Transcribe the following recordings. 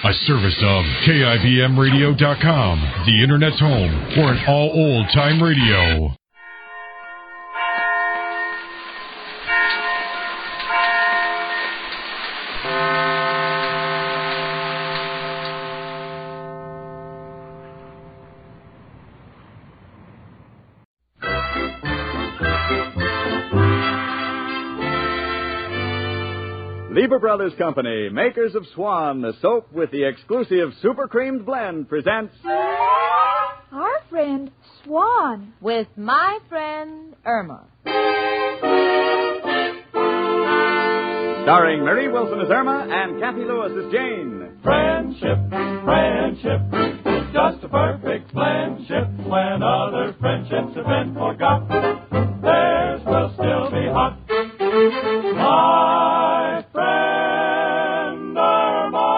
A service of KIBMradio.com, the Internet's home for an all old-time radio. Lieber Brothers Company, makers of Swan, the soap with the exclusive super creamed blend, presents... Our friend Swan. With my friend Irma. Starring Mary Wilson as Irma and Kathy Lewis as Jane. Friendship, friendship, just a perfect friendship. When other friendships have been forgot, theirs will still be hot. My friend Irma.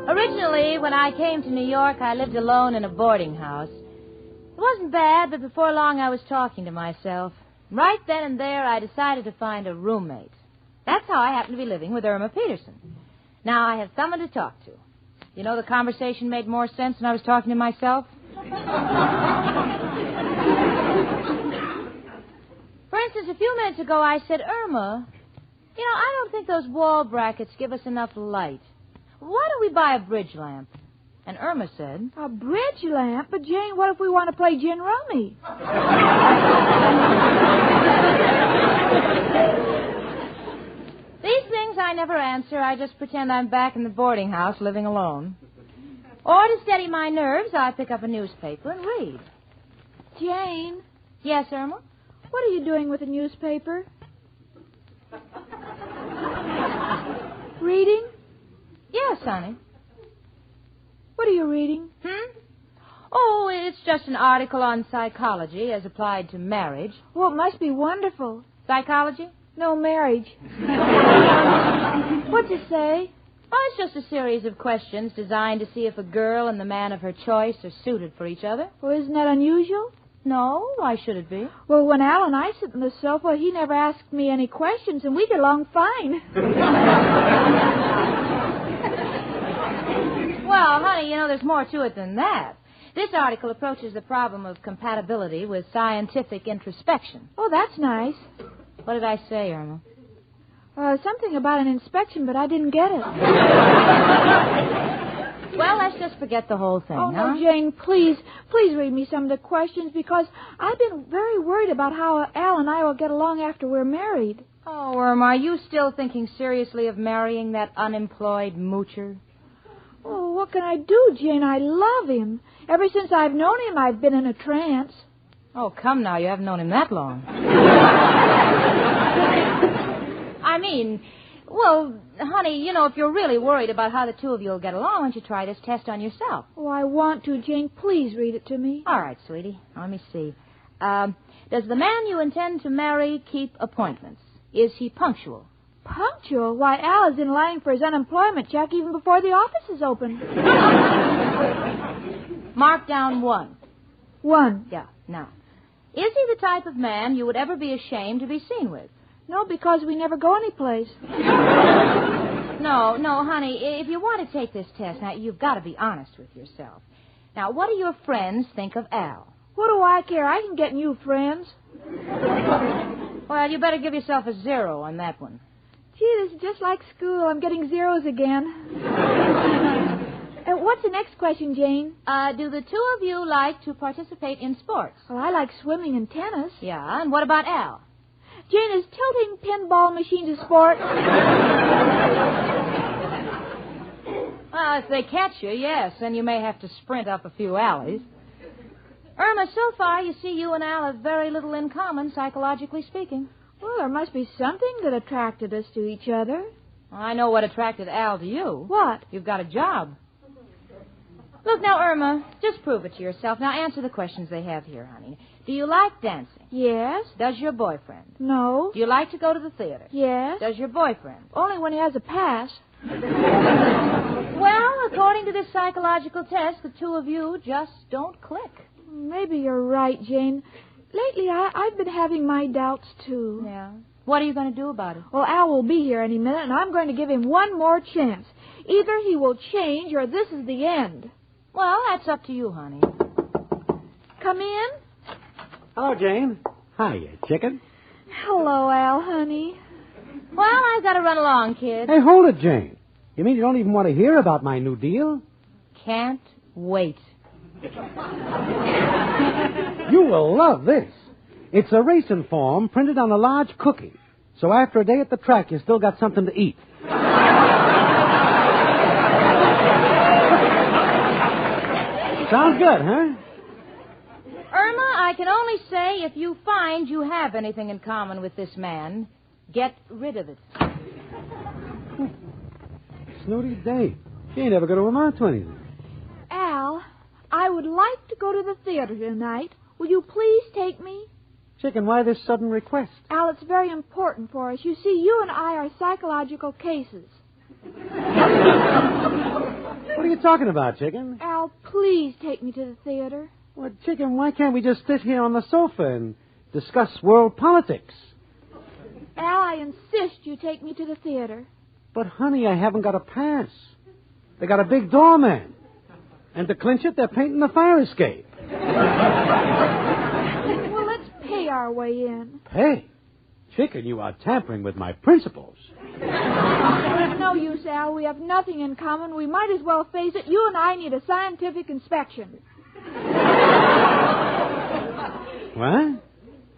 Originally, when I came to New York, I lived alone in a boarding house. It wasn't bad, but before long I was talking to myself. Right then and there, I decided to find a roommate. That's how I happened to be living with Irma Peterson. Now I have someone to talk to. You know, the conversation made more sense when I was talking to myself. For instance, a few minutes ago, I said, Irma, you know, I don't think those wall brackets give us enough light. Why don't we buy a bridge lamp? And Irma said... A bridge lamp? But, Jane, what if we want to play gin rummy? These things I never answer. I just pretend I'm back in the boarding house living alone. Or to steady my nerves, I pick up a newspaper and read. Jane? Yes, Irma? What are you doing with the newspaper? Reading? Yes, honey. What are you reading? Oh, it's just an article on psychology as applied to marriage. Well, it must be wonderful. Psychology? No, marriage. What's it say? Oh, it's just a series of questions designed to see if a girl and the man of her choice are suited for each other. Well, isn't that unusual? No, why should it be? Well, when Al and I sit on the sofa, he never asked me any questions, and we get along fine. Well, honey, you know, there's more to it than that. This article approaches the problem of compatibility with scientific introspection. Oh, that's nice. What did I say, Irma? Something about an inspection, but I didn't get it. Well, let's just forget the whole thing, Oh, huh? no, Jane, please read me some of the questions, because I've been very worried about how Al and I will get along after we're married. Oh, Irma, are you still thinking seriously of marrying that unemployed moocher? Oh, what can I do, Jane? I love him. Ever since I've known him, I've been in a trance. Oh, come now, you haven't known him that long. I mean, well, honey, you know, if you're really worried about how the two of you will get along, why don't you try this test on yourself? Oh, I want to, Jane. Please read it to me. All right, sweetie. Let me see. Does the man you intend to marry keep appointments? Is he punctual? Punctual? Why, Al is in line for his unemployment check even before the office is open. Mark down 1. 1. Yeah, now. Is he the type of man you would ever be ashamed to be seen with? No, because we never go anyplace. No, honey, if you want to take this test, now, you've got to be honest with yourself. Now, what do your friends think of Al? What do I care? I can get new friends. Well, you better give yourself a 0 on that one. Gee, this is just like school. I'm getting zeros again. What's the next question, Jane? Do the two of you like to participate in sports? Well, I like swimming and tennis. Yeah, and what about Al? Jane, is tilting pinball machines a sport? Well, if they catch you, yes. Then you may have to sprint up a few alleys. Irma, so far, you see, you and Al have very little in common, psychologically speaking. Well, there must be something that attracted us to each other. Well, I know what attracted Al to you. What? You've got a job. Look, now, Irma, just prove it to yourself. Now, answer the questions they have here, honey. Do you like dancing? Yes. Does your boyfriend? No. Do you like to go to the theater? Yes. Does your boyfriend? Only when he has a pass. Well, according to this psychological test, the two of you just don't click. Maybe you're right, Jane. Lately, I've been having my doubts, too. Yeah. What are you going to do about it? Well, Al will be here any minute, and I'm going to give him one more chance. Either he will change or this is the end. Well, that's up to you, honey. Come in. Hello, Jane. Hiya, chicken. Hello, Al, honey. Well, I've got to run along, kid. Hey, hold it, Jane. You mean you don't even want to hear about my new deal? Can't wait. You will love this. It's a racing form printed on a large cookie. So after a day at the track, you still got something to eat. Sounds good, huh? Irma, I can only say if you find you have anything in common with this man, get rid of it. Snooty Dave. She ain't ever going to amount to anything. Al, I would like to go to the theater tonight. Will you please take me? Chicken, why this sudden request? Al, it's very important for us. You see, you and I are psychological cases. What are you talking about, Chicken? Al, please take me to the theater. Well, Chicken, why can't we just sit here on the sofa and discuss world politics? Al, I insist you take me to the theater. But, honey, I haven't got a pass. They got a big doorman. And to clinch it, they're painting the fire escape. Well, let's pay our way in. Pay? Chicken, you are tampering with my principles. There's no use, Al. We have nothing in common. We might as well face it. You and I need a scientific inspection. What?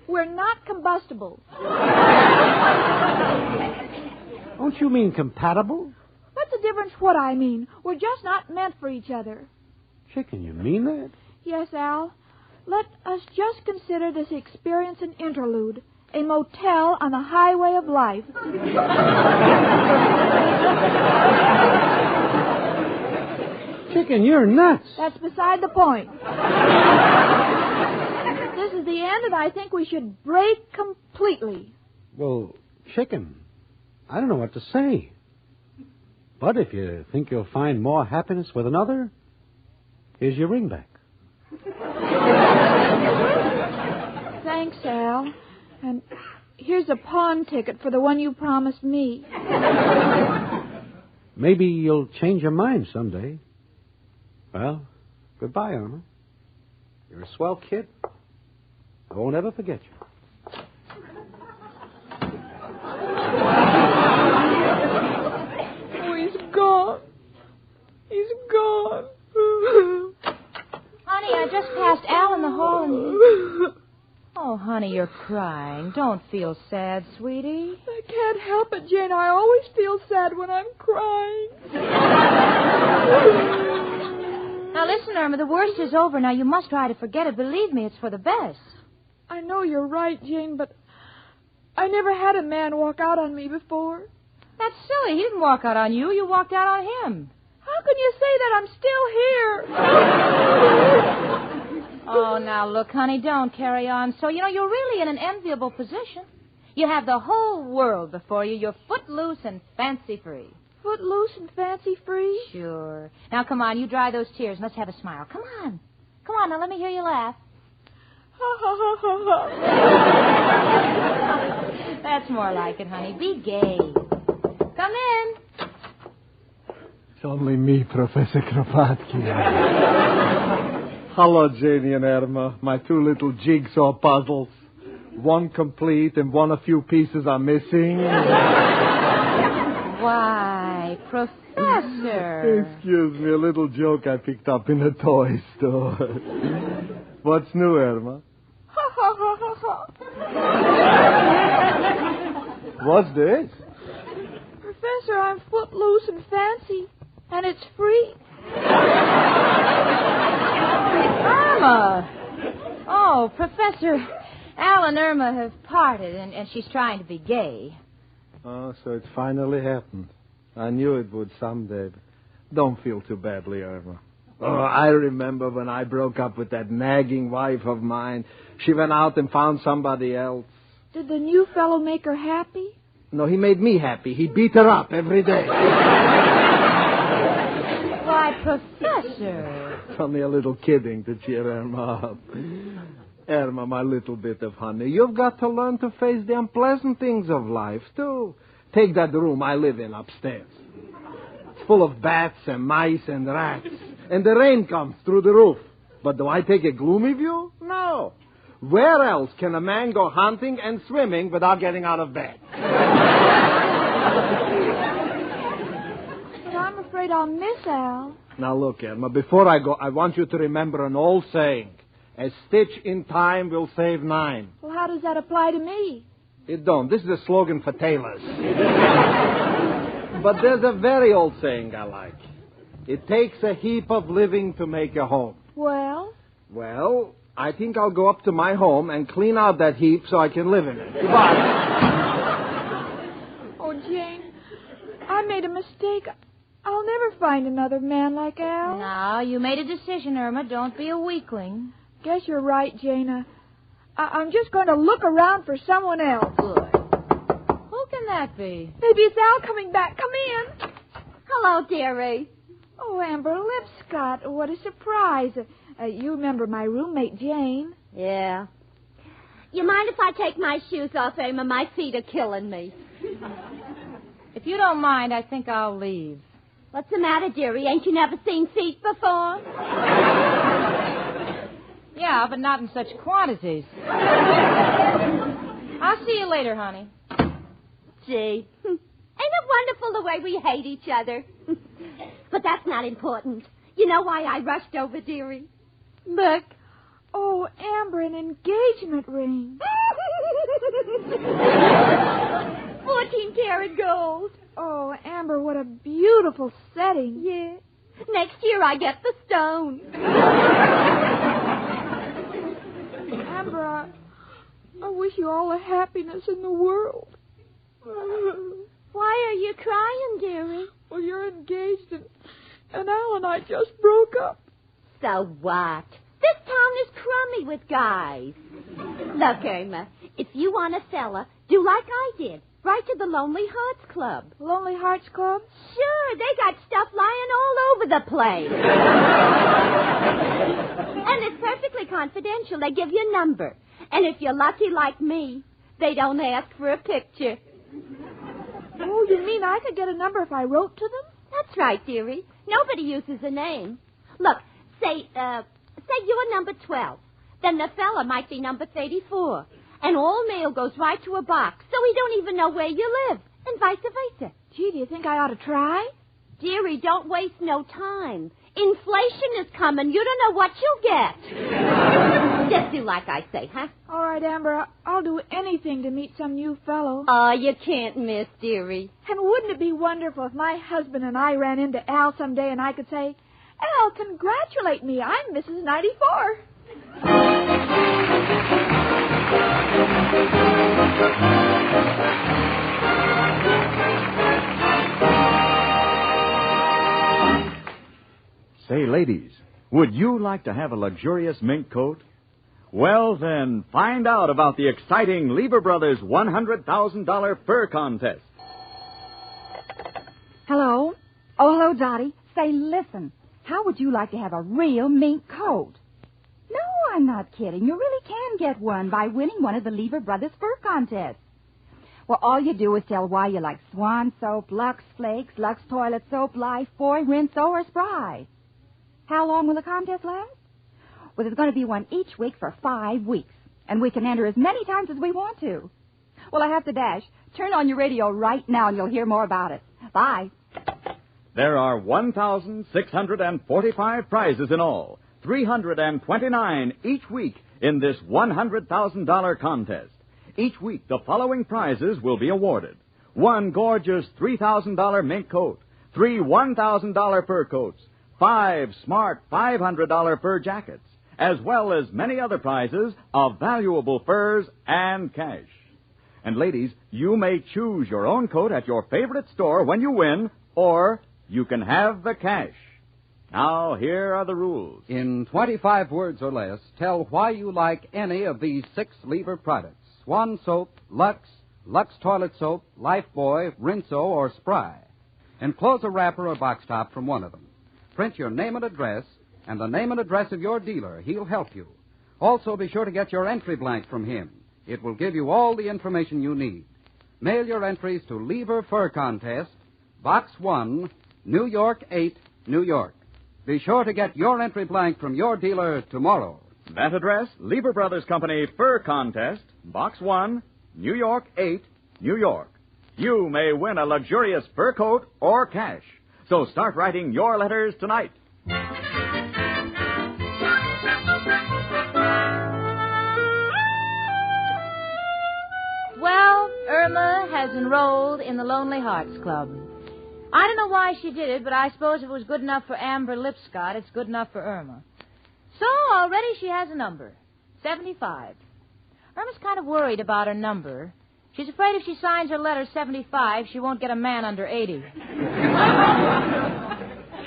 We're not combustible. Don't you mean compatible? What's the difference what I mean? We're just not meant for each other. Chicken, you mean that? Yes, Al. Let us just consider this experience an interlude, a motel on the highway of life. Chicken, you're nuts. That's beside the point. This is the end, and I think we should break completely. Well, Chicken, I don't know what to say. But if you think you'll find more happiness with another, here's your ring back. Thanks, Al. And here's a pawn ticket for the one you promised me. Maybe you'll change your mind someday. Well, goodbye, Irma. You're a swell kid. I won't ever forget you. Oh, he's gone. He's gone. Honey, I just passed Al in the hall and... Oh, honey, you're crying. Don't feel sad, sweetie. I can't help it, Jane. I always feel sad when I'm crying. Now, listen, Irma, the worst is over. Now, you must try to forget it. Believe me, it's for the best. I know you're right, Jane, but I never had a man walk out on me before. That's silly. He didn't walk out on you. You walked out on him. How can you say that? I'm still here. Oh, now, look, honey, don't carry on. So, you're really in an enviable position. You have the whole world before you. You're footloose and fancy-free. Footloose and fancy-free? Sure. Now, come on, you dry those tears. Let's have a smile. Come on. Come on, now let me hear you laugh. Ha, ha, ha, ha, ha. That's more like it, honey. Be gay. Come in. It's only me, Professor Kropotkin. Hello, Janie and Irma, my two little jigsaw puzzles. One complete and one a few pieces are missing. Why, Professor. Excuse me, a little joke I picked up in a toy store. What's new, Irma? Ha, ha, ha, ha, ha. What's this? Professor, I'm footloose and fancy, and it's free. Irma! Oh, Professor, Al and Irma have parted, and she's trying to be gay. Oh, so it finally happened. I knew it would someday. But don't feel too badly, Irma. Oh, I remember when I broke up with that nagging wife of mine. She went out and found somebody else. Did the new fellow make her happy? No, he made me happy. He beat her up every day. Why, Professor. It's only a little kidding to cheer Irma up. Irma, my little bit of honey, you've got to learn to face the unpleasant things of life, too. Take that room I live in upstairs. It's full of bats and mice and rats. And the rain comes through the roof. But do I take a gloomy view? No. Where else can a man go hunting and swimming without getting out of bed? But I'm afraid I'll miss Al. Now, look, Irma, before I go, I want you to remember an old saying. A stitch in time will save 9. Well, how does that apply to me? It don't. This is a slogan for tailors. But there's a very old saying I like. It takes a heap of living to make a home. Well? Well, I think I'll go up to my home and clean out that heap so I can live in it. Goodbye. Oh, Jane, I made a mistake. I'll never find another man like Al. Now, you made a decision, Irma. Don't be a weakling. Guess you're right, Jane. I'm just going to look around for someone else. Good. Who can that be? Maybe it's Al coming back. Come in. Hello, dearie. Oh, Amber Lipscott, what a surprise. You remember my roommate, Jane. Yeah. You mind if I take my shoes off, Irma? My feet are killing me. If you don't mind, I think I'll leave. What's the matter, dearie? Ain't you never seen feet before? Yeah, but not in such quantities. I'll see you later, honey. Gee. Ain't it wonderful the way we hate each other? But that's not important. You know why I rushed over, dearie? Look. Oh, Amber, an engagement ring. 14-karat gold. Oh, Amber, what a beautiful setting. Yeah. Next year I get the stone. Amber, I wish you all the happiness in the world. Why are you crying, dearie? Well, you're engaged, and Al and I just broke up. So what? This town is crummy with guys. Look, Irma, if you want a fella, do like I did. Write to the Lonely Hearts Club. Lonely Hearts Club? Sure, they got stuff lying all over the place. And it's perfectly confidential. They give you a number. And if you're lucky like me, they don't ask for a picture. Oh, you mean I could get a number if I wrote to them? That's right, dearie. Nobody uses a name. Look, say you're number 12. Then the fella might be number 34. And all mail goes right to a box, so we don't even know where you live, and vice versa. Gee, do you think I ought to try? Dearie, don't waste no time. Inflation is coming. You don't know what you'll get. Just do like I say, huh? All right, Amber, I'll do anything to meet some new fellow. Oh, you can't miss, dearie. And wouldn't it be wonderful if my husband and I ran into Al someday and I could say, Al, congratulate me. I'm Mrs. 94. Say, ladies, would you like to have a luxurious mink coat? Well, then, find out about the exciting Lever Brothers $100,000 fur contest. Hello? Oh, hello, Dottie. Say, listen, how would you like to have a real mink coat? No, I'm not kidding. You really can get one by winning one of the Lever Brothers fur contests. Well, all you do is tell why you like Swan soap, Lux Flakes, Lux Toilet Soap, Life Boy, Rinse, or Spry. How long will the contest last? Well, there's going to be one each week for 5 weeks, and we can enter as many times as we want to. Well, I have to dash. Turn on your radio right now, and you'll hear more about it. Bye. There are 1,645 prizes in all, 329 each week in this $100,000 contest. Each week, the following prizes will be awarded. 1 gorgeous $3,000 mink coat, 3 $1,000 fur coats, 5 smart $500 fur jackets, as well as many other prizes of valuable furs and cash. And ladies, you may choose your own coat at your favorite store when you win, or you can have the cash. Now, here are the rules. In 25 words or less, tell why you like any of these 6 Lever products. Swan soap, Lux, Lux Toilet Soap, Lifebuoy, Rinso, or Spry. Enclose a wrapper or box top from one of them. Print your name and address, and the name and address of your dealer. He'll help you. Also, be sure to get your entry blank from him. It will give you all the information you need. Mail your entries to Lever Fur Contest, Box 1, New York 8, New York. Be sure to get your entry blank from your dealer tomorrow. That address, Lever Brothers Company Fur Contest, Box 1, New York 8, New York. You may win a luxurious fur coat or cash. So start writing your letters tonight. Well, Irma has enrolled in the Lonely Hearts Club. I don't know why she did it, but I suppose if it was good enough for Amber Lipscott, it's good enough for Irma. So already she has a number, 75. Irma's kind of worried about her number. She's afraid if she signs her letter 75, she won't get a man under 80.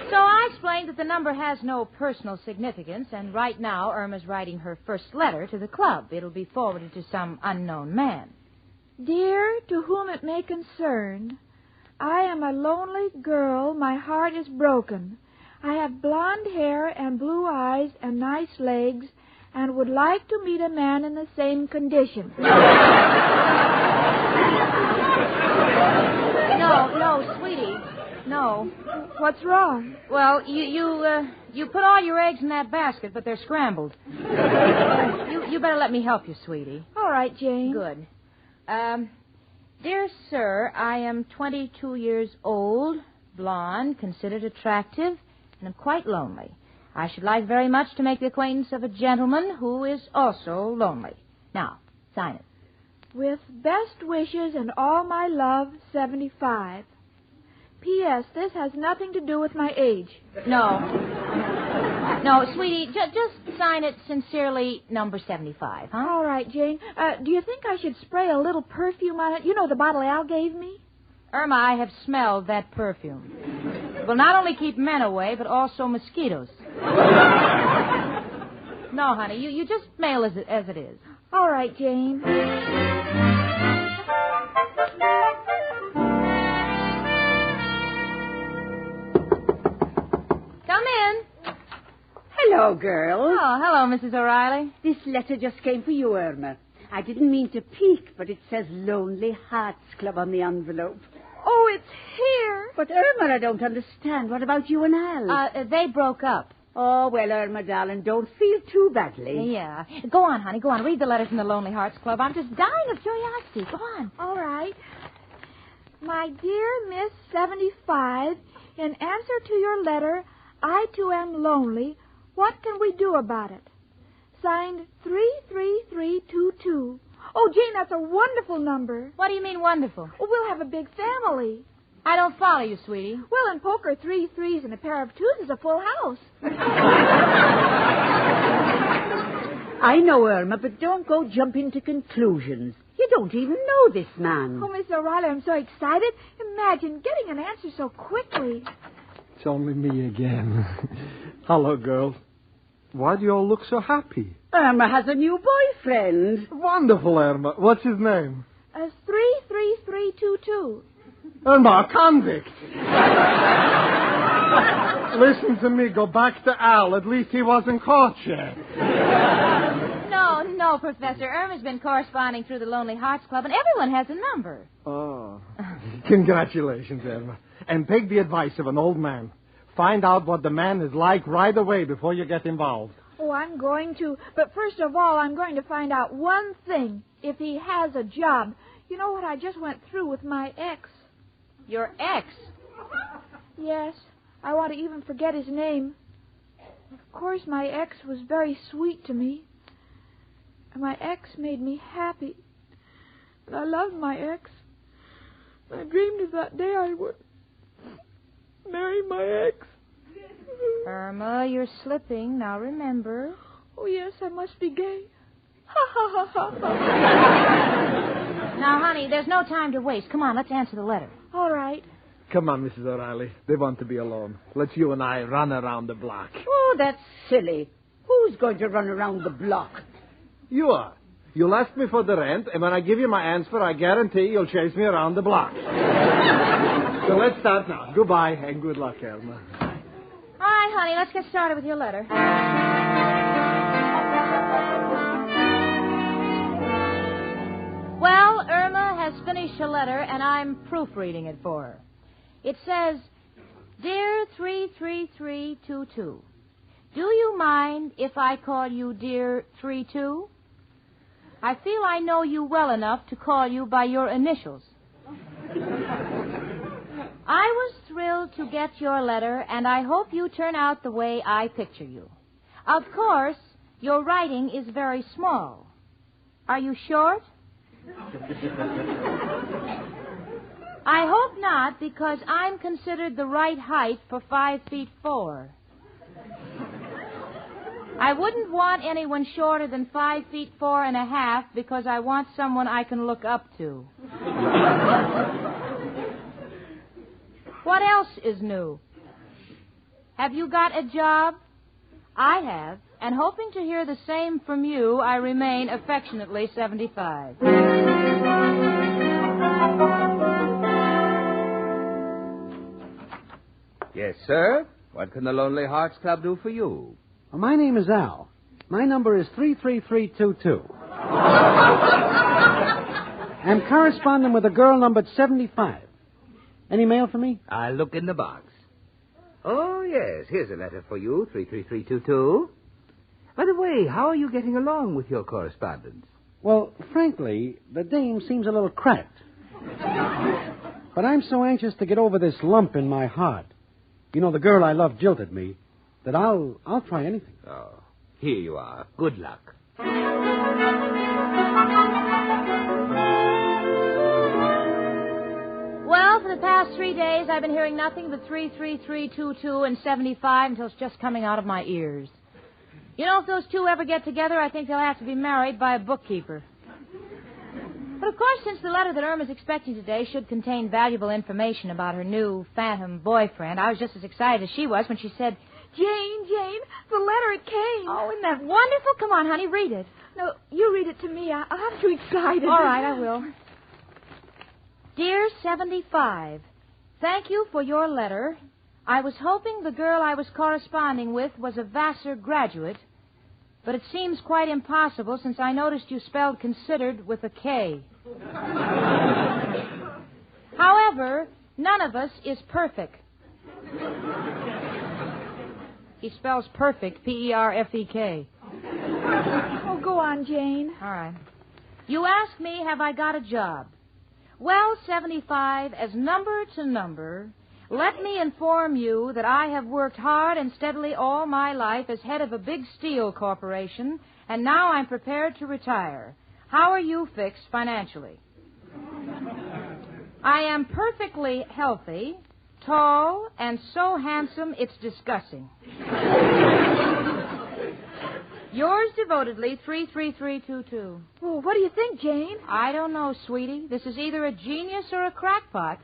So I explained that the number has no personal significance, and right now Irma's writing her first letter to the club. It'll be forwarded to some unknown man. Dear, to whom it may concern, I am a lonely girl. My heart is broken. I have blonde hair and blue eyes and nice legs and would like to meet a man in the same condition. No, sweetie. No. What's wrong? Well, you put all your eggs in that basket, but they're scrambled. You better let me help you, sweetie. All right, Jane. Good. Dear sir, I am 22 years old, blonde, considered attractive, and I'm quite lonely. I should like very much to make the acquaintance of a gentleman who is also lonely. Now, sign it. With best wishes and all my love, 75. P.S. This has nothing to do with my age. No, sweetie, just sign it sincerely, number 75, huh? All right, Jane. Do you think I should spray a little perfume on it? You know, the bottle Al gave me? Irma, I have smelled that perfume. It will not only keep men away, but also mosquitoes. No, honey, you just mail as it is. All right, Jane. Come in. Hello, girls. Oh, hello, Mrs. O'Reilly. This letter just came for you, Irma. I didn't mean to peek, but it says Lonely Hearts Club on the envelope. Oh, it's here. But, Irma, I don't understand. What about you and Al? They broke up. Oh, well, Irma, darling, don't feel too badly. Yeah. Go on, honey, go on. Read the letter from the Lonely Hearts Club. I'm just dying of curiosity. Go on. All right. My dear Miss 75, in answer to your letter, I, too, am lonely. What can we do about it? Signed 33322. Oh, Jane, that's a wonderful number. What do you mean wonderful? Oh, we'll have a big family. I don't follow you, sweetie. Well, in poker, 3 threes and a pair of twos is a full house. I know, Irma, but don't go jumping to conclusions. You don't even know this man. Oh, Miss O'Reilly, I'm so excited. Imagine getting an answer so quickly. It's only me again. Hello, girls. Why do you all look so happy? Irma has a new boyfriend. Wonderful, Irma. What's his name? 33322. Irma, a convict. Listen to me. Go back to Al. At least he wasn't caught yet. No, Professor. Irma's been corresponding through the Lonely Hearts Club, and everyone has a number. Oh. Congratulations, Irma. And take the advice of an old man. Find out what the man is like right away before you get involved. Oh, I'm going to. But first of all, I'm going to find out one thing. If he has a job. You know what I just went through with my ex? Your ex? Yes. I want to even forget his name. Of course, my ex was very sweet to me. And my ex made me happy. And I loved my ex. I dreamed of that day I would marry my ex. Irma, you're slipping. Now remember. Oh, yes, I must be gay. Ha, ha, ha, ha, ha. Now, honey, there's no time to waste. Come on, let's answer the letter. All right. Come on, Mrs. O'Reilly. They want to be alone. Let's you and I run around the block. Oh, that's silly. Who's going to run around the block? You are. You'll ask me for the rent, and when I give you my answer, I guarantee you'll chase me around the block. So let's start now. Goodbye, and good luck, Irma. All right, honey, let's get started with your letter. Well, Irma has finished her letter, and I'm proofreading it for her. It says, Dear 33322, do you mind if I call you Dear 32? I feel I know you well enough to call you by your initials. I was thrilled to get your letter, and I hope you turn out the way I picture you. Of course, your writing is very small. Are you short? I hope not, because I'm considered the right height for 5'4". I wouldn't want anyone shorter than 5'4.5" because I want someone I can look up to. What else is new? Have you got a job? I have, and hoping to hear the same from you, I remain affectionately 75. Yes, sir. What can the Lonely Hearts Club do for you? Well, my name is Al. My number is 33322. I'm corresponding with a girl numbered 75. Any mail for me? I'll look in the box. Oh, yes. Here's a letter for you, 33322. By the way, how are you getting along with your correspondence? Well, frankly, the dame seems a little cracked. But I'm so anxious to get over this lump in my heart. You know, the girl I love jilted me, that I'll try anything. Oh, here you are. Good luck. Well, for the past 3 days, I've been hearing nothing but 33322 and 75 until it's just coming out of my ears. You know, if those two ever get together, I think they'll have to be married by a bookkeeper. But, of course, since the letter that Irma's expecting today should contain valuable information about her new phantom boyfriend, I was just as excited as she was when she said, Jane, the letter, it came. Oh, isn't that wonderful? Come on, honey, read it. No, you read it to me. I'm too excited. All right, I will. Dear 75, thank you for your letter. I was hoping the girl I was corresponding with was a Vassar graduate, but it seems quite impossible since I noticed you spelled considered with a K. However, none of us is perfect. He spells perfect, P-E-R-F-E-K. Oh, go on, Jane. All right. You ask me, have I got a job? Well, 75, as number to number, let me inform you that I have worked hard and steadily all my life as head of a big steel corporation, and now I'm prepared to retire. How are you fixed financially? I am perfectly healthy, tall, and so handsome it's disgusting. Yours devotedly, 33322. Well, what do you think, Jane? I don't know, sweetie. This is either a genius or a crackpot.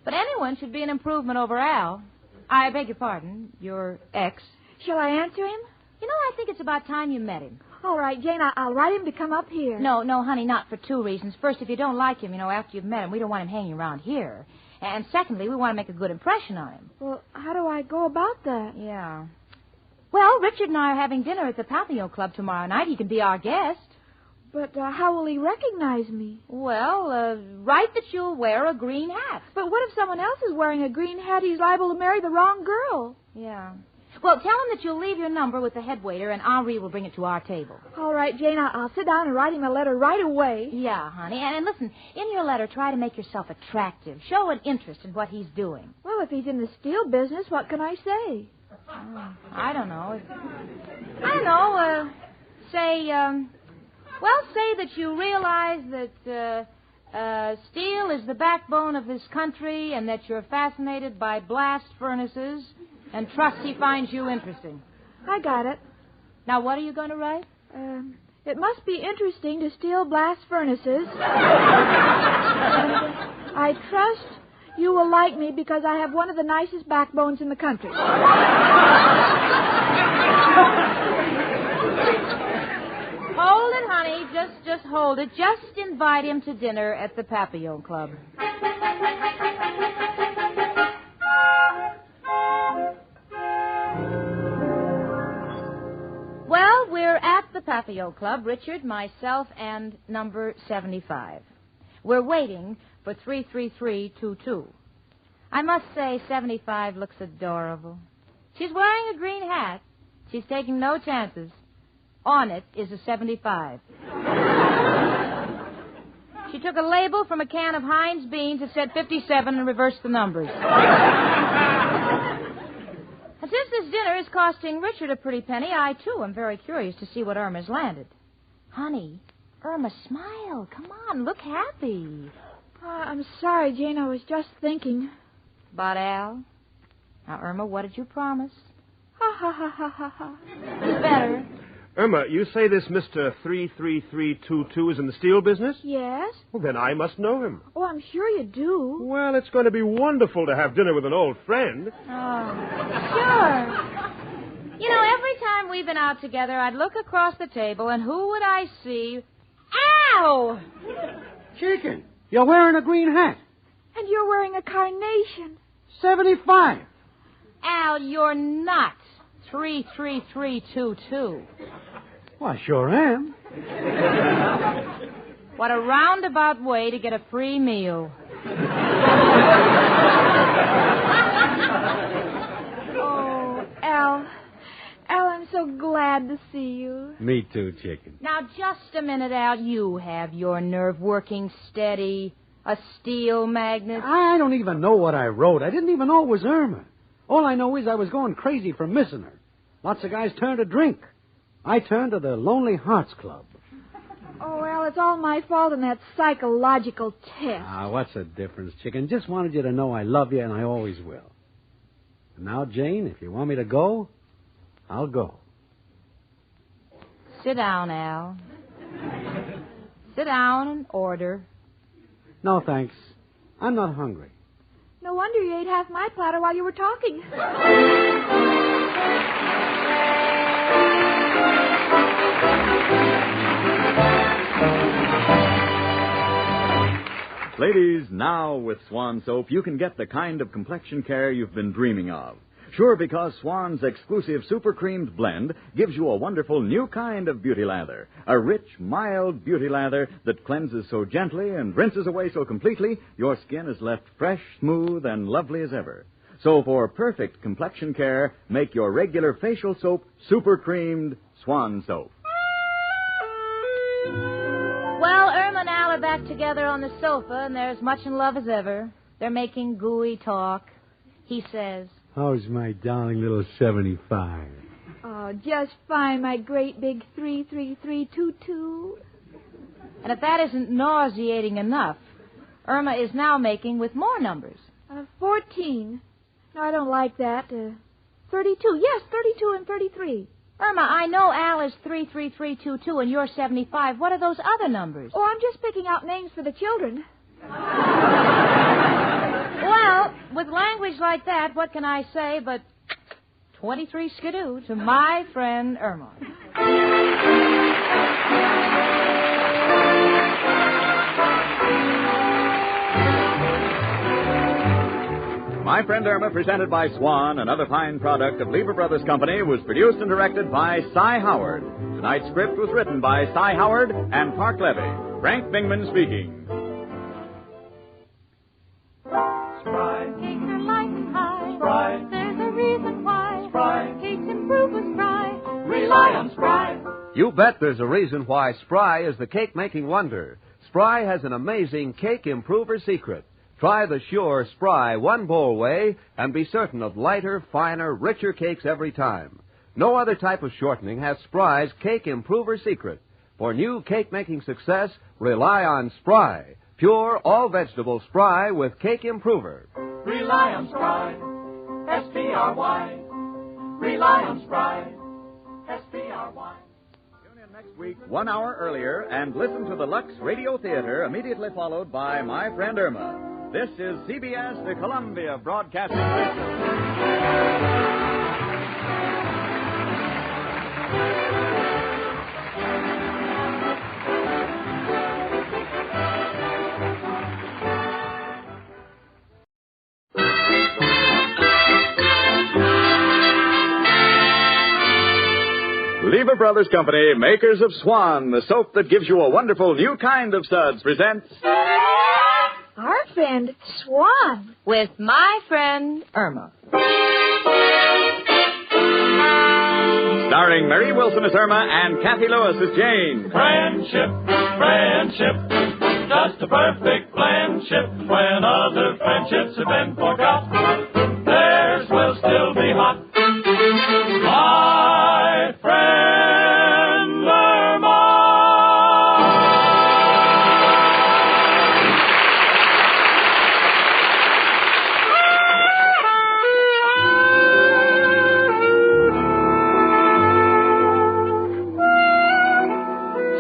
But anyone should be an improvement over Al. I beg your pardon, your ex. Shall I answer him? You know, I think it's about time you met him. All right, Jane, I'll write him to come up here. No, honey, not for two reasons. First, if you don't like him, after you've met him, we don't want him hanging around here. And secondly, we want to make a good impression on him. Well, how do I go about that? Yeah. Well, Richard and I are having dinner at the Papillon Club tomorrow night. He can be our guest. But how will he recognize me? Well, write that you'll wear a green hat. But what if someone else is wearing a green hat? He's liable to marry the wrong girl. Yeah. Well, tell him that you'll leave your number with the head waiter, and Henri will bring it to our table. All right, Jane, I'll sit down and write him a letter right away. Yeah, honey. And listen, in your letter, try to make yourself attractive. Show an interest in what he's doing. Well, if he's in the steel business, what can I say? I don't know. Say that you realize that steel is the backbone of this country and that you're fascinated by blast furnaces and trust he finds you interesting. I got it. Now, what are you going to write? It must be interesting to steel blast furnaces. I trust you will like me because I have one of the nicest backbones in the country. Hold it, honey. Just hold it. Just invite him to dinner at the Papillon Club. Well, we're at the Papillon Club, Richard, myself, and number 75. We're waiting for 33322. I must say 75 looks adorable. She's wearing a green hat. She's taking no chances. On it is a 75. She took a label from a can of Heinz beans that said 57 and reversed the numbers. And since this dinner is costing Richard a pretty penny, I, too, am very curious to see what Irma's landed. Honey, Irma, smile. Come on, look happy. I'm sorry, Jane. I was just thinking. About Al? Now, Irma, what did you promise? Ha, ha, ha, ha, ha, ha. It's better. Irma, you say this Mr. 33322 is in the steel business? Yes? Well, then I must know him. Oh, I'm sure you do. Well, it's going to be wonderful to have dinner with an old friend. Oh, sure. You know, every time we've been out together, I'd look across the table, and who would I see? Ow! Chicken, you're wearing a green hat. And you're wearing a carnation. 75. Al, you're not 33322. Well, I sure am. What a roundabout way to get a free meal. Oh, Al. Al, I'm so glad to see you. Me too, Chicken. Now, just a minute, Al. You have your nerve working steady. A steel magnet. I don't even know what I wrote. I didn't even know it was Irma. All I know is I was going crazy for missing her. Lots of guys turned to drink. I turned to the Lonely Hearts Club. Oh, Al, it's all my fault in that psychological test. What's the difference, Chicken? Just wanted you to know I love you, and I always will. And now, Jane, if you want me to go, I'll go. Sit down, Al. Sit down and order. No, thanks. I'm not hungry. No wonder you ate half my platter while you were talking. Ladies, now with Swan Soap, you can get the kind of complexion care you've been dreaming of. Sure, because Swan's exclusive super creamed blend gives you a wonderful new kind of beauty lather. A rich, mild beauty lather that cleanses so gently and rinses away so completely, your skin is left fresh, smooth, and lovely as ever. So for perfect complexion care, make your regular facial soap super creamed Swan Soap. Well, Irma and Al are back together on the sofa, and they're as much in love as ever. They're making gooey talk. He says, "How's my darling little 75? Oh, just fine, my great big 33322. And if that isn't nauseating enough, Irma is now making with more numbers. 14. No, I don't like that. 32. Yes, 32 and 33. Irma, I know Al is 33322 and you're 75. What are those other numbers? Oh, I'm just picking out names for the children. Well, with language like that, what can I say but 23 skidoo to my friend Irma. My Friend Irma, presented by Swan, another fine product of Lever Brothers Company, was produced and directed by Cy Howard. Tonight's script was written by Cy Howard and Park Levy. Frank Bingman speaking. Spry. Cakes are light and high. Spry. There's a reason why. Spry. Cakes improve with Spry. Rely on Spry. You bet there's a reason why Spry is the cake-making wonder. Spry has an amazing cake improver secret. Try the sure Spry one-bowl way and be certain of lighter, finer, richer cakes every time. No other type of shortening has Spry's cake improver secret. For new cake-making success, rely on Spry. Pure, all-vegetable Spry with cake improver. Rely on Spry. S-P-R-Y. Rely on Spry. S-P-R-Y. Tune in next week, 1 hour earlier, and listen to the Lux Radio Theater, immediately followed by My Friend Irma. This is CBS, the Columbia Broadcasting System. Lever Brothers Company, makers of Swan, the soap that gives you a wonderful new kind of suds, presents... Our friend Swan. With my friend Irma. Starring Mary Wilson as Irma and Kathy Lewis as Jane. Friendship, friendship, just a perfect friendship. When other friendships have been forgot, theirs will still be hot. My friend Irma.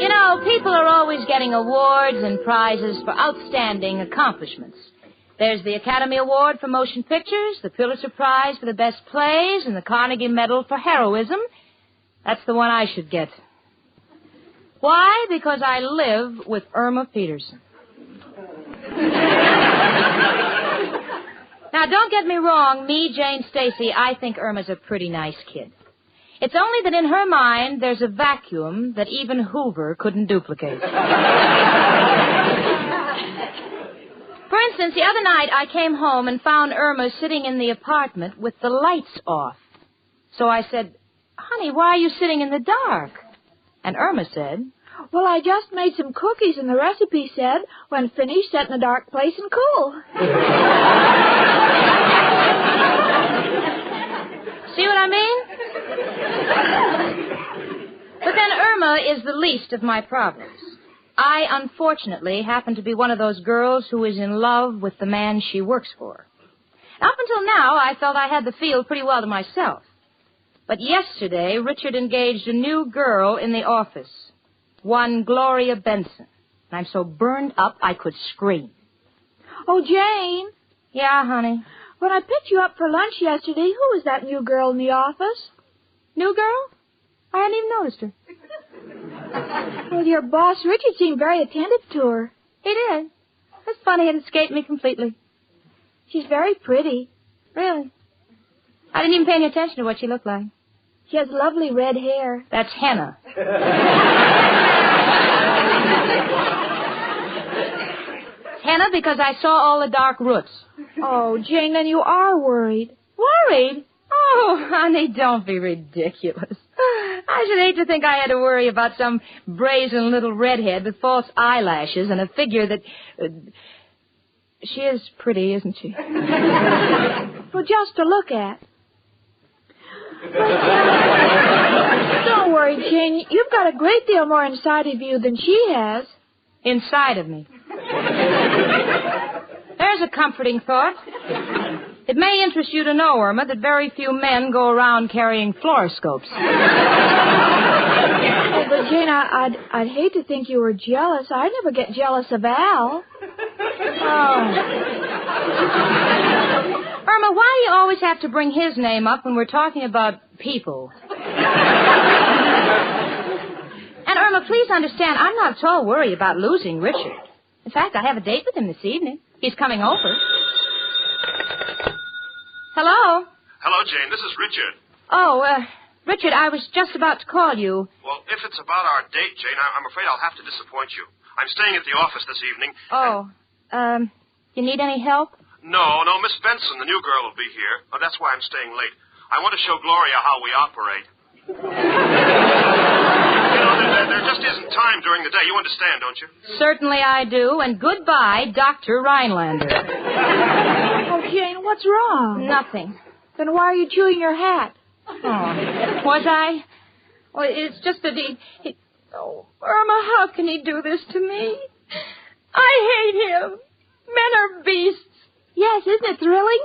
You know, people are always getting awards and prizes for outstanding accomplishments. There's the Academy Award for Motion Pictures, the Pulitzer Prize for the Best Plays, and the Carnegie Medal for Heroism. That's the one I should get. Why? Because I live with Irma Peterson. Now, don't get me wrong. Me, Jane Stacy, I think Irma's a pretty nice kid. It's only that in her mind, there's a vacuum that even Hoover couldn't duplicate. For instance, the other night I came home and found Irma sitting in the apartment with the lights off. So I said, "Honey, why are you sitting in the dark?" And Irma said, "Well, I just made some cookies, and the recipe said, when finished, set in a dark place and cool." See what I mean? But then Irma is the least of my problems. I, unfortunately, happen to be one of those girls who is in love with the man she works for. Up until now, I felt I had the field pretty well to myself. But yesterday, Richard engaged a new girl in the office, one Gloria Benson. And I'm so burned up I could scream. Oh, Jane. Yeah, honey? When I picked you up for lunch yesterday, who was that new girl in the office? New girl? I hadn't even noticed her. Well, your boss, Richard, seemed very attentive to her. He did. It's funny, it escaped me completely. She's very pretty. Really? I didn't even pay any attention to what she looked like. She has lovely red hair. That's henna. Henna because I saw all the dark roots. Oh, Jane, then you are worried. Worried? Oh, honey, don't be ridiculous. I should hate to think I had to worry about some brazen little redhead with false eyelashes and a figure that... she is pretty, isn't she? Well, just to look at. Don't worry, Jane. You've got a great deal more inside of you than she has. Inside of me. There's a comforting thought. It may interest you to know, Irma, that very few men go around carrying fluoroscopes. Oh, but Jane, I'd hate to think you were jealous. I never get jealous of Al. Oh. Irma, why do you always have to bring his name up when we're talking about people? And, Irma, please understand, I'm not at all worried about losing Richard. In fact, I have a date with him this evening. He's coming over. Hello? Hello, Jane. This is Richard. Oh, Richard, I was just about to call you. Well, if it's about our date, Jane, I'm afraid I'll have to disappoint you. I'm staying at the office this evening. Oh, you need any help? No, Miss Benson, the new girl, will be here. Oh, that's why I'm staying late. I want to show Gloria how we operate. You know, there just isn't time during the day. You understand, don't you? Certainly I do. And goodbye, Dr. Rhinelander. Oh, Jane, what's wrong? Nothing. Then why are you chewing your hat? Oh, was I? Well, it's just that he... Oh, Irma, how can he do this to me? I hate him. Men are beasts. Yes, isn't it thrilling?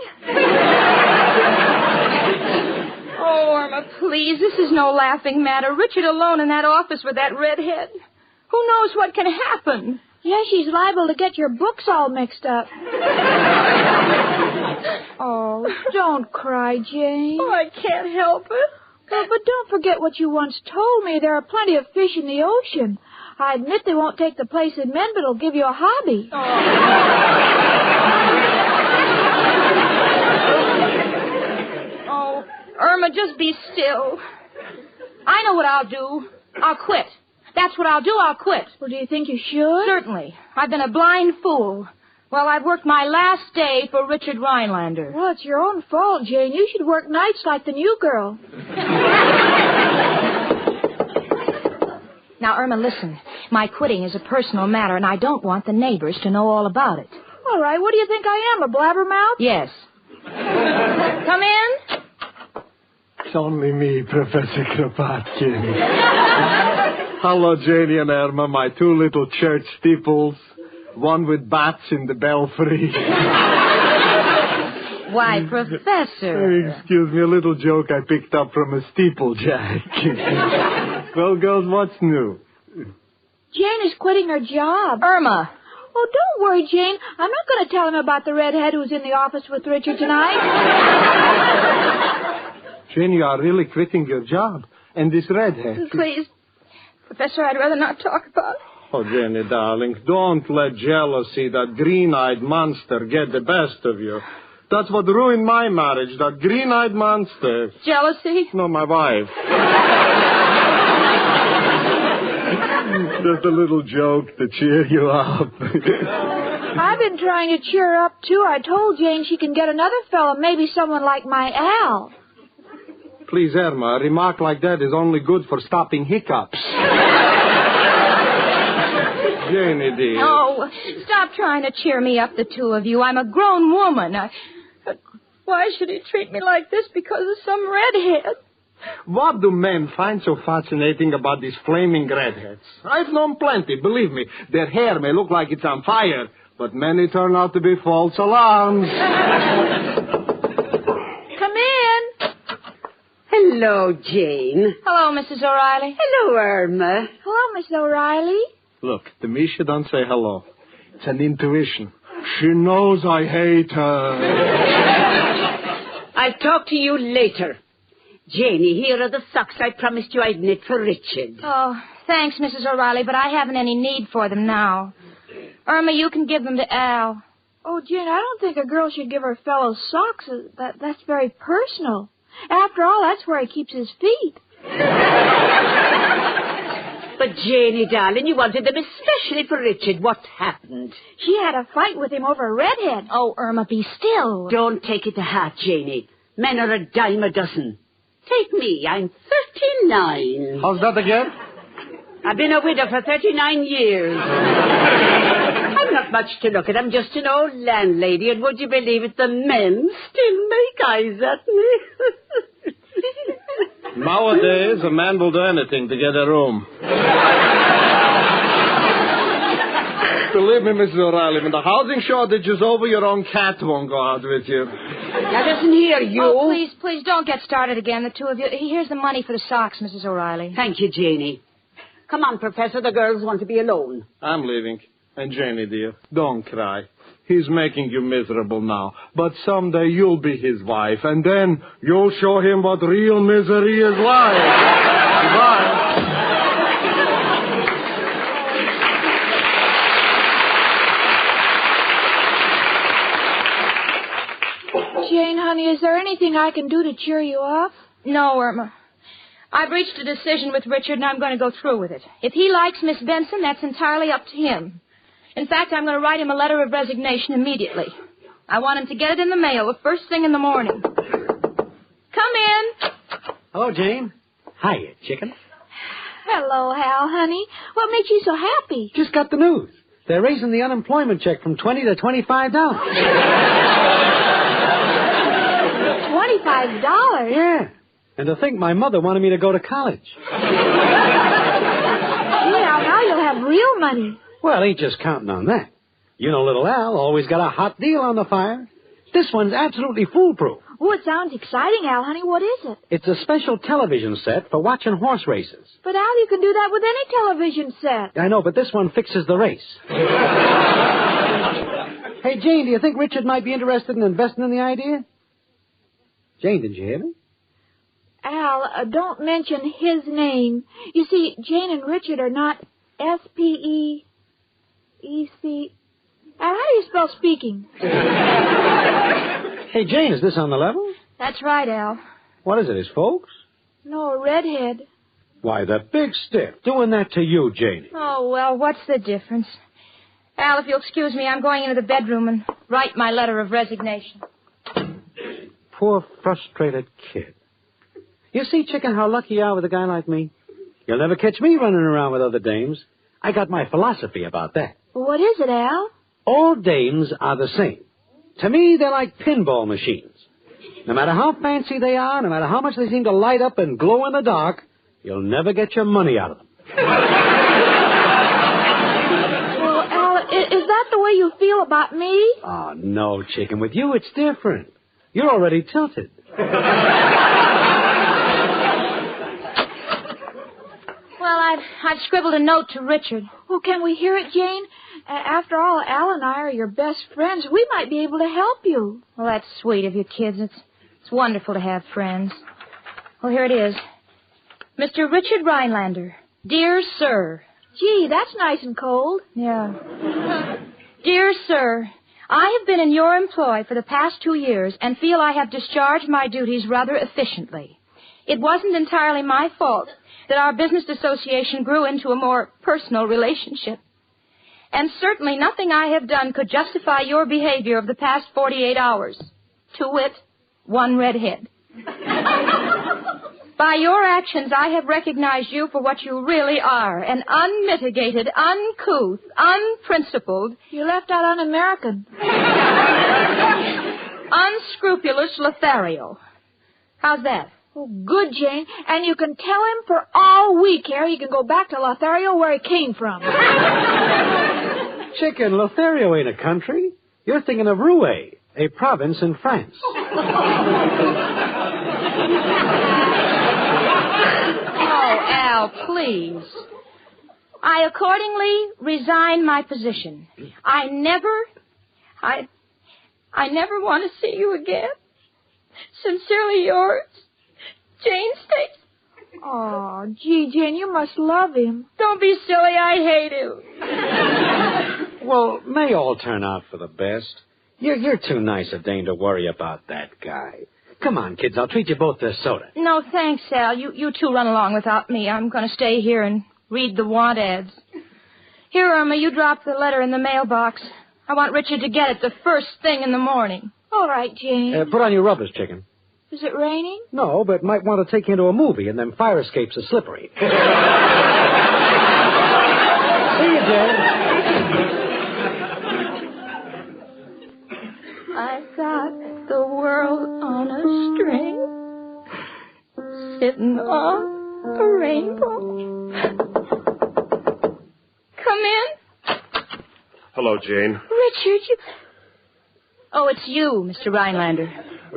Oh, Irma, please, this is no laughing matter. Richard alone in that office with that redhead. Who knows what can happen? Yes, she's liable to get your books all mixed up. Oh, don't cry, Jane. Oh, I can't help it. Oh, but don't forget what you once told me. There are plenty of fish in the ocean. I admit they won't take the place of men, but it'll give you a hobby. Oh, Irma, just be still. I know what I'll do. I'll quit. That's what I'll do. I'll quit. Well, do you think you should? Certainly. I've been a blind fool. Well, I've worked my last day for Richard Rhinelander. Well, it's your own fault, Jane. You should work nights like the new girl. Now, Irma, listen. My quitting is a personal matter, and I don't want the neighbors to know all about it. All right, what do you think I am, a blabbermouth? Yes. Come in. It's only me, Professor Kropotkin. Hello, Janie and Irma, my two little church steeples. One with bats in the belfry. Why, Professor. Excuse me, a little joke I picked up from a steeplejack. Well, girls, what's new? Jane is quitting her job. Irma. Oh, don't worry, Jane. I'm not going to tell him about the redhead who's in the office with Richard tonight. Jane, you are really quitting your job. And this redhead. Please. Professor, I'd rather not talk about it. Oh, Jenny, darling, don't let jealousy, that green-eyed monster, get the best of you. That's what ruined my marriage, that green-eyed monster. Jealousy? No, my wife. Just a little joke to cheer you up. I've been trying to cheer her up, too. I told Jane she can get another fella, maybe someone like my Al. Please, Irma, a remark like that is only good for stopping hiccups. Janie, dear. Oh, stop trying to cheer me up, the two of you. I'm a grown woman. Why should he treat me like this because of some redhead? What do men find so fascinating about these flaming redheads? I've known plenty, believe me. Their hair may look like it's on fire, but many turn out to be false alarms. Come in. Hello, Jane. Hello, Mrs. O'Reilly. Hello, Irma. Hello, Miss O'Reilly. Look, to me, she don't say hello. It's an intuition. She knows I hate her. I'll talk to you later. Janie, here are the socks I promised you I'd knit for Richard. Oh, thanks, Mrs. O'Reilly, but I haven't any need for them now. Irma, you can give them to Al. Oh, Jane, I don't think a girl should give her fellow socks. That's very personal. After all, that's where he keeps his feet. But, Janie, darling, you wanted them especially for Richard. What happened? She had a fight with him over a redhead. Oh, Irma, be still. Don't take it to heart, Janie. Men are a dime a dozen. Take me. I'm 39. How's that again? I've been a widow for 39 years. I'm not much to look at. I'm just an old landlady, and would you believe it, the men still make eyes at me. Nowadays, a man will do anything to get a room. Believe me, Mrs. O'Reilly, when the housing shortage is over, your own cat won't go out with you. That doesn't hear you. Oh, please, don't get started again, the two of you. Here's the money for the socks, Mrs. O'Reilly. Thank you, Janie. Come on, Professor, the girls want to be alone. I'm leaving. And Janie, dear, don't cry. He's making you miserable now. But someday you'll be his wife, and then you'll show him what real misery is like. Goodbye. Jane, honey, is there anything I can do to cheer you up? No, Irma. I've reached a decision with Richard, and I'm going to go through with it. If he likes Miss Benson, that's entirely up to him. In fact, I'm going to write him a letter of resignation immediately. I want him to get it in the mail the first thing in the morning. Come in. Hello, Jane. Hiya, chicken. Hello, Hal, honey. What makes you so happy? Just got the news. They're raising the unemployment check from $20 to $25. $25? Yeah. And to think my mother wanted me to go to college. Yeah, now you'll have real money. Well, ain't just counting on that. You know little Al always got a hot deal on the fire. This one's absolutely foolproof. Oh, it sounds exciting, Al, honey. What is it? It's a special television set for watching horse races. But, Al, you can do that with any television set. I know, but this one fixes the race. Hey, Jane, do you think Richard might be interested in investing in the idea? Jane, did you hear me? Al, don't mention his name. You see, Jane and Richard are not S-P-E-E-C... Al, how do you spell speaking? Hey, Jane, is this on the level? That's right, Al. What is it, his folks? No, a redhead. Why, the big stiff doing that to you, Janie. Oh, well, what's the difference? Al, if you'll excuse me, I'm going into the bedroom and write my letter of resignation. Poor, frustrated kid. You see, Chicken, how lucky you are with a guy like me? You'll never catch me running around with other dames. I got my philosophy about that. What is it, Al? All dames are the same. To me, they're like pinball machines. No matter how fancy they are, no matter how much they seem to light up and glow in the dark, you'll never get your money out of them. Well, Al, is that the way you feel about me? Oh, no, Chicken. With you, it's different. You're already tilted. Well, I've scribbled a note to Richard. Well, can we hear it, Jane? After all, Al and I are your best friends. We might be able to help you. Well, that's sweet of you kids. It's wonderful to have friends. Well, here it is. Mr. Richard Rhinelander. Dear Sir. Gee, that's nice and cold. Yeah. Dear Sir, I have been in your employ for the past 2 years and feel I have discharged my duties rather efficiently. It wasn't entirely my fault that our business association grew into a more personal relationship. And certainly nothing I have done could justify your behavior of the past 48 hours. To wit, one redhead. By your actions, I have recognized you for what you really are, an unmitigated, uncouth, unprincipled... You left out un-American. unscrupulous Lothario. How's that? Oh, good, Jane. And you can tell him for all we care he can go back to Lothario where he came from. Chicken, Lothario ain't a country. You're thinking of Rouen, a province in France. Oh, Al, please. I accordingly resign my position. I never want to see you again. Sincerely yours, Jane Stacy. Oh, gee, Jane, you must love him. Don't be silly. I hate him. Well, may all turn out for the best. You're too nice a dame to worry about that guy. Come on, kids, I'll treat you both to soda. No, thanks, Al. You two run along without me. I'm going to stay here and read the want ads. Here, Irma, you drop the letter in the mailbox. I want Richard to get it the first thing in the morning. All right, Jane. Put on your rubbers, Chicken. Is it raining? No, but might want to take you into a movie, and them fire escapes are slippery. See you, Jane. I got the world on a string, sitting on a rainbow. Come in. Hello, Jane. Richard, you... Oh, it's you, Mr. Rhinelander.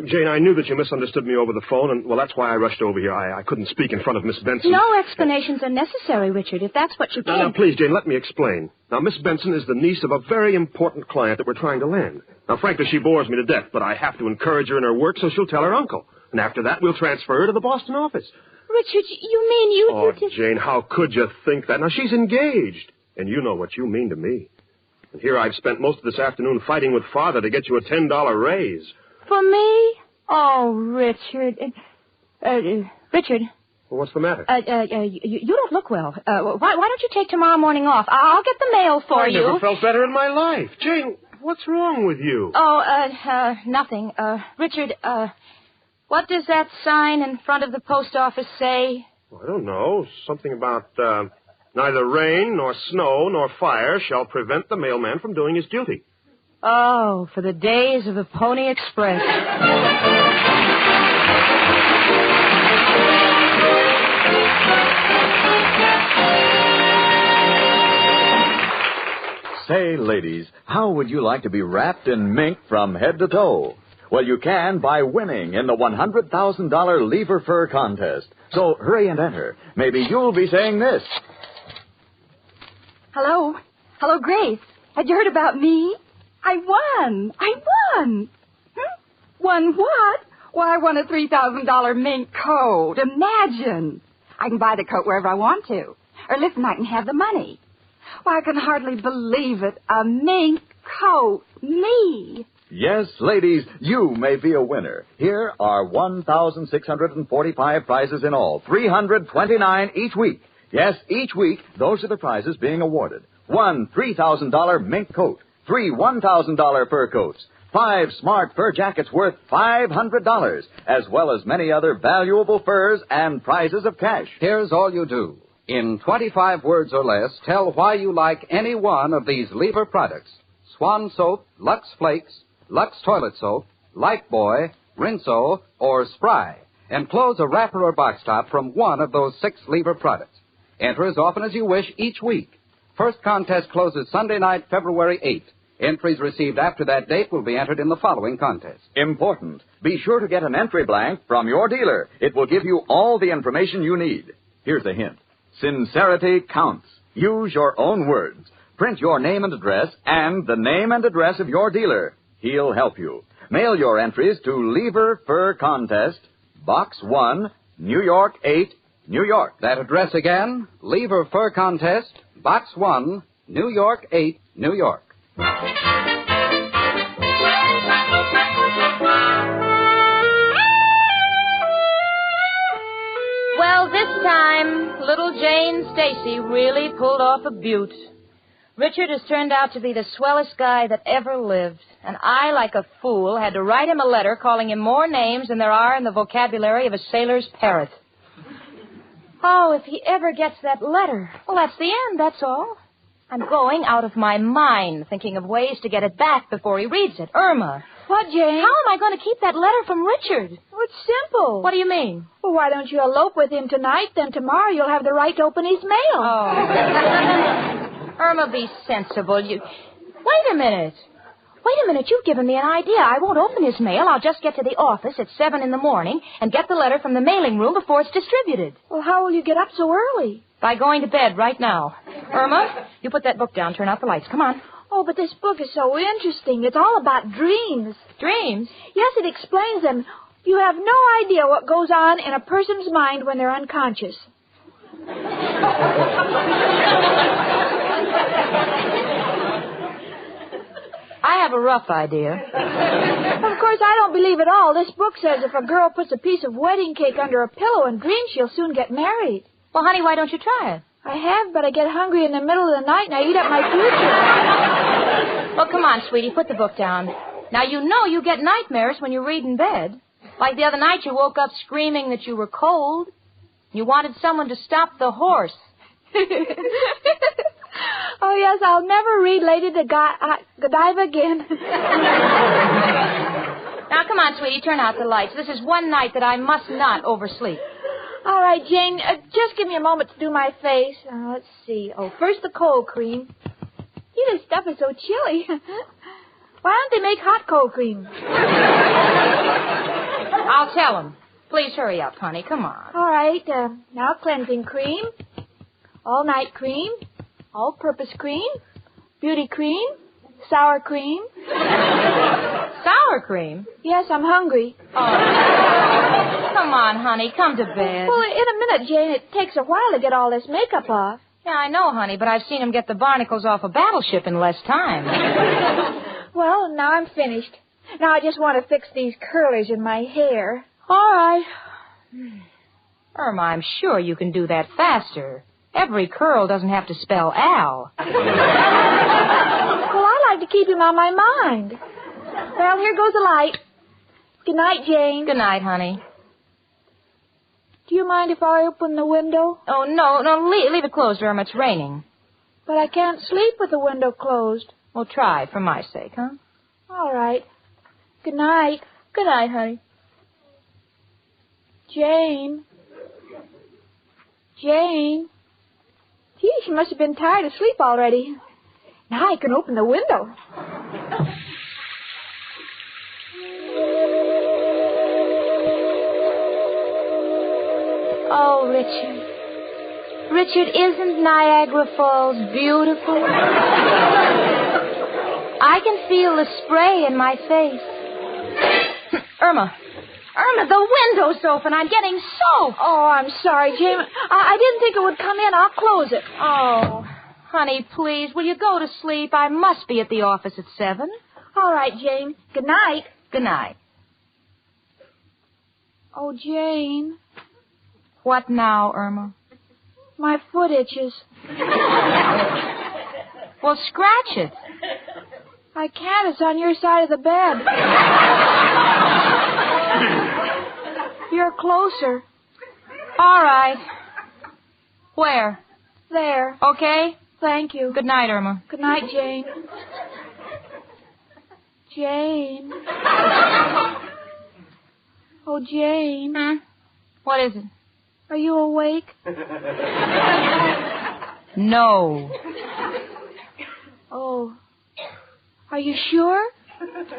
Jane, I knew that you misunderstood me over the phone, and, well, that's why I rushed over here. I couldn't speak in front of Miss Benson. No explanations are necessary, Richard, if that's what you think. Now, please, Jane, let me explain. Now, Miss Benson is the niece of a very important client that we're trying to land. Now, frankly, she bores me to death, but I have to encourage her in her work, so she'll tell her uncle. And after that, we'll transfer her to the Boston office. Richard, you mean you... Oh, Jane, how could you think that? Now, she's engaged, and you know what you mean to me. And here I've spent most of this afternoon fighting with Father to get you a $10 raise. For me? Oh, Richard. Richard. Well, what's the matter? You don't look well. Why don't you take tomorrow morning off? I'll get the mail for you. I never felt better in my life. Jane, what's wrong with you? Oh, nothing. Richard, what does that sign in front of the post office say? Well, I don't know. Something about, neither rain, nor snow, nor fire shall prevent the mailman from doing his duty. Oh, for the days of the Pony Express. Say, ladies, how would you like to be wrapped in mink from head to toe? Well, you can by winning in the $100,000 Lever Fur Contest. So hurry and enter. Maybe you'll be saying this. Hello? Hello, Grace. Had you heard about me? I won. Won what? Why, I won a $3,000 mink coat. Imagine. I can buy the coat wherever I want to. Or listen, I can have the money. Why, I can hardly believe it. A mink coat. Me. Yes, ladies, you may be a winner. Here are 1,645 prizes in all, 329 each week. Yes, each week, those are the prizes being awarded. 1 $3,000 mink coat, 3 $1,000 fur coats, 5 smart fur jackets worth $500, as well as many other valuable furs and prizes of cash. Here's all you do. In 25 words or less, tell why you like any one of these Lever products. Swan Soap, Lux Flakes, Lux Toilet Soap, Lifebuoy, Rinso, or Spry. Enclose a wrapper or box top from one of those 6 Lever products. Enter as often as you wish each week. First contest closes Sunday night, February 8th. Entries received after that date will be entered in the following contest. Important. Be sure to get an entry blank from your dealer. It will give you all the information you need. Here's a hint. Sincerity counts. Use your own words. Print your name and address and the name and address of your dealer. He'll help you. Mail your entries to Lever Fur Contest, Box 1, New York 8, New York. That address again, Lever Fur Contest, Box 1, New York 8, New York. Well, this time, little Jane Stacy really pulled off a beaut. Richard has turned out to be the swellest guy that ever lived, and I, like a fool, had to write him a letter calling him more names than there are in the vocabulary of a sailor's parrot. Oh, if he ever gets that letter. Well, that's the end, that's all. I'm going out of my mind thinking of ways to get it back before he reads it. Irma. What, Jane? How am I going to keep that letter from Richard? Well, it's simple. What do you mean? Well, why don't you elope with him tonight? Then tomorrow you'll have the right to open his mail. Oh. Irma, be sensible. You... Wait a minute. You've given me an idea. I won't open his mail. I'll just get to the office at 7 in the morning and get the letter from the mailing room before it's distributed. Well, how will you get up so early? By going to bed right now. Irma, you put that book down. Turn out the lights. Come on. Oh, but this book is so interesting. It's all about dreams. Dreams? Yes, it explains them. You have no idea what goes on in a person's mind when they're unconscious. I have a rough idea. Of course, I don't believe it all. This book says if a girl puts a piece of wedding cake under a pillow and dreams, she'll soon get married. Well, honey, why don't you try it? I have, but I get hungry in the middle of the night and I eat up my future. Well, come on, sweetie, put the book down. Now, you know you get nightmares when you read in bed. Like the other night, you woke up screaming that you were cold. You wanted someone to stop the horse. Oh, yes, I'll never read Lady Godiva again. Now, come on, sweetie, turn out the lights. This is one night that I must not oversleep. All right, Jane, just give me a moment to do my face. Let's see. Oh, first the cold cream. Gee, this stuff is so chilly. Why don't they make hot cold cream? I'll tell them. Please hurry up, honey. Come on. All right. Now cleansing cream, all-night cream, all-purpose cream, beauty cream, sour cream. Sour cream? Yes, I'm hungry. Oh. Come on, honey. Come to bed. Well, in a minute, Jane. It takes a while to get all this makeup off. Yeah, I know, honey, but I've seen him get the barnacles off a battleship in less time. Well, now I'm finished. Now I just want to fix these curlers in my hair. All right. Irma, I'm sure you can do that faster. Every curl doesn't have to spell Al. Well, I like to keep him on my mind. Well, here goes the light. Good night, Jane. Good night, honey. Do you mind if I open the window? Oh, no, leave it closed, Irma. It's raining. But I can't sleep with the window closed. Well, try, for my sake, huh? All right. Good night. Good night, honey. Jane. Jane. Gee, she must have been tired of sleep already. Now I can open the window. Oh, Richard. Richard, isn't Niagara Falls beautiful? I can feel the spray in my face. Irma, the window's open. I'm getting soaked. Oh, I'm sorry, Jane. I didn't think it would come in. I'll close it. Oh, honey, please, will you go to sleep? I must be at the office at 7. All right, Jane. Good night. Good night. Oh, Jane. What now, Irma? My foot itches. Well, scratch it. I can't. It's on your side of the bed. You're closer. All right. Where? There. Okay. Thank you. Good night, Irma. Good night, Jane. Jane. Oh, Jane. What is it? Are you awake? No. Oh. Are you sure?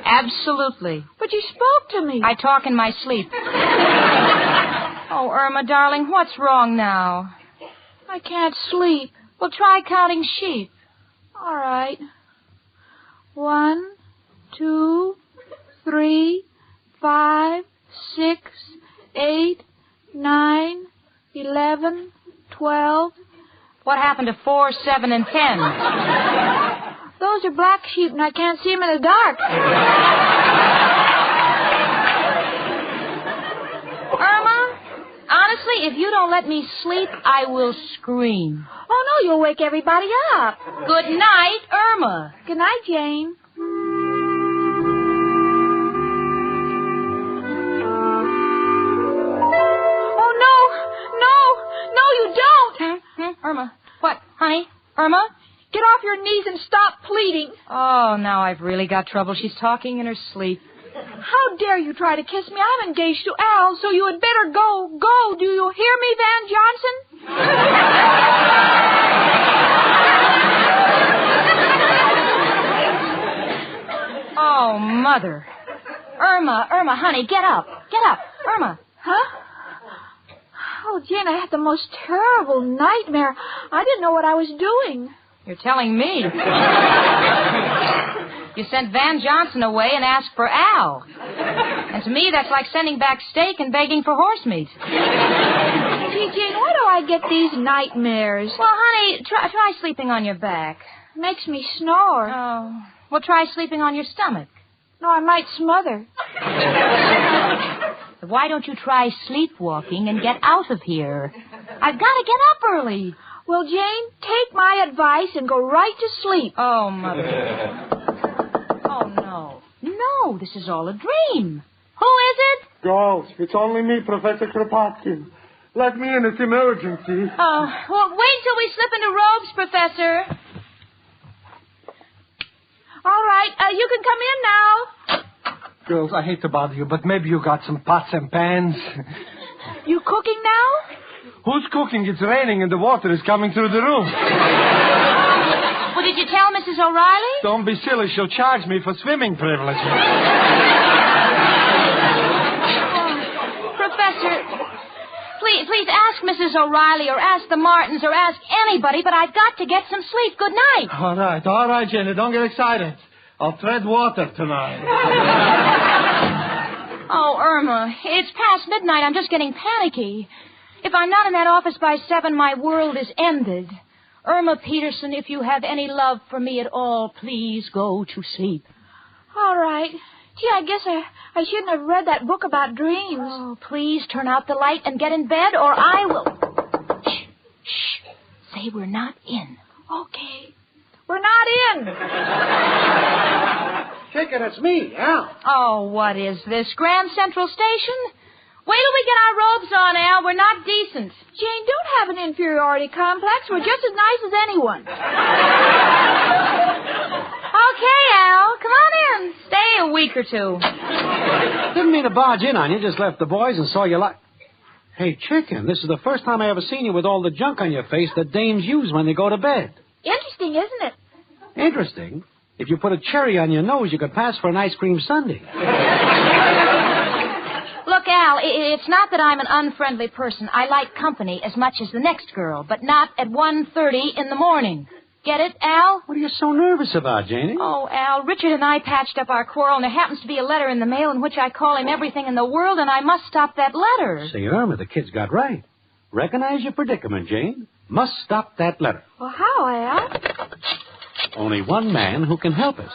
Absolutely. But you spoke to me. I talk in my sleep. Oh, Irma, darling, what's wrong now? I can't sleep. Well, try counting sheep. All right. 1, 2, 3, 5, 6, 8, 9, 11, 12. What happened to 4, 7, and 10? Those are black sheep, and I can't see them in the dark. Irma, honestly, if you don't let me sleep, I will scream. Oh, no, you'll wake everybody up. Good night, Irma. Good night, Jane. Oh, no, you don't. Irma, what, honey? Irma? Get off your knees and stop pleading. Oh, now I've really got trouble. She's talking in her sleep. How dare you try to kiss me? I'm engaged to Al, so you had better go. Go. Do you hear me, Van Johnson? Oh, Mother. Irma, honey, get up. Get up. Irma. Huh? Oh, Jane, I had the most terrible nightmare. I didn't know what I was doing. You're telling me. You sent Van Johnson away and asked for Al. And to me, that's like sending back steak and begging for horse meat. Gee, Jane, why do I get these nightmares? Well, honey, try sleeping on your back. Makes me snore. Oh. Well, try sleeping on your stomach. No, I might smother. Why don't you try sleepwalking and get out of here? I've got to get up early. Well, Jane, take my advice and go right to sleep. Oh, Mother. Oh, no. No, this is all a dream. Who is it? Ghost, it's only me, Professor Kropotkin. Let me in, it's emergency. Oh, well, wait till we slip into robes, Professor. All right, you can come in now. Girls, I hate to bother you, but maybe you got some pots and pans. You cooking now? Who's cooking? It's raining and the water is coming through the room. Well, did you tell Mrs. O'Reilly? Don't be silly. She'll charge me for swimming privileges. Professor, please ask Mrs. O'Reilly or ask the Martins or ask anybody, but I've got to get some sleep. Good night. All right, Jenny. Don't get excited. I'll tread water tonight. Oh, Irma, it's past midnight. I'm just getting panicky. If I'm not in that office by 7, my world is ended. Irma Peterson, if you have any love for me at all, please go to sleep. All right. Gee, I guess I shouldn't have read that book about dreams. Oh, please turn out the light and get in bed, or I will... Shh. Say we're not in. Okay. We're not in. Chicken, it's me, Al. Oh, what is this, Grand Central Station? Wait till we get our robes on, Al. We're not decent. Jane, don't have an inferiority complex. We're just as nice as anyone. Okay, Al. Come on in. Stay a week or 2. Didn't mean to barge in on you. Just left the boys and saw you like... Hey, Chicken, this is the first time I ever seen you with all the junk on your face that dames use when they go to bed. Interesting, isn't it? Interesting? If you put a cherry on your nose, you could pass for an ice cream sundae. Look, Al, it's not that I'm an unfriendly person. I like company as much as the next girl, but not at 1:30 in the morning. Get it, Al? What are you so nervous about, Janie? Oh, Al, Richard and I patched up our quarrel, and there happens to be a letter in the mail in which I call him everything in the world, and I must stop that letter. Say, Irma, the kid's got right. Recognize your predicament, Jane. Must stop that letter. Well, how, Al? Only one man who can help us.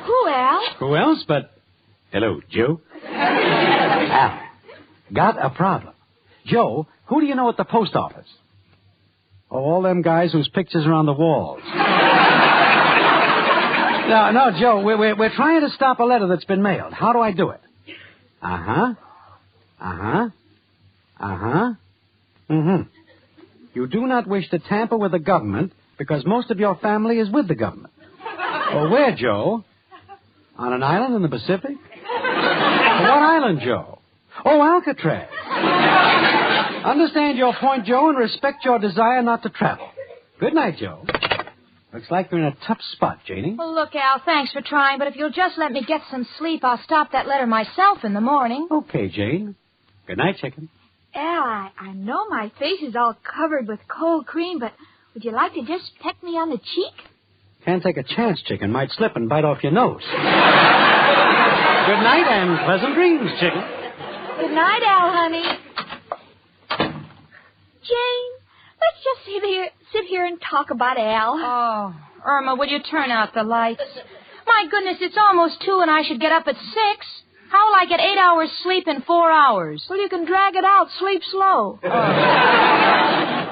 Who, Al? Who else but... Hello, Joe. Al, got a problem. Joe, who do you know at the post office? Oh, all them guys whose pictures are on the walls. No, Joe, we're trying to stop a letter that's been mailed. How do I do it? You do not wish to tamper with the government because most of your family is with the government. Well, where, Joe? On an island in the Pacific? What island, Joe? Oh, Alcatraz. Understand your point, Joe, and respect your desire not to travel. Good night, Joe. Looks like you're in a tough spot, Janie. Well, look, Al, thanks for trying, but if you'll just let me get some sleep, I'll stop that letter myself in the morning. Okay, Jane. Good night, chicken. Al, I know my face is all covered with cold cream, but would you like to just peck me on the cheek? Can't take a chance, chicken. Might slip and bite off your nose. Good night and pleasant dreams, chicken. Good night, Al, honey. Jane, let's just sit here and talk about Al. Oh, Irma, will you turn out the lights? My goodness, it's almost 2 and I should get up at 6. How will I get 8 hours sleep in 4 hours? Well, you can drag it out. Sleep slow.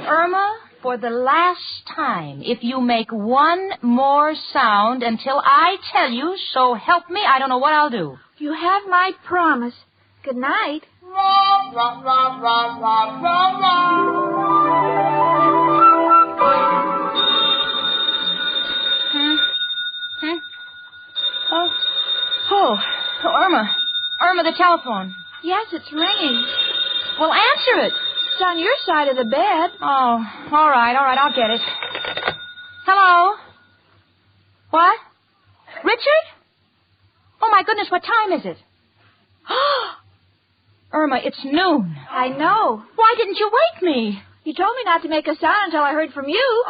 Irma, for the last time, if you make one more sound until I tell you, so help me, I don't know what I'll do. You have my promise. Good night. Oh, Irma, the telephone. Yes, it's ringing. Well, answer it. It's on your side of the bed. Oh, all right, I'll get it. Hello? What? Richard? Oh, my goodness, what time is it? Irma, it's noon. I know. Why didn't you wake me? You told me not to make a sound until I heard from you.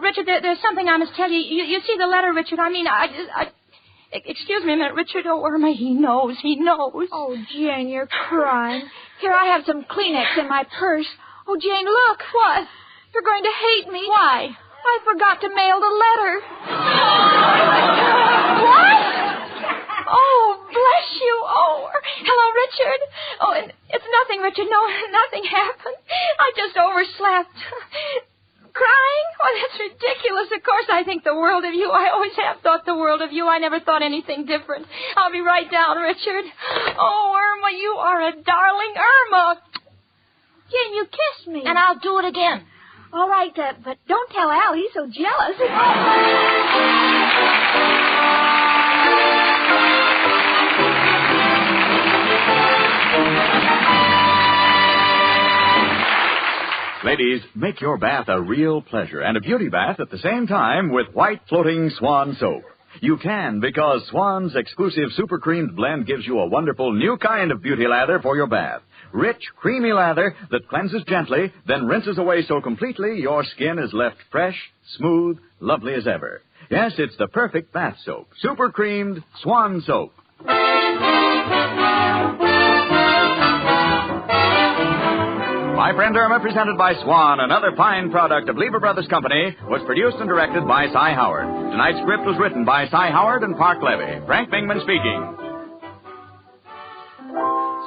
Richard, there's something I must tell you. You see the letter, Richard? I mean, excuse me a minute, Richard. Oh, Irma, he knows. Oh, Jane, you're crying. Here, I have some Kleenex in my purse. Oh, Jane, look. What? You're going to hate me. Why? I forgot to mail the letter. What? Oh, bless you. Oh, hello, Richard. Oh, and it's nothing, Richard. No, nothing happened. I just overslept. Crying? Oh, that's ridiculous. Of course I think the world of you. I always have thought the world of you. I never thought anything different. I'll be right down, Richard. Oh, Irma, you are a darling. Irma. Jane, you kissed me. And I'll do it again. All right, but don't tell Al. He's so jealous. Ladies, make your bath a real pleasure and a beauty bath at the same time with white floating Swan soap. You can because Swan's exclusive super creamed blend gives you a wonderful new kind of beauty lather for your bath. Rich, creamy lather that cleanses gently, then rinses away so completely your skin is left fresh, smooth, lovely as ever. Yes, it's the perfect bath soap. Super creamed Swan soap. My Friend Irma, presented by Swan, another fine product of Lever Brothers Company, was produced and directed by Cy Howard. Tonight's script was written by Cy Howard and Park Levy. Frank Bingman speaking.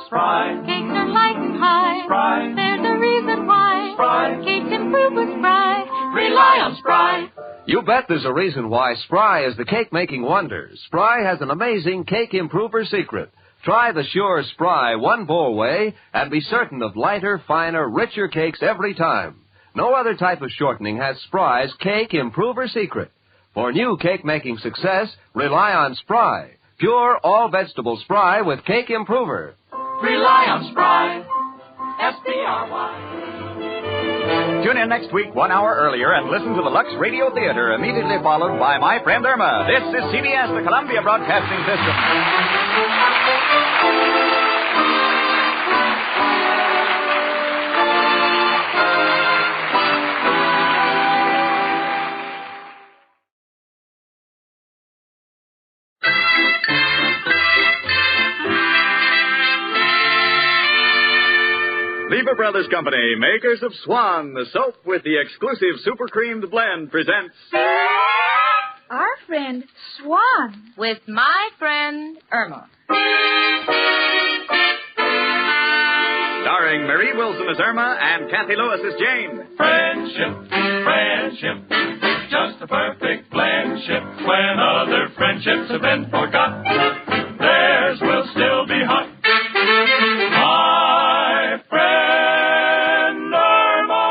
Spry. Cakes are light and high. Spry. There's a reason why. Spry. Cakes improve with Spry. Rely on Spry. You bet there's a reason why Spry is the cake-making wonder. Spry has an amazing cake improver secret. Try the sure Spry one-bowl way and be certain of lighter, finer, richer cakes every time. No other type of shortening has Spry's cake improver secret. For new cake-making success, rely on Spry. Pure, all-vegetable Spry with cake improver. Rely on Spry. S-P-R-Y. Tune in next week 1 hour earlier and listen to the Lux Radio Theater, immediately followed by My Friend Irma. This is CBS, the Columbia Broadcasting System. Lever Brothers Company, makers of Swan, the soap with the exclusive super creamed blend, presents... Our friend Swan. With my friend Irma. Starring Marie Wilson as Irma and Kathy Lewis as Jane. Friendship, friendship, just a perfect friendship. When other friendships have been forgot, theirs will still be hot. My friend Irma.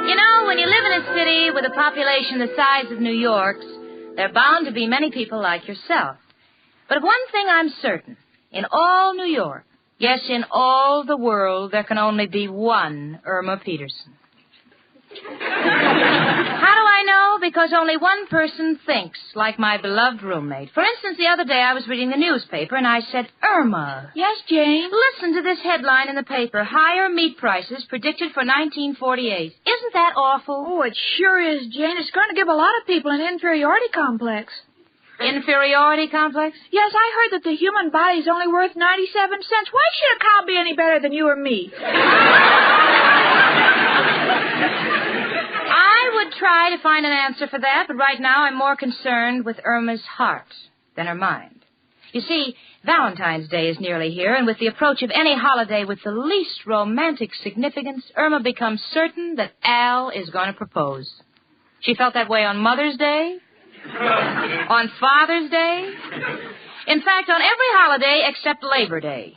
You know, when you live in a city with a population the size of New York's, there are bound to be many people like yourself. But of one thing I'm certain. In all New York, yes, in all the world, there can only be one Irma Peterson. How do I know? Because only one person thinks like my beloved roommate. For instance, the other day I was reading the newspaper and I said, Irma. Yes, Jane? Listen to this headline in the paper. Higher meat prices predicted for 1948. Isn't that awful? Oh, it sure is, Jane. It's going to give a lot of people an inferiority complex. Inferiority complex? Yes, I heard that the human body is only worth 97 cents. Why should a cow be any better than you or me? I would try to find an answer for that, but right now I'm more concerned with Irma's heart than her mind. You see, Valentine's Day is nearly here, and with the approach of any holiday with the least romantic significance, Irma becomes certain that Al is going to propose. She felt that way on Mother's Day, on Father's Day, in fact, on every holiday except Labor Day.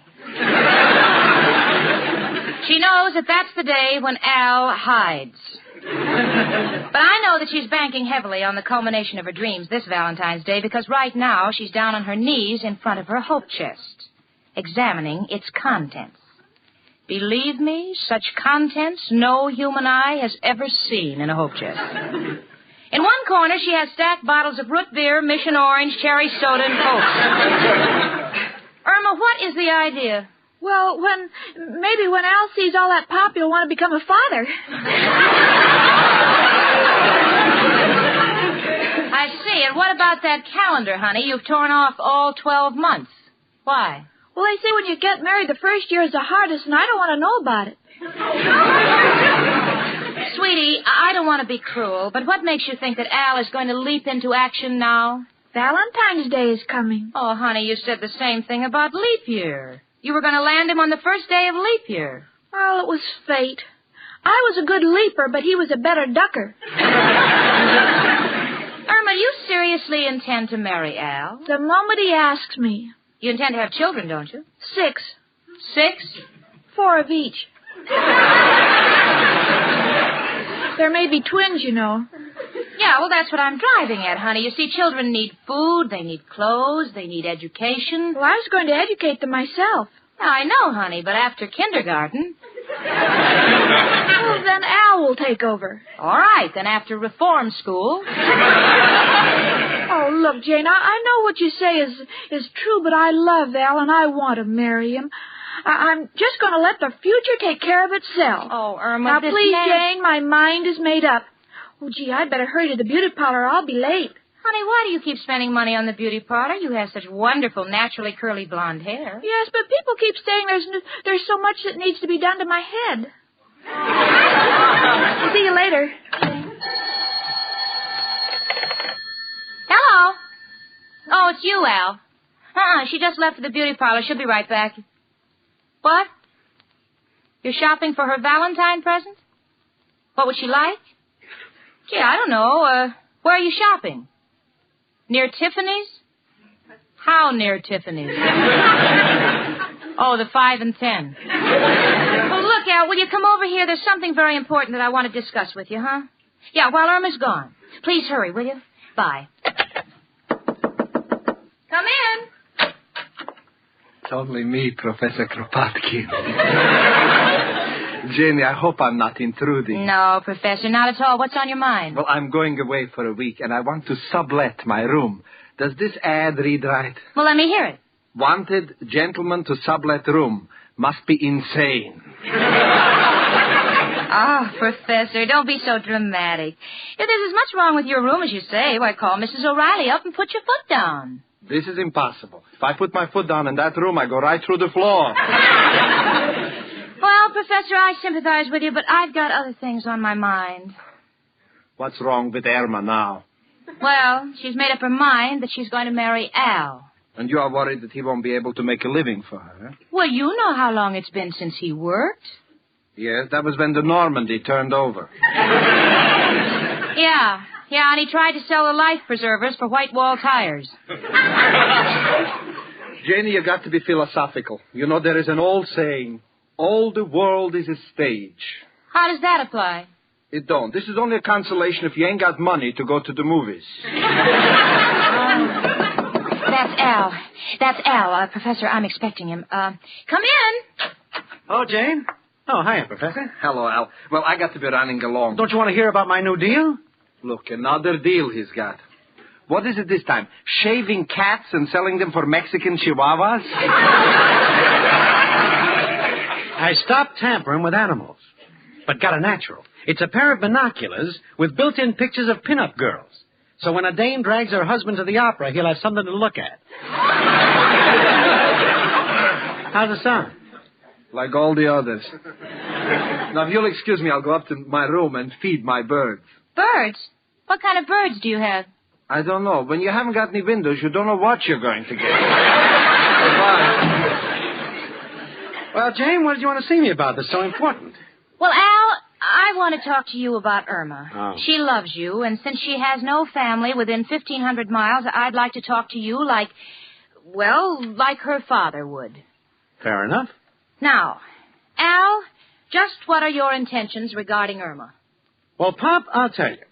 She knows that that's the day when Al hides. But I know that she's banking heavily on the culmination of her dreams this Valentine's Day because right now she's down on her knees in front of her hope chest, examining its contents. Believe me, such contents no human eye has ever seen in a hope chest. In one corner, she has stacked bottles of root beer, Mission Orange, cherry soda, and Coke. Irma, what is the idea? Well, maybe when Al sees all that pop, he'll want to become a father. I see. And what about that calendar, honey? You've torn off all 12 months. Why? Well, they say when you get married, the first year is the hardest, and I don't want to know about it. Sweetie, I don't want to be cruel, but what makes you think that Al is going to leap into action now? Valentine's Day is coming. Oh, honey, you said the same thing about leap year. You were going to land him on the first day of leap year. Well, it was fate. I was a good leaper, but he was a better ducker. Irma, do you seriously intend to marry Al? The moment he asks me. You intend to have children, don't you? 6. 6? 4 of each. There may be twins, you know. Yeah, well, that's what I'm driving at, honey. You see, children need food, they need clothes, they need education. Well, I was going to educate them myself. Now, I know, honey, but after kindergarten... Well, then Al will take over. All right, then after reform school... Oh, look, Jane, I know what you say is true, but I love Al and I want to marry him. I'm just going to let the future take care of itself. Oh, Irma, now, please, Jane, my mind is made up. Oh, gee, I'd better hurry to the beauty parlor. I'll be late. Honey, why do you keep spending money on the beauty parlor? You have such wonderful, naturally curly blonde hair. Yes, but people keep saying there's so much that needs to be done to my head. See you later. Hello. Oh, it's you, Al. She just left for the beauty parlor. She'll be right back. What? You're shopping for her Valentine present? What would she like? Gee, I don't know. Where are you shopping? Near Tiffany's? How near Tiffany's? Oh, the 5 and 10. Well, look, Al, will you come over here? There's something very important that I want to discuss with you, huh? Yeah, while Irma's gone. Please hurry, will you? Bye. Come in. It's only me, Professor Kropotkin. Jenny, I hope I'm not intruding. No, Professor, not at all. What's on your mind? Well, I'm going away for a week, and I want to sublet my room. Does this ad read right? Well, let me hear it. Wanted gentleman to sublet room. Must be insane. Oh, Professor, don't be so dramatic. If there's as much wrong with your room as you say, why, call Mrs. O'Reilly up and put your foot down. This is impossible. If I put my foot down in that room, I go right through the floor. Well, Professor, I sympathize with you, but I've got other things on my mind. What's wrong with Irma now? Well, she's made up her mind that she's going to marry Al. And you are worried that he won't be able to make a living for her? Well, you know how long it's been since he worked. Yes, that was when the Normandy turned over. Yeah, and he tried to sell the life preservers for white wall tires. Janie, you got to be philosophical. You know, there is an old saying, all the world is a stage. How does that apply? It don't. This is only a consolation if you ain't got money to go to the movies. That's Al. Professor, I'm expecting him. Come in. Oh, Jane. Oh, hiya, Professor. Hello, Al. Well, I got to be running along. Don't you want to hear about my new deal? Look, another deal he's got. What is it this time? Shaving cats and selling them for Mexican chihuahuas? I stopped tampering with animals, but got a natural. It's a pair of binoculars with built-in pictures of pin-up girls. So when a dame drags her husband to the opera, he'll have something to look at. How's it sound? Like all the others. Now, if you'll excuse me, I'll go up to my room and feed my birds. Birds? What kind of birds do you have? I don't know. When you haven't got any windows, you don't know what you're going to get. Goodbye. Well, Jane, what did you want to see me about that's so important? Well, Al, I want to talk to you about Irma. Oh. She loves you, and since she has no family within 1,500 miles, I'd like to talk to you like her father would. Fair enough. Now, Al, just what are your intentions regarding Irma? Well, Pop, I'll tell you.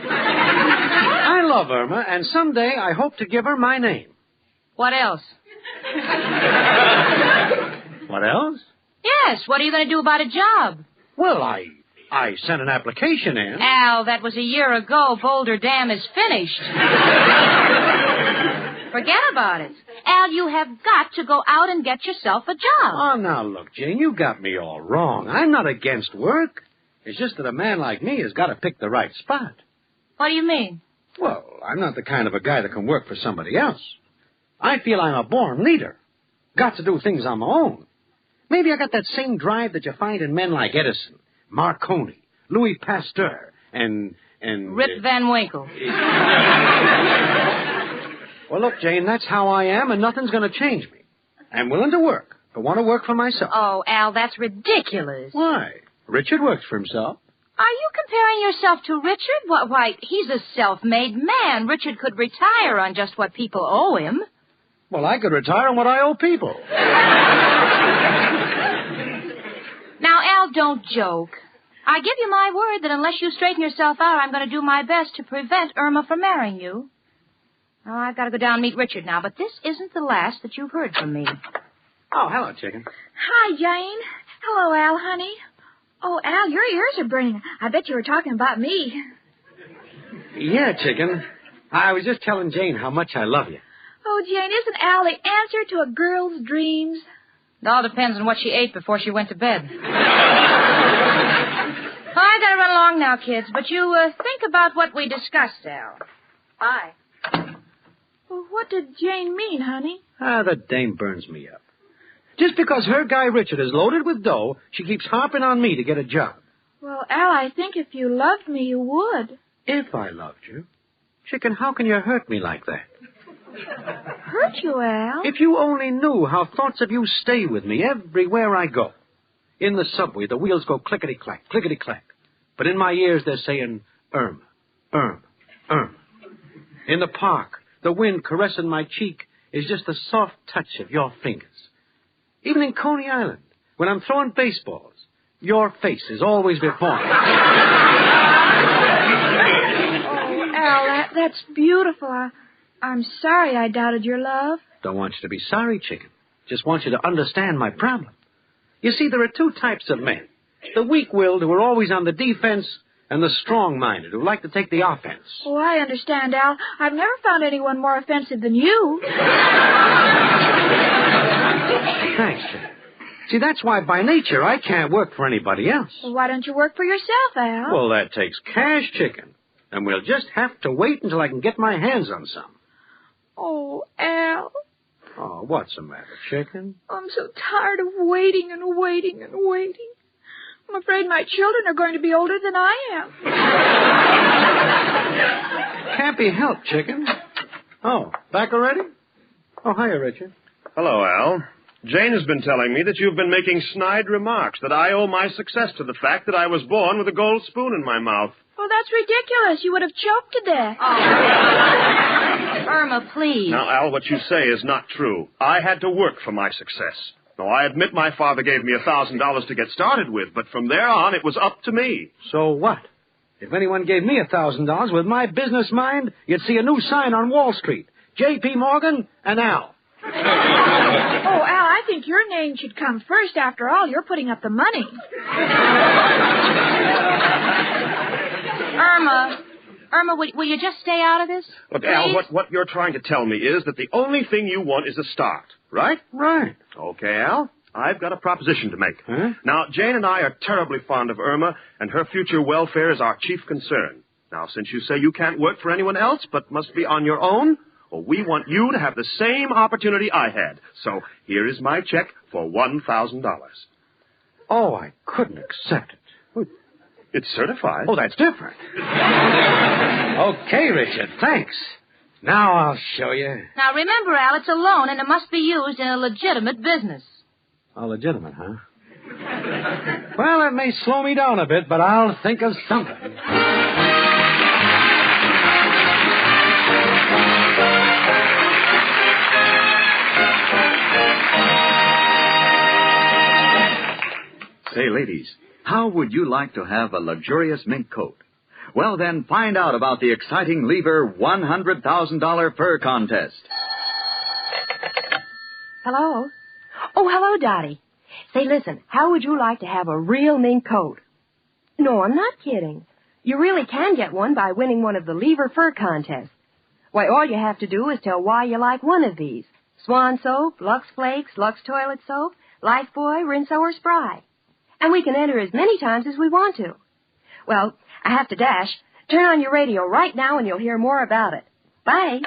I love Irma, and someday I hope to give her my name. What else? What else? Yes, what are you going to do about a job? Well, I sent an application in. Al, that was a year ago. Boulder Dam is finished. Forget about it. Al, you have got to go out and get yourself a job. Oh, now, look, Jane, you got me all wrong. I'm not against work. It's just that a man like me has got to pick the right spot. What do you mean? Well, I'm not the kind of a guy that can work for somebody else. I feel I'm a born leader. Got to do things on my own. Maybe I got that same drive that you find in men like Edison, Marconi, Louis Pasteur, and Rip Van Winkle. Well, look, Jane, that's how I am, and nothing's going to change me. I'm willing to work. I want to work for myself. Oh, Al, that's ridiculous. Why? Richard works for himself. Are you comparing yourself to Richard? Why, he's a self-made man. Richard could retire on just what people owe him. Well, I could retire on what I owe people. Now, Al, don't joke. I give you my word that unless you straighten yourself out, I'm going to do my best to prevent Irma from marrying you. Oh, I've got to go down and meet Richard now, but this isn't the last that you've heard from me. Oh, hello, chicken. Hi, Jane. Hello, Al, honey. Oh, Al, your ears are burning. I bet you were talking about me. Yeah, chicken. I was just telling Jane how much I love you. Oh, Jane, isn't Al the answer to a girl's dreams? It all depends on what she ate before she went to bed. Well, I gotta run along now, kids, but you think about what we discussed, Al. Bye. Well, what did Jane mean, honey? The dame burns me up. Just because her guy Richard is loaded with dough, she keeps harping on me to get a job. Well, Al, I think if you loved me, you would. If I loved you? Chicken, how can you hurt me like that? Hurt you, Al? If you only knew how thoughts of you stay with me everywhere I go. In the subway, the wheels go clickety-clack, clickety-clack. But in my ears, they're saying, Irma, Irma, Irma. In the park, the wind caressing my cheek is just the soft touch of your fingers. Even in Coney Island, when I'm throwing baseballs, your face is always before me. Oh, Al, that's beautiful. I'm sorry I doubted your love. Don't want you to be sorry, chicken. Just want you to understand my problem. You see, there are two types of men. The weak-willed who are always on the defense, and the strong-minded who like to take the offense. Oh, I understand, Al. I've never found anyone more offensive than you. Thanks, chicken. See, that's why by nature I can't work for anybody else. Well, why don't you work for yourself, Al? Well, that takes cash, Chicken. And we'll just have to wait until I can get my hands on some. Oh, Al. Oh, what's the matter, Chicken? I'm so tired of waiting and waiting and waiting. I'm afraid my children are going to be older than I am. Can't be helped, Chicken. Oh, back already? Oh, hiya, Richard. Hello, Al. Jane has been telling me that you've been making snide remarks, that I owe my success to the fact that I was born with a gold spoon in my mouth. Oh, that's ridiculous. You would have choked to death. Irma, please. Now, Al, what you say is not true. I had to work for my success. Now, I admit my father gave me $1,000 to get started with, but from there on, it was up to me. So what? If anyone gave me $1,000 with my business mind, you'd see a new sign on Wall Street. J.P. Morgan and Al. Oh, Al, I think your name should come first. After all, you're putting up the money. Irma, will you just stay out of this? Look, please? Al, what you're trying to tell me is that the only thing you want is a start, right? Right. Okay, Al, I've got a proposition to make. Huh? Now, Jane and I are terribly fond of Irma, and her future welfare is our chief concern. Now, since you say you can't work for anyone else but must be on your own, well, we want you to have the same opportunity I had. So here is my check for $1,000. Oh, I couldn't accept it. It's certified. Oh, that's different. Okay, Richard, thanks. Now I'll show you. Now, remember, Al, it's a loan, and it must be used in a legitimate business. Oh, legitimate, huh? Well, it may slow me down a bit, but I'll think of something. Say, ladies, how would you like to have a luxurious mink coat? Well, then find out about the exciting Lever $100,000 fur contest. Hello? Oh, hello, Dottie. Say, listen, how would you like to have a real mink coat? No, I'm not kidding. You really can get one by winning one of the Lever fur contests. Why, all you have to do is tell why you like one of these. Swan soap, Lux Flakes, Lux Toilet Soap, Lifebuoy, Rinso, or Spry. And we can enter as many times as we want to. Well, I have to dash. Turn on your radio right now and you'll hear more about it. Bye.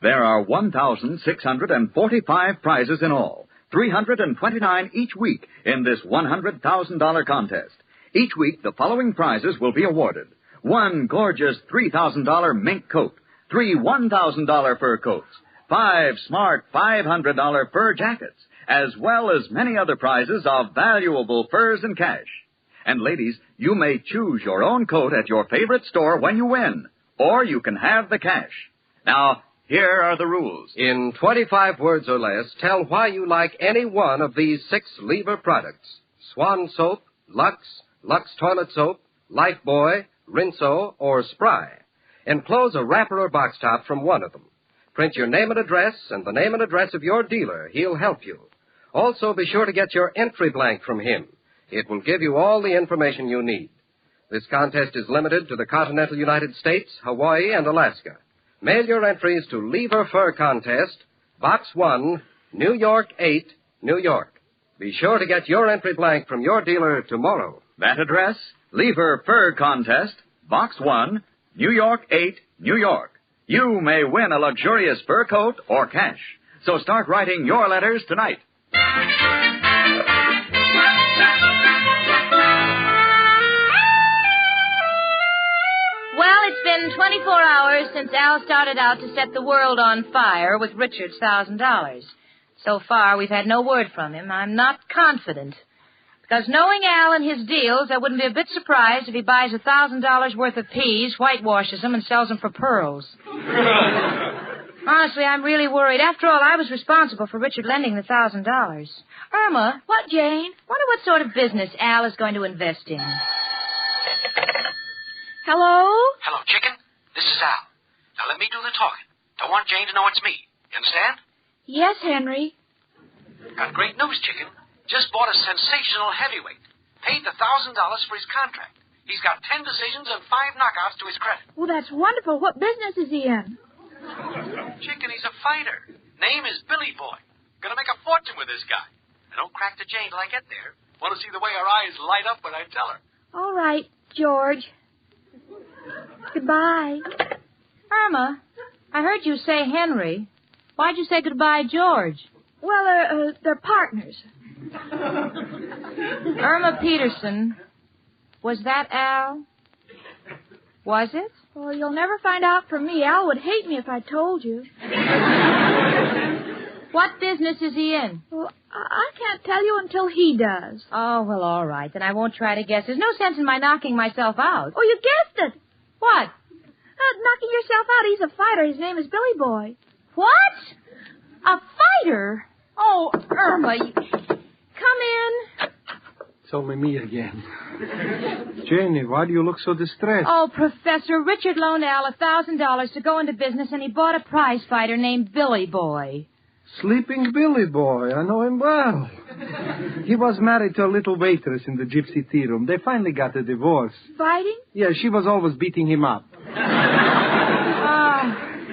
There are 1,645 prizes in all, 329 each week in this $100,000 contest. Each week, the following prizes will be awarded. 1 gorgeous $3,000 mink coat, 3 $1,000 fur coats, 5 smart $500 fur jackets, as well as many other prizes of valuable furs and cash. And ladies, you may choose your own coat at your favorite store when you win, or you can have the cash. Now, here are the rules. In 25 words or less, tell why you like any one of these 6 Lever products. Swan Soap, Lux, Lux Toilet Soap, Lifebuoy, Rinso, or Spry. Enclose a wrapper or box top from one of them. Print your name and address and the name and address of your dealer. He'll help you. Also, be sure to get your entry blank from him. It will give you all the information you need. This contest is limited to the continental United States, Hawaii, and Alaska. Mail your entries to Lever Fur Contest, Box 1, New York 8, New York. Be sure to get your entry blank from your dealer tomorrow. That address, Lever Fur Contest, Box 1, New York 8, New York. You may win a luxurious fur coat or cash. So start writing your letters tonight. Well, it's been 24 hours since Al started out to set the world on fire with Richard's $1,000. So far, we've had no word from him. I'm not confident. Because knowing Al and his deals, I wouldn't be a bit surprised if he buys $1,000 worth of peas, whitewashes them, and sells them for pearls. Honestly, I'm really worried. After all, I was responsible for Richard lending the $1,000. Irma. What, Jane? Wonder what sort of business Al is going to invest in. Hello? Hello, Chicken. This is Al. Now let me do the talking. Don't want Jane to know it's me. You understand? Yes, Henry. Got great news, Chicken. Just bought a sensational heavyweight. Paid the $1,000 for his contract. He's got 10 decisions and 5 knockouts to his credit. Well, that's wonderful. What business is he in? Chicken, he's a fighter. Name is Billy Boy. Gonna make a fortune with this guy. And don't crack the Jane till I get there. Want to see the way her eyes light up when I tell her. All right, George. Goodbye. Irma, I heard you say Henry. Why'd you say goodbye, George? Well, they're partners. Irma Peterson. Was that Al? Was it? Well, you'll never find out from me. Al would hate me if I told you. What business is he in? Well, I can't tell you until he does. Oh, well, all right. Then I won't try to guess. There's no sense in my knocking myself out. Oh, you guessed it. What? Knocking yourself out. He's a fighter. His name is Billy Boy. What? A fighter? Oh, Irma, come in. It's only me again. Janie, why do you look so distressed? Oh, Professor, Richard loaned Al $1,000 to go into business, and he bought a prize fighter named Billy Boy. Sleeping Billy Boy. I know him well. He was married to a little waitress in the gypsy tea room. They finally got a divorce. Fighting? Yeah, she was always beating him up.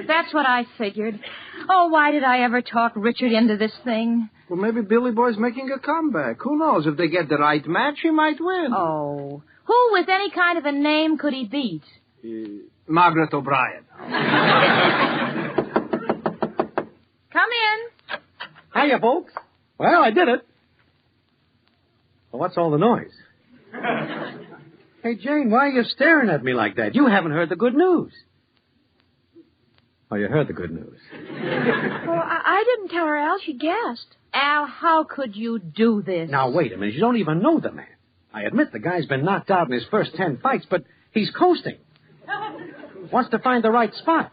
That's what I figured. Oh, why did I ever talk Richard into this thing? Well, maybe Billy Boy's making a comeback. Who knows? If they get the right match, he might win. Oh. Who with any kind of a name could he beat? Margaret O'Brien. Come in. Hiya, folks. Well, I did it. Well, what's all the noise? Hey, Jane, why are you staring at me like that? You haven't heard the good news. Oh, you heard the good news. Well, I didn't tell her, Al. She guessed. Al, how could you do this? Now, wait a minute. You don't even know the man. I admit the guy's been knocked out in his first 10 fights, but he's coasting. Wants to find the right spot.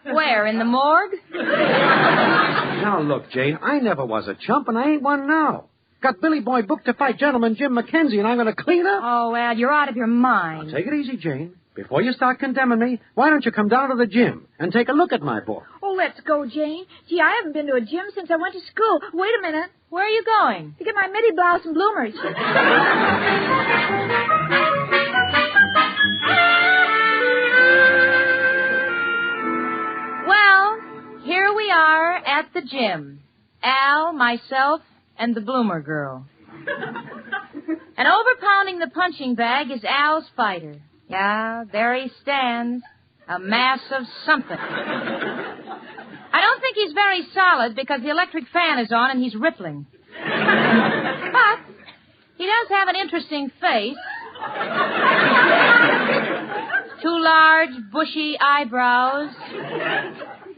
Where, in the morgue? Now, look, Jane, I never was a chump, and I ain't one now. Got Billy Boy booked to fight Gentleman Jim McKenzie, and I'm going to clean up? Oh, Al, you're out of your mind. Now, take it easy, Jane. Before you start condemning me, why don't you come down to the gym and take a look at my book? Oh, let's go, Jane. Gee, I haven't been to a gym since I went to school. Wait a minute. Where are you going? To get my midi blouse and bloomers. Well, here we are at the gym. Al, myself, and the bloomer girl. And overpounding the punching bag is Al's fighter. Yeah, there he stands, a mass of something. I don't think he's very solid because the electric fan is on and he's rippling. But he does have an interesting face. 2 large, bushy eyebrows.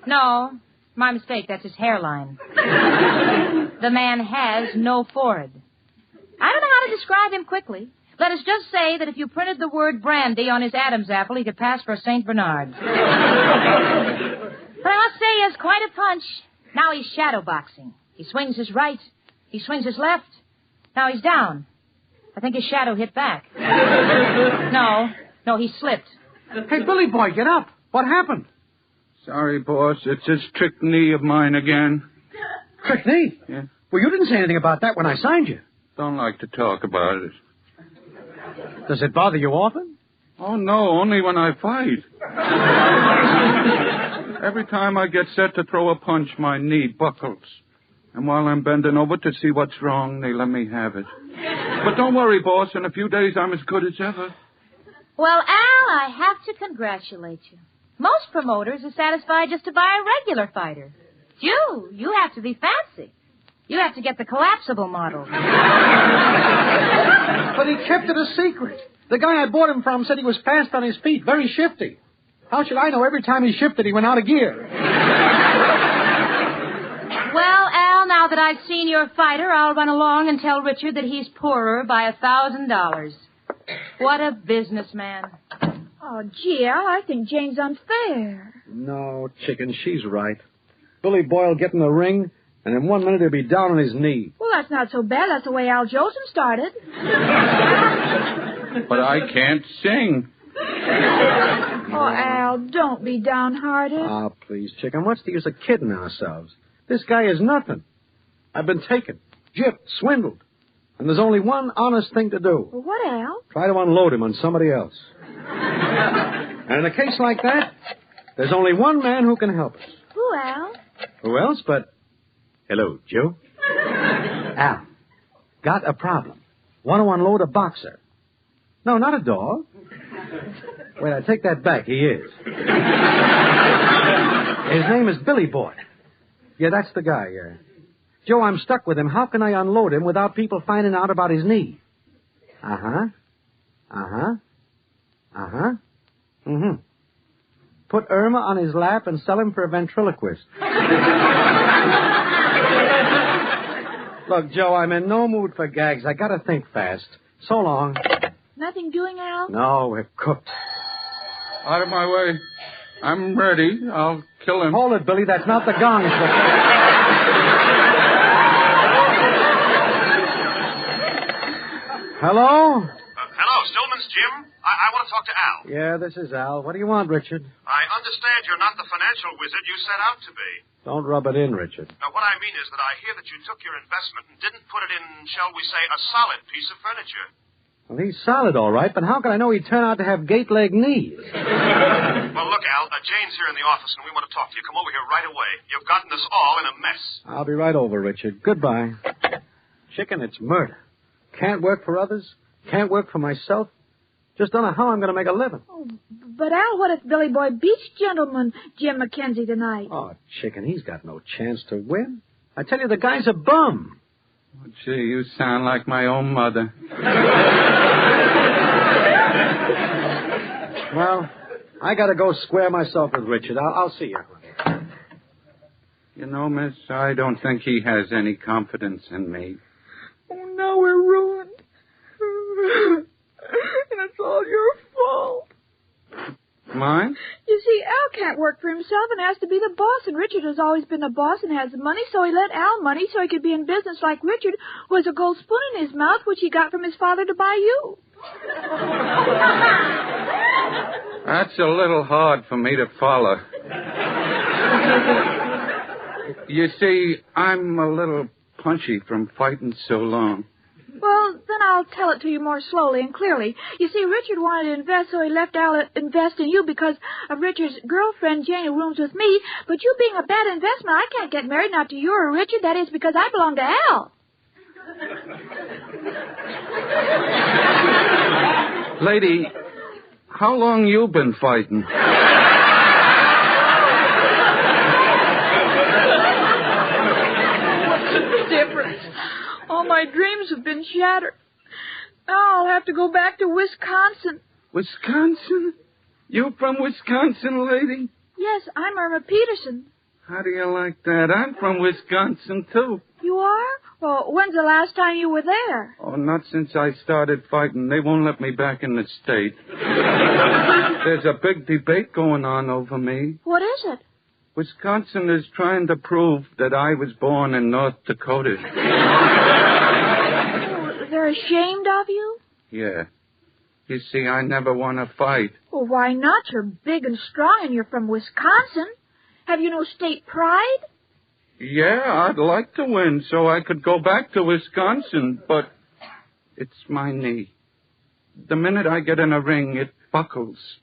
No, my mistake, that's his hairline. The man has no forehead. I don't know how to describe him quickly. Let us just say that if you printed the word brandy on his Adam's apple, he could pass for a St. Bernard. But I must say he has quite a punch. Now he's shadow boxing. He swings his right. He swings his left. Now he's down. I think his shadow hit back. No, he slipped. Hey, Billy Boy, get up. What happened? Sorry, boss. It's this trick knee of mine again. Trick knee? Yeah. Well, you didn't say anything about that when I signed you. Don't like to talk about it. Does it bother you often? Oh, no, only when I fight. Every time I get set to throw a punch, my knee buckles. And while I'm bending over to see what's wrong, they let me have it. But don't worry, boss. In a few days, I'm as good as ever. Well, Al, I have to congratulate you. Most promoters are satisfied just to buy a regular fighter. You have to be fancy. You have to get the collapsible model. But he kept it a secret. The guy I bought him from said he was fast on his feet, very shifty. How should I know every time he shifted he went out of gear? Well, Al, now that I've seen your fighter, I'll run along and tell Richard that he's poorer by $1,000. What a businessman. Oh, gee, Al, I think Jane's unfair. No, chicken, she's right. Billy Boy will get in the ring, and in 1 minute he'll be down on his knee. Well, that's not so bad. That's the way Al Jolson started. But I can't sing. Oh, Al, don't be downhearted. Ah, please, chicken, what's the use of kidding ourselves? This guy is nothing. I've been taken, gypped, swindled. And there's only one honest thing to do. Well, what, Al? Try to unload him on somebody else. And in a case like that, there's only one man who can help us. Who, Al? Who else but... Hello, Joe. Al. Got a problem. Want to unload a boxer. No, not a dog. Wait, I take that back. He is. His name is Billy Boy. Yeah, that's the guy, yeah. Joe, I'm stuck with him. How can I unload him without people finding out about his knee? Uh-huh. Uh-huh. Uh-huh. Mm-hmm. Put Irma on his lap and sell him for a ventriloquist. Look, Joe, I'm in no mood for gags. I gotta think fast. So long. Nothing doing, Al? No, we're cooked. Out of my way. I'm ready. I'll kill him. Hold it, Billy. That's not the gong. Hello? Hello, Stillman's Jim. I want to talk to Al. Yeah, this is Al. What do you want, Richard? I understand you're not the financial wizard you set out to be. Don't rub it in, Richard. Now, what I mean is that I hear that you took your investment and didn't put it in, shall we say, a solid piece of furniture. Well, he's solid, all right, but how can I know he'd turn out to have gate-leg knees? Well, look, Al, Jane's here in the office, and we want to talk to you. Come over here right away. You've gotten us all in a mess. I'll be right over, Richard. Goodbye. Chicken, it's murder. Can't work for others. Can't work for myself. Just don't know how I'm going to make a living. Oh, but, Al, what if Billy Boy beats gentleman Jim McKenzie tonight? Oh, Chicken, he's got no chance to win. I tell you, the guy's a bum. Oh, gee, you sound like my own mother. Well, I got to go square myself with Richard. I'll see you. You know, miss, I don't think he has any confidence in me. Oh, now we're ruined. And it's all your fault. Mine? You see, Al can't work for himself and has to be the boss, and Richard has always been the boss and has the money, so he let Al money so he could be in business like Richard, who has a gold spoon in his mouth, which he got from his father to buy you. That's a little hard for me to follow. You see, I'm a little punchy from fighting so long. Well, then I'll tell it to you more slowly and clearly. You see, Richard wanted to invest, so he left Al invest in you because of Richard's girlfriend, Jane, who rooms with me. But you being a bad investment, I can't get married, not to you or Richard. That is because I belong to Al. Lady, how long you been fighting? What's the difference? All my dreams have been shattered. Now I'll have to go back to Wisconsin. Wisconsin? You from Wisconsin, lady? Yes, I'm Irma Peterson. How do you like that? I'm from Wisconsin, too. You are? Well, when's the last time you were there? Oh, not since I started fighting. They won't let me back in the state. There's a big debate going on over me. What is it? Wisconsin is trying to prove that I was born in North Dakota. They're ashamed of you? Yeah. You see, I never won a fight. Well, why not? You're big and strong and you're from Wisconsin. Have you no state pride? Yeah, I'd like to win so I could go back to Wisconsin, but it's my knee. The minute I get in a ring, it buckles.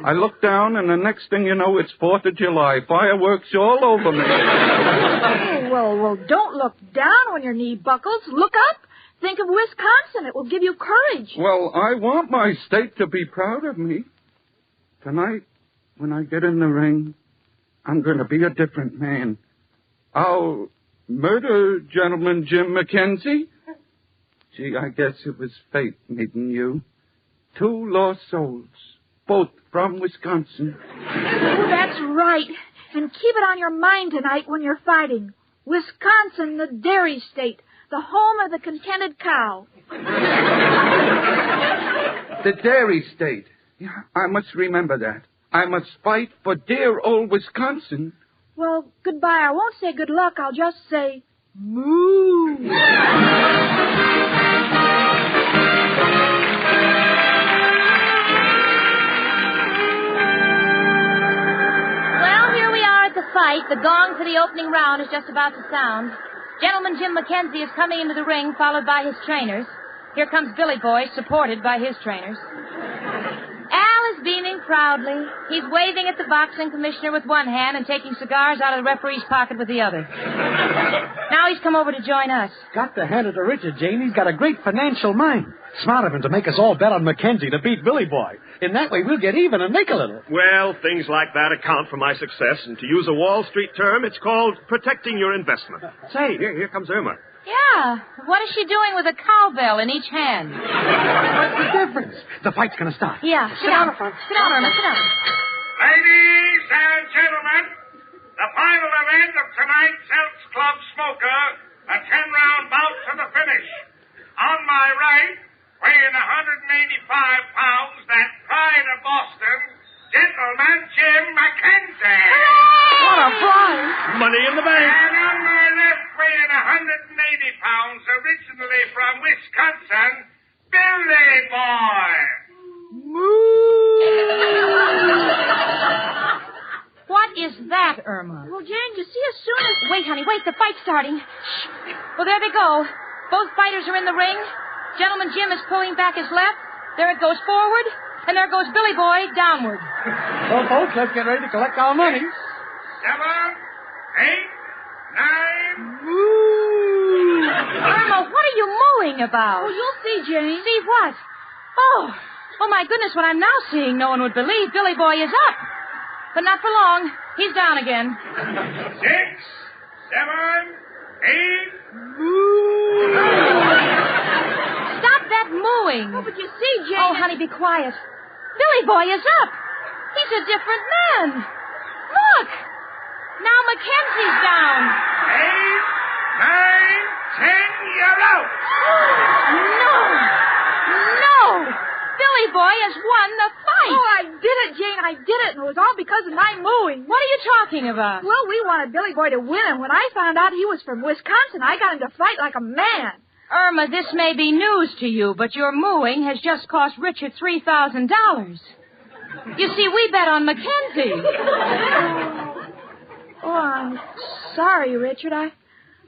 I look down, and the next thing you know, it's 4th of July. Fireworks all over me. Oh, well, don't look down when your knee buckles. Look up. Think of Wisconsin. It will give you courage. Well, I want my state to be proud of me. Tonight, when I get in the ring, I'm going to be a different man. I'll murder gentleman Jim McKenzie. Gee, I guess it was fate meeting you. 2 lost souls, both from Wisconsin. Oh, that's right. And keep it on your mind tonight when you're fighting. Wisconsin, the dairy state, the home of the contented cow. The dairy state. Yeah, I must remember that. I must fight for dear old Wisconsin. Well, goodbye. I won't say good luck. I'll just say, moo. Fight. The gong for the opening round is just about to sound. Gentleman Jim McKenzie is coming into the ring, followed by his trainers. Here comes Billy Boy, supported by his trainers. Al is beaming proudly. He's waving at the boxing commissioner with one hand and taking cigars out of the referee's pocket with the other. Now, now he's come over to join us. Got to hand it to Richard, Jane. He's got a great financial mind. Smart of him to make us all bet on Mackenzie to beat Billy Boy. In that way, we'll get even and make a little. Well, things like that account for my success, and to use a Wall Street term, it's called protecting your investment. Say, here comes Irma. Yeah. What is she doing with a cowbell in each hand? What's the difference? The fight's going to start. Yeah. Sit down, Irma. Sit down. Ladies and gentlemen, the final event of tonight's Elks Club Smoker, a 10-round bout to the finish. On my right, weighing 185 pounds, that pride of Boston, Gentleman Jim Mackenzie. What a prize. Money in the bank. And on my left, weighing 180 pounds, originally from Wisconsin, Billy Boy. What is that, Irma? Well, Jane, you see, as soon as... Wait, honey, wait. The fight's starting. Shh. Well, there they go. Both fighters are in the ring. Gentleman Jim is pulling back his left. There it goes forward. And there goes Billy Boy downward. Well, folks, let's get ready to collect our money. 7, 8, 9... Irma, what are you mooing about? Oh, you'll see, Jane. See what? Oh, my goodness, what I'm now seeing, no one would believe. Billy Boy is up. But not for long. He's down again. 6, 7, 8... Stop that mooing. Oh, but you see, Jane... Oh, honey, be quiet. Billy Boy is up. He's a different man. Look. Now Mackenzie's down. 8, 9, 10, you're out. No. Billy Boy has won the fight. Oh, I did it, Jane. I did it. And it was all because of my mooing. What are you talking about? Well, we wanted Billy Boy to win, and when I found out he was from Wisconsin, I got him to fight like a man. Irma, this may be news to you, but your mooing has just cost Richard $3,000. You see, we bet on Mackenzie. Oh, I'm sorry, Richard. I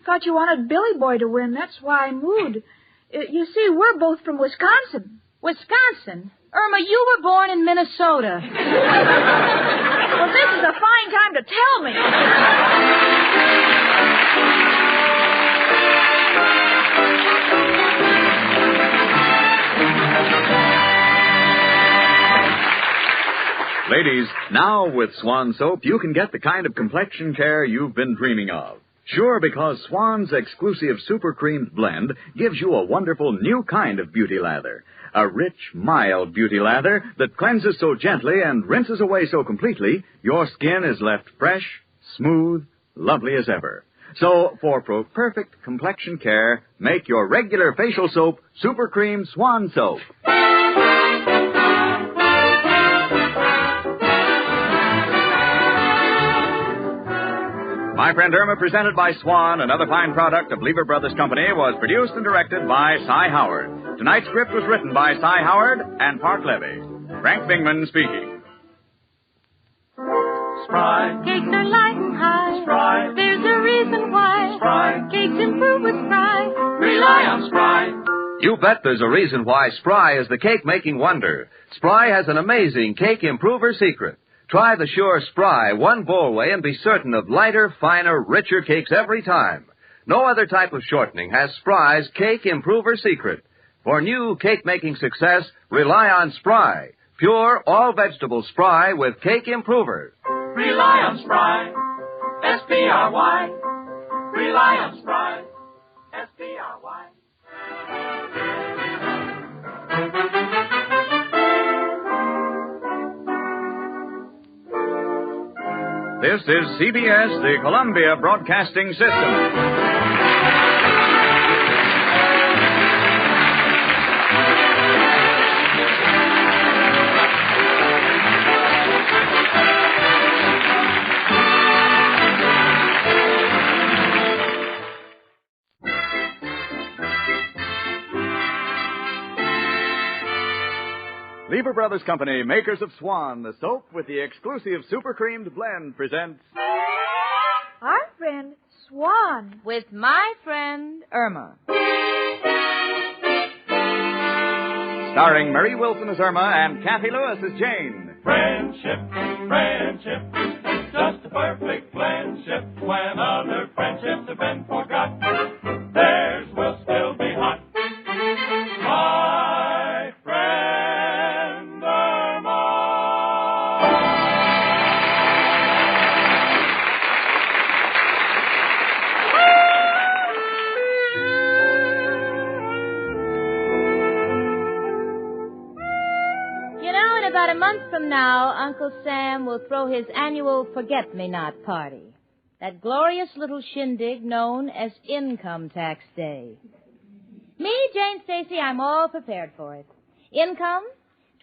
thought you wanted Billy Boy to win. That's why I mooed. You see, we're both from Wisconsin. Wisconsin? Irma, you were born in Minnesota. Well, this is a fine time to tell me. Ladies, now with Swan Soap, you can get the kind of complexion care you've been dreaming of. Sure, because Swan's exclusive super creamed blend gives you a wonderful new kind of beauty lather. A rich, mild beauty lather that cleanses so gently and rinses away so completely, your skin is left fresh, smooth, lovely as ever. So, for perfect complexion care, make your regular facial soap Super Cream Swan Soap. My Friend Irma, presented by Swan, another fine product of Lever Brothers Company, was produced and directed by Cy Howard. Tonight's script was written by Cy Howard and Park Levy. Frank Bingman speaking. Spry. Cakes are light and high. Spry. There's a reason why. Spry. Cakes improve with Spry. Rely on Spry. You bet there's a reason why Spry is the cake-making wonder. Spry has an amazing cake improver secret. Try the sure Spry one bowl way and be certain of lighter, finer, richer cakes every time. No other type of shortening has Spry's cake improver secret. For new cake-making success, rely on Spry. Pure, all-vegetable Spry with cake improver. Rely on Spry. S-P-R-Y. Rely on Spry. S-P-R-Y. This is CBS, the Columbia Broadcasting System. Lever Brothers Company, makers of Swan, the soap with the exclusive super creamed blend, presents Our Friend Swan. With my friend Irma. Starring Mary Wilson as Irma and Kathy Lewis as Jane. Friendship, friendship, Just a perfect friendship when other friendships have been forgot. Theirs will still be hot. My friend Irma. You know, in about a month from now, Uncle Sam will throw his annual Forget-Me-Not party. That glorious little shindig known as Income Tax Day. Me, Jane Stacy, I'm all prepared for it. Income,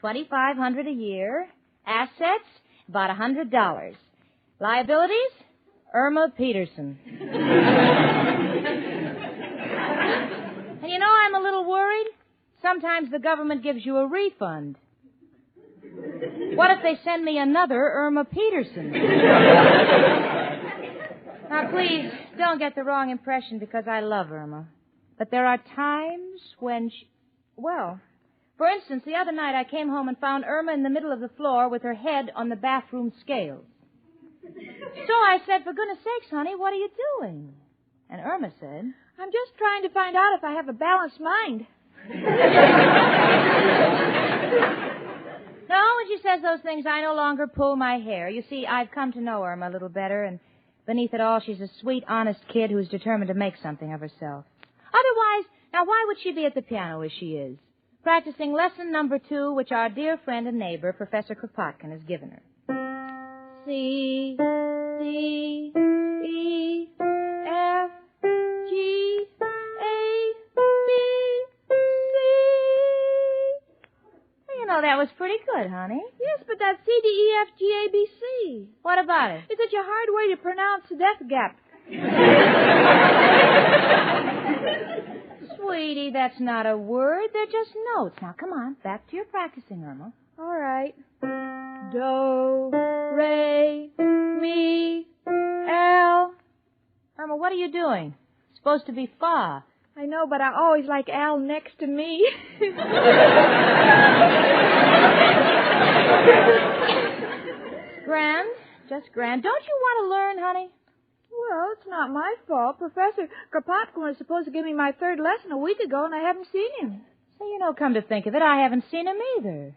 $2,500 a year. Assets, about $100. Liabilities, Irma Peterson. And you know, I'm a little worried. Sometimes the government gives you a refund. What if they send me another Irma Peterson? Now, please, don't get the wrong impression because I love Irma. But there are times when well, for instance, the other night I came home and found Irma in the middle of the floor with her head on the bathroom scales. So I said, for goodness sakes, honey, what are you doing? And Irma said, I'm just trying to find out if I have a balanced mind. No, when she says those things, I no longer pull my hair. You see, I've come to know Irma a little better, and beneath it all, she's a sweet, honest kid who's determined to make something of herself. Otherwise, now why would she be at the piano as she is? Practicing lesson number 2, which our dear friend and neighbor, Professor Kropotkin, has given her. C, D, E, F, G, A, B, C. You know, that was pretty good, honey. Yes, but that's C, D, E, F, G, A, B, C. What about it? It's such a hard way to pronounce the death gap. Sweetie, that's not a word. They're just notes. Now, come on. Back to your practicing, Irma. All right. Do, re, mi, L. Irma, what are you doing? It's supposed to be fa. I know, but I always like Al next to me. Grand. Just grand. Don't you want to learn, honey? Well, it's not my fault. Professor Kropotkin was supposed to give me my 3rd lesson a week ago, and I haven't seen him. So, you know, come to think of it, I haven't seen him either.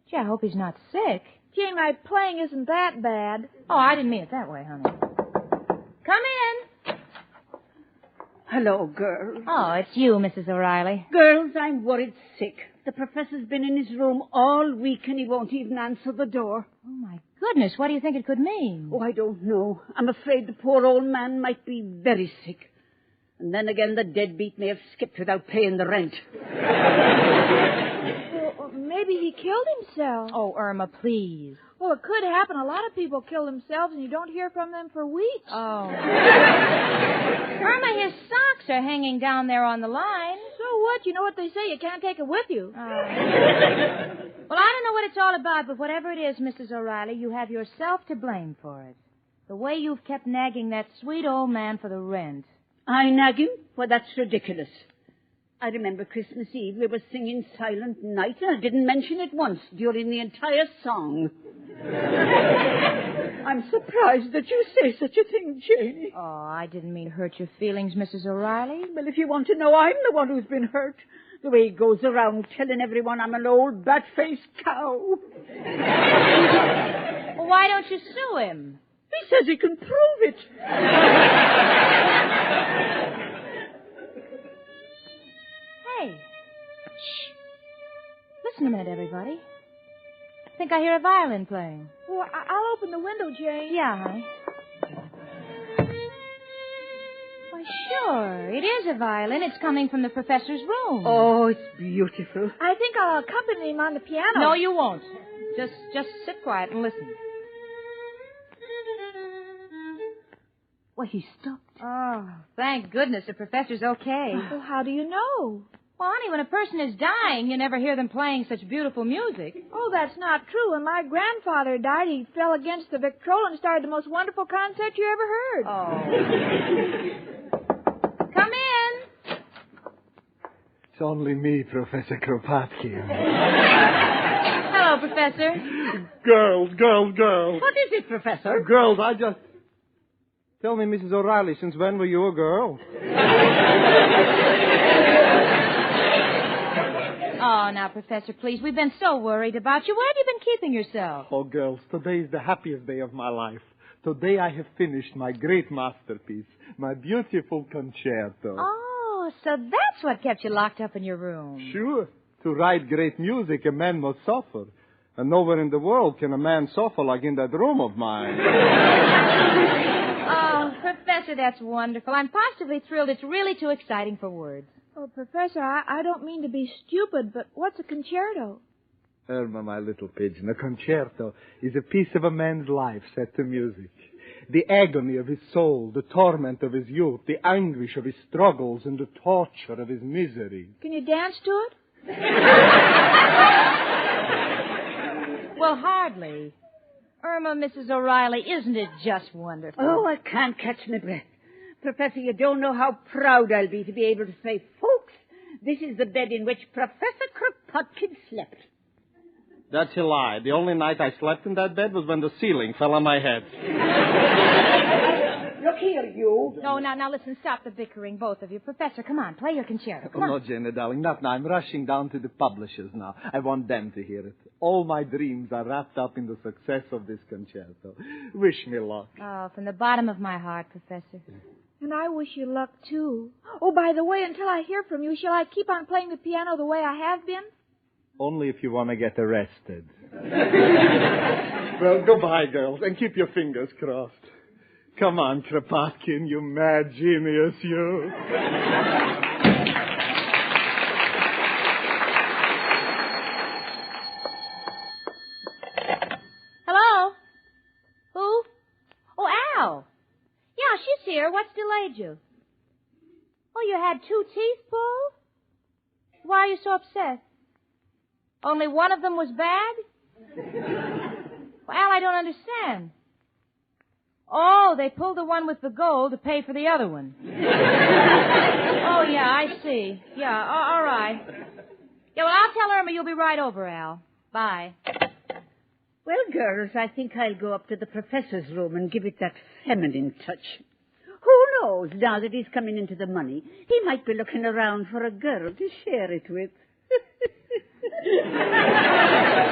Gee, I hope he's not sick. Jane, my playing isn't that bad. Oh, I didn't mean it that way, honey. Come in. Hello, girls. Oh, it's you, Mrs. O'Reilly. Girls, I'm worried sick. The professor's been in his room all week and he won't even answer the door. Oh, my goodness, what do you think it could mean? Oh, I don't know. I'm afraid the poor old man might be very sick. And then again, the deadbeat may have skipped without paying the rent. Well, maybe he killed himself. Oh, Irma, please. Well, it could happen. A lot of people kill themselves and you don't hear from them for weeks. Oh. Irma, his socks are hanging down there on the line. So what? You know what they say. You can't take it with you. Well, I don't know what it's all about, but whatever it is, Mrs. O'Reilly, you have yourself to blame for it. The way you've kept nagging that sweet old man for the rent. I nag him? Well, that's ridiculous. I remember Christmas Eve we were singing Silent Night, and I didn't mention it once during the entire song. I'm surprised that you say such a thing, Janie. Oh, I didn't mean to hurt your feelings, Mrs. O'Reilly. Well, if you want to know, I'm the one who's been hurt. The way he goes around telling everyone I'm an old bat-faced cow. Well, why don't you sue him? He says he can prove it. Hey. Shh. Listen a minute, everybody. I think I hear a violin playing. Well, I'll open the window, Jane. Yeah, honey. Why, sure. It is a violin. It's coming from the professor's room. Oh, it's beautiful. I think I'll accompany him on the piano. No, you won't. Just sit quiet and listen. Well, he stopped. Oh, thank goodness the professor's okay. Well, how do you know? Well, honey, when a person is dying, you never hear them playing such beautiful music. Oh, that's not true. When my grandfather died, he fell against the Victrola and started the most wonderful concert you ever heard. Oh. Come in. It's only me, Professor Kropotkin. Hello, Hello, Professor. Girls. What is it, Professor? Girls, I just... Tell me, Mrs. O'Reilly, since when were you a girl? Oh, now, Professor, please. We've been so worried about you. Where have you been keeping yourself? Oh, girls, today is the happiest day of my life. Today I have finished my great masterpiece, my beautiful concerto. Oh, so that's what kept you locked up in your room. Sure. To write great music, a man must suffer. And nowhere in the world can a man suffer like in that room of mine. Oh, Professor, that's wonderful. I'm positively thrilled. It's really too exciting for words. Oh, Professor, I don't mean to be stupid, but what's a concerto? Irma, my little pigeon, a concerto is a piece of a man's life set to music. The agony of his soul, the torment of his youth, the anguish of his struggles, and the torture of his misery. Can you dance to it? Well, hardly. Irma, Mrs. O'Reilly, isn't it just wonderful? Oh, I can't catch my breath. Professor, you don't know how proud I'll be to be able to say, folks, this is the bed in which Professor Kropotkin slept. That's a lie. The only night I slept in that bed was when the ceiling fell on my head. Look here, you. No, now, listen, stop the bickering, both of you. Professor, come on, play your concerto. Come on. No, Jenny, darling, not now. I'm rushing down to the publishers now. I want them to hear it. All my dreams are wrapped up in the success of this concerto. Wish me luck. Oh, from the bottom of my heart, Professor. And I wish you luck, too. Oh, by the way, until I hear from you, shall I keep on playing the piano the way I have been? Only if you want to get arrested. Well, goodbye, girls, and keep your fingers crossed. Come on, Kropotkin, you mad genius, you. Hello? Who? Oh, Al. Yeah, she's here. What's delayed you? Oh, you had 2 teeth pulled? Why are you so upset? Only one of them was bad? Well, Al, I don't understand. Oh, they pulled the one with the gold to pay for the other one. Oh, yeah, I see. Yeah, all right. Yeah, well, I'll tell Irma you'll be right over, Al. Bye. Well, girls, I think I'll go up to the professor's room and give it that feminine touch. Who knows, now that he's coming into the money, he might be looking around for a girl to share it with.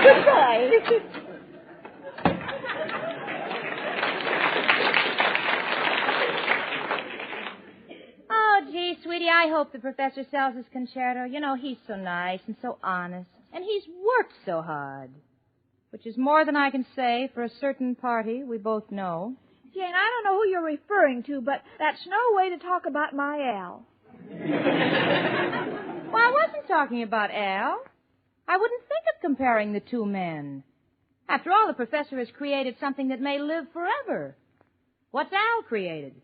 Goodbye. Oh, gee, sweetie, I hope the professor sells his concerto. You know, he's so nice and so honest. And he's worked so hard. Which is more than I can say for a certain party we both know. Jane, I don't know who you're referring to, but that's no way to talk about my Al. Well, I wasn't talking about Al. I wouldn't think of comparing the two men. After all, the professor has created something that may live forever. What's Al created?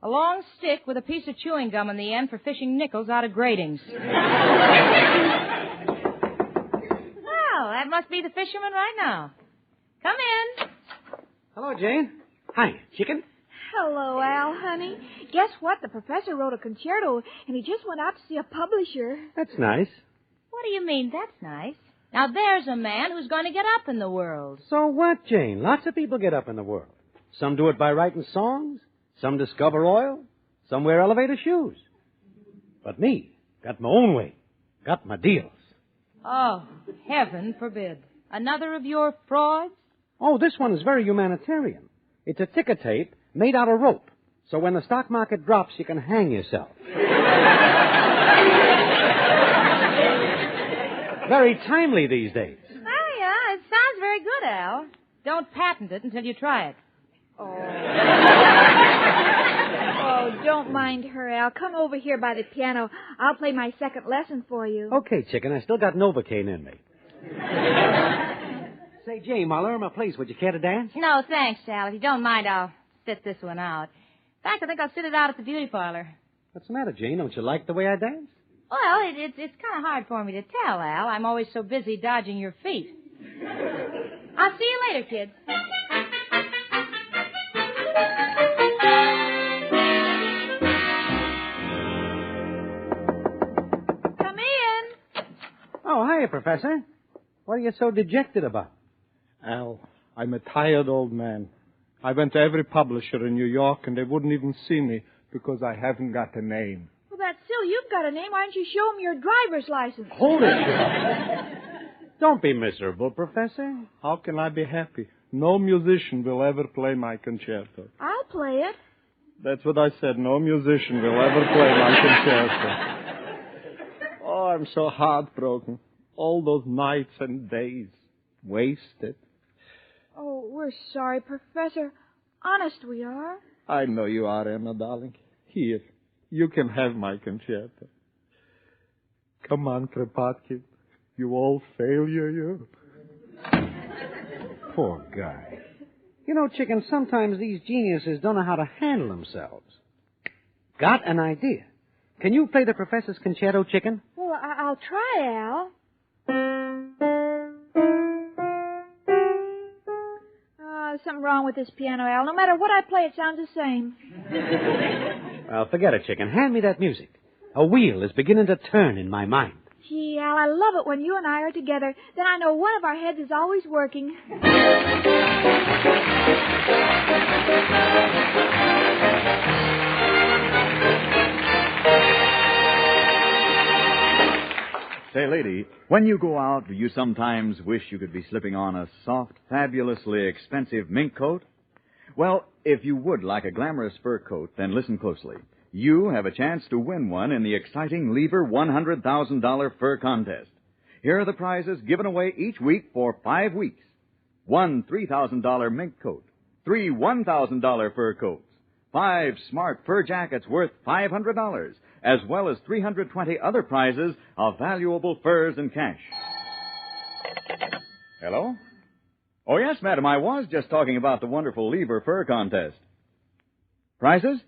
A long stick with a piece of chewing gum on the end for fishing nickels out of gratings. Well, that must be the fisherman right now. Come in. Hello, Jane. Hi, chicken. Hello, Al, honey. Guess what? The professor wrote a concerto, and he just went out to see a publisher. That's nice. What do you mean, that's nice? Now, there's a man who's going to get up in the world. So what, Jane? Lots of people get up in the world. Some do it by writing songs. Some discover oil. Some wear elevator shoes. But me, got my own way. Got my deals. Oh, heaven forbid. Another of your frauds? Oh, this one is very humanitarian. It's a ticker tape made out of rope. So when the stock market drops, you can hang yourself. Very timely these days. Oh, yeah, it sounds very good, Al. Don't patent it until you try it. Oh, don't mind her, Al. Come over here by the piano. I'll play my second lesson for you. Okay, chicken, I still got Novocaine in me. Say, Jane, while Irma plays, would you care to dance? No, thanks, Al. If you don't mind, I'll sit this one out. In fact, I think I'll sit it out at the beauty parlor. What's the matter, Jane? Don't you like the way I dance? Well, it's kind of hard for me to tell, Al. I'm always so busy dodging your feet. I'll see you later, kids. Come in. Oh, hiya, Professor. What are you so dejected about? Al, I'm a tired old man. I went to every publisher in New York, and they wouldn't even see me because I haven't got a name. Well, that's silly. You've got a name. Why don't you show him your driver's license? Hold it. Don't be miserable, Professor. How can I be happy? No musician will ever play my concerto. I'll play it. That's what I said. No musician will ever play my concerto. Oh, I'm so heartbroken. All those nights and days wasted. Oh, we're sorry, Professor. Honest, we are. I know you are, Emma, darling. Here, you can have my concerto. Come on, Kropotkin. You old failure, you. Poor guy. You know, Chicken, sometimes these geniuses don't know how to handle themselves. Got an idea. Can you play the Professor's Concerto, Chicken? Well, I'll try, Al. There's something wrong with this piano, Al. No matter what I play, it sounds the same. Well, forget it, Chicken. Hand me that music. A wheel is beginning to turn in my mind. Gee, Al, I love it when you and I are together. Then I know one of our heads is always working. Say, lady, when you go out, do you sometimes wish you could be slipping on a soft, fabulously expensive mink coat? Well, if you would like a glamorous fur coat, then listen closely. You have a chance to win one in the exciting Lever $100,000 fur contest. Here are the prizes given away each week for 5 weeks. 1 $3,000 mink coat, 3 $1,000 fur coats, 5 smart fur jackets worth $500, as well as 320 other prizes of valuable furs and cash. Hello? Oh, yes, madam, I was just talking about the wonderful Lever Fur Contest. Prizes?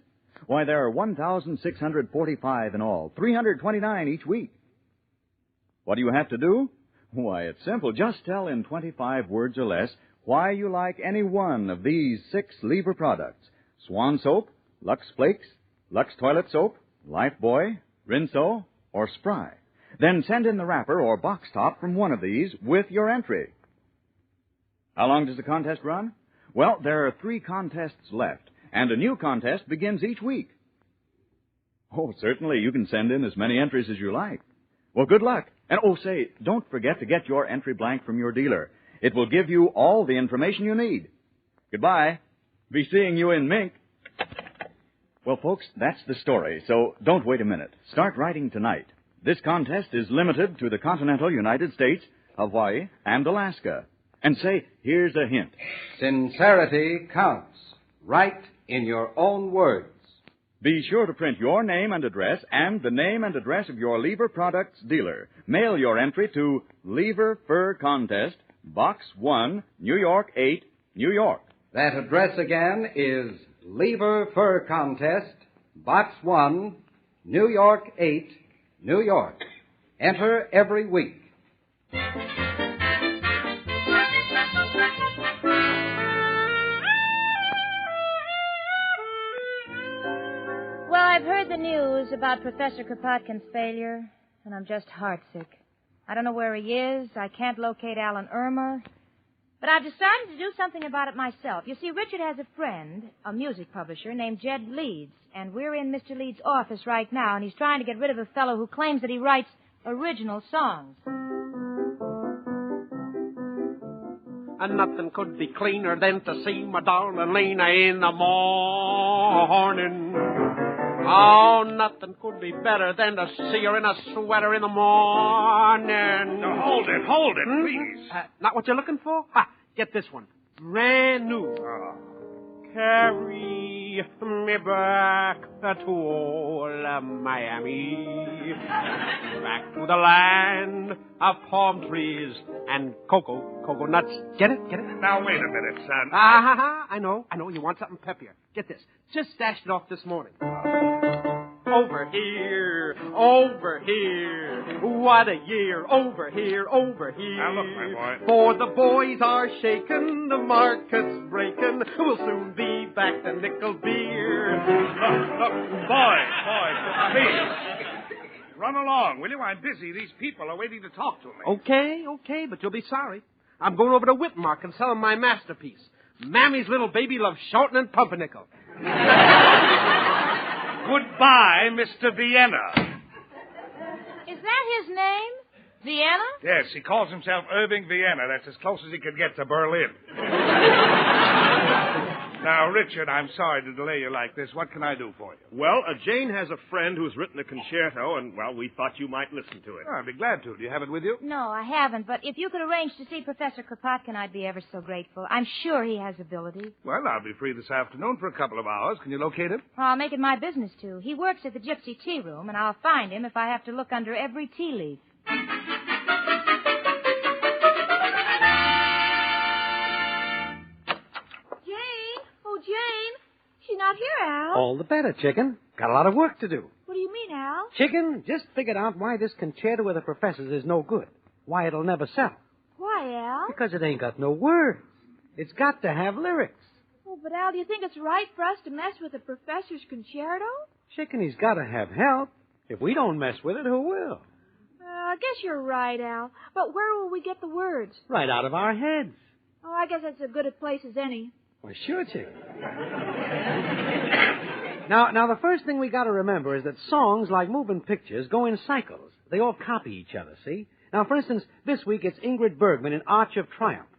Why, there are 1,645 in all, 329 each week. What do you have to do? Why, it's simple. Just tell in 25 words or less why you like any one of these 6 Lever products. Swan Soap, Lux Flakes, Lux Toilet Soap, Lifebuoy, Rinso, or Spry. Then send in the wrapper or box top from one of these with your entry. How long does the contest run? Well, there are 3 contests left, and a new contest begins each week. Oh, certainly, you can send in as many entries as you like. Well, good luck. And, oh, say, don't forget to get your entry blank from your dealer. It will give you all the information you need. Goodbye. Be seeing you in Mink. Well, folks, that's the story, so don't wait a minute. Start writing tonight. This contest is limited to the continental United States, Hawaii, and Alaska. And say, here's a hint. Sincerity counts. Write in your own words. Be sure to print your name and address and the name and address of your Lever Products dealer. Mail your entry to Lever Fur Contest, Box 1, New York 8, New York. That address again is Lever Fur Contest, Box 1, New York 8, New York. Enter every week. Well, I've heard the news about Professor Kropotkin's failure, and I'm just heartsick. I don't know where he is. I can't locate Alan Irma. But I've decided to do something about it myself. You see, Richard has a friend, a music publisher, named Jed Leeds, and we're in Mr. Leeds' office right now, and he's trying to get rid of a fellow who claims that he writes original songs. And nothing could be cleaner than to see my darling Lena in the morning. Oh, nothing could be better than to see her in a sweater in the morning. Now, hold it, please. Not what you're looking for? Ha, get this one. Brand new. Carry me back to old Miami. Back to the land of palm trees and cocoa nuts. Get it? Now, wait a minute, son. I know. You want something peppier. Get this. Just stashed it off this morning. Over here. What a year. Over here. Now, look, my boy. For the boys are shaking, the market's breaking. We'll soon be back to nickel beer. Look, boys, please. run along, will you? I'm busy. These people are waiting to talk to me. Okay, but you'll be sorry. I'm going over to Whitmark and selling my masterpiece. Mammy's little baby loves Shorten and Pumpernickel. Goodbye, Mr. Vienna. Is that his name? Vienna? Yes, he calls himself Irving Vienna. That's as close as he could get to Berlin. Now, Richard, I'm sorry to delay you like this. What can I do for you? Well, Jane has a friend who's written a concerto, and, well, we thought you might listen to it. Oh, I'd be glad to. Do you have it with you? No, I haven't, but if you could arrange to see Professor Kropotkin, I'd be ever so grateful. I'm sure he has ability. Well, I'll be free this afternoon for a couple of hours. Can you locate him? I'll make it my business to. He works at the Gypsy Tea Room, and I'll find him if I have to look under every tea leaf. Jane, she's not here, Al. All the better, Chicken. Got a lot of work to do. What do you mean, Al? Chicken, just figured out why this concerto with the professors is no good. Why it'll never sell. Why, Al? Because it ain't got no words. It's got to have lyrics. Oh, but Al, do you think it's right for us to mess with the professor's concerto? Chicken, he's got to have help. If we don't mess with it, who will? I guess you're right, Al. But where will we get the words? Right out of our heads. Oh, I guess that's as good a place as any. Well, sure, Chicken. Now, the first thing we got to remember is that songs, like moving pictures, go in cycles. They all copy each other, see? Now, for instance, this week it's Ingrid Bergman in Arch of Triumph.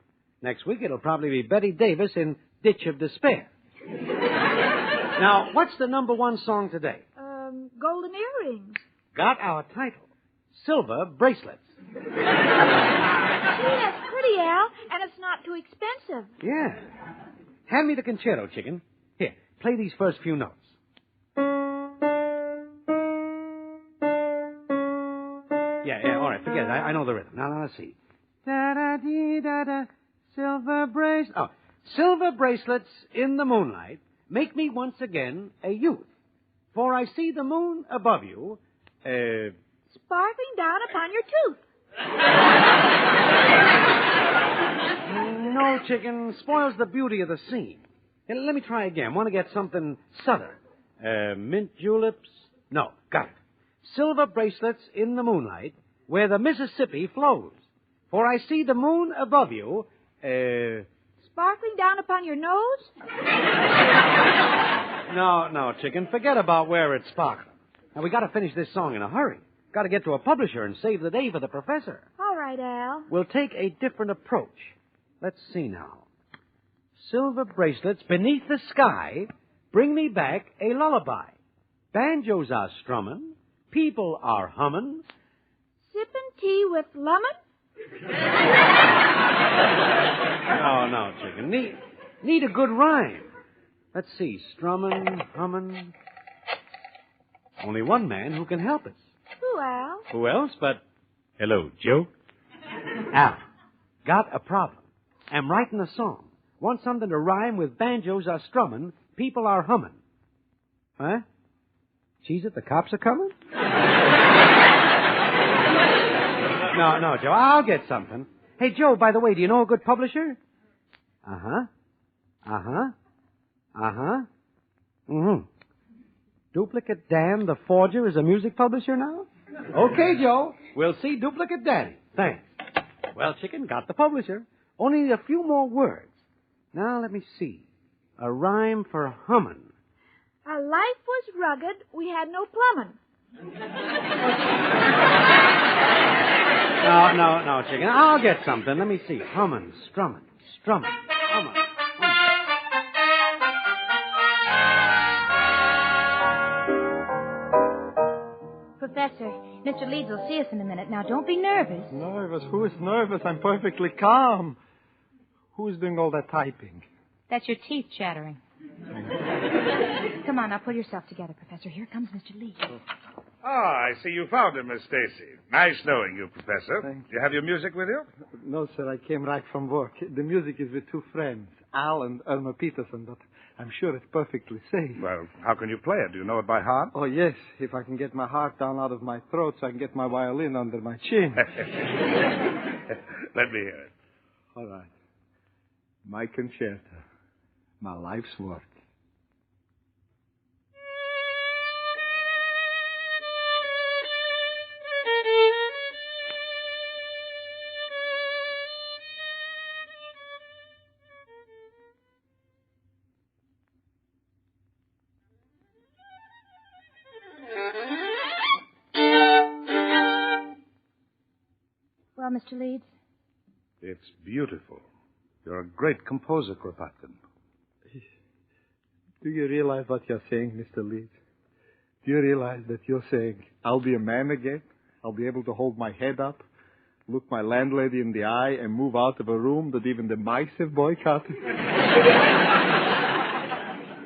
Next week it'll probably be Betty Davis in Ditch of Despair. Now, what's the number one song today? Golden Earrings. Got our title. Silver Bracelets. Gee, that's pretty, Al, and it's not too expensive. Yeah. Hand me the concerto, Chicken. Here, play these first few notes. Yeah, all right, forget it. I know the rhythm. Now, let's see. Da-da-dee-da-da, silver bracelets. Oh, silver bracelets in the moonlight make me once again a youth. For I see the moon above you, sparkling down upon your tooth. No, Chicken. Spoils the beauty of the scene. Hey, let me try again. Want to get something southern. Mint juleps? No, got it. Silver bracelets in the moonlight where the Mississippi flows. For I see the moon above you, sparkling down upon your nose? No, Chicken. Forget about where it's sparkling. Now, we got to finish this song in a hurry. Got to get to a publisher and save the day for the professor. All right, Al. We'll take a different approach. Let's see now. Silver bracelets beneath the sky bring me back a lullaby. Banjos are strumming. People are humming. Sipping tea with lemon? No, Chicken. Need a good rhyme. Let's see. Strumming, humming. Only one man who can help us. Who, Al? Who else but... Hello, Joe. Al, got a problem. I'm writing a song. Want something to rhyme with banjos are strumming, people are humming. Huh? Cheese it, the cops are coming? No, Joe, I'll get something. Hey, Joe, by the way, do you know a good publisher? Duplicate Dan, the forger, is a music publisher now? Okay, Joe. We'll see Duplicate Daddy. Thanks. Well, Chicken, got the publisher. Only need a few more words. Now, let me see. A rhyme for humming. Our life was rugged. We had no plumbing. No, Chicken. I'll get something. Let me see. Humming, strumming, humming. Professor, Mr. Leeds will see us in a minute. Now, don't be nervous. Nervous? Who is nervous? I'm perfectly calm. Who's doing all that typing? That's your teeth chattering. Come on, now, pull yourself together, Professor. Here comes Mr. Leeds. I see you found him, Miss Stacy. Nice knowing you, Professor. Thanks. Do you have your music with you? No, sir. I came right from work. The music is with two friends, Al and Irma Peterson, but I'm sure it's perfectly safe. Well, how can you play it? Do you know it by heart? Oh, yes. If I can get my heart down out of my throat so I can get my violin under my chin. Let me hear it. All right. My concerto. My life's work. Mr. Leeds? It's beautiful. You're a great composer, Kropotkin. Do you realize what you're saying, Mr. Leeds? Do you realize that you're saying, I'll be a man again? I'll be able to hold my head up, look my landlady in the eye, and move out of a room that even the mice have boycotted?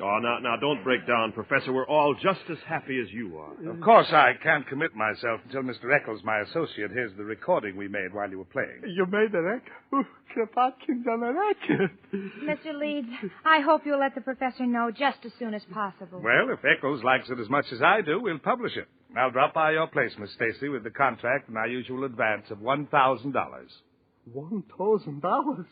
Oh, now, don't break down, Professor. We're all just as happy as you are. Of course, I can't commit myself until Mr. Eccles, my associate, hears the recording we made while you were playing. You made a record? Kropotkin's on a record. Mr. Leeds, I hope you'll let the professor know just as soon as possible. Well, if Eccles likes it as much as I do, we'll publish it. I'll drop by your place, Miss Stacy, with the contract and our usual advance of $1,000. $1,000?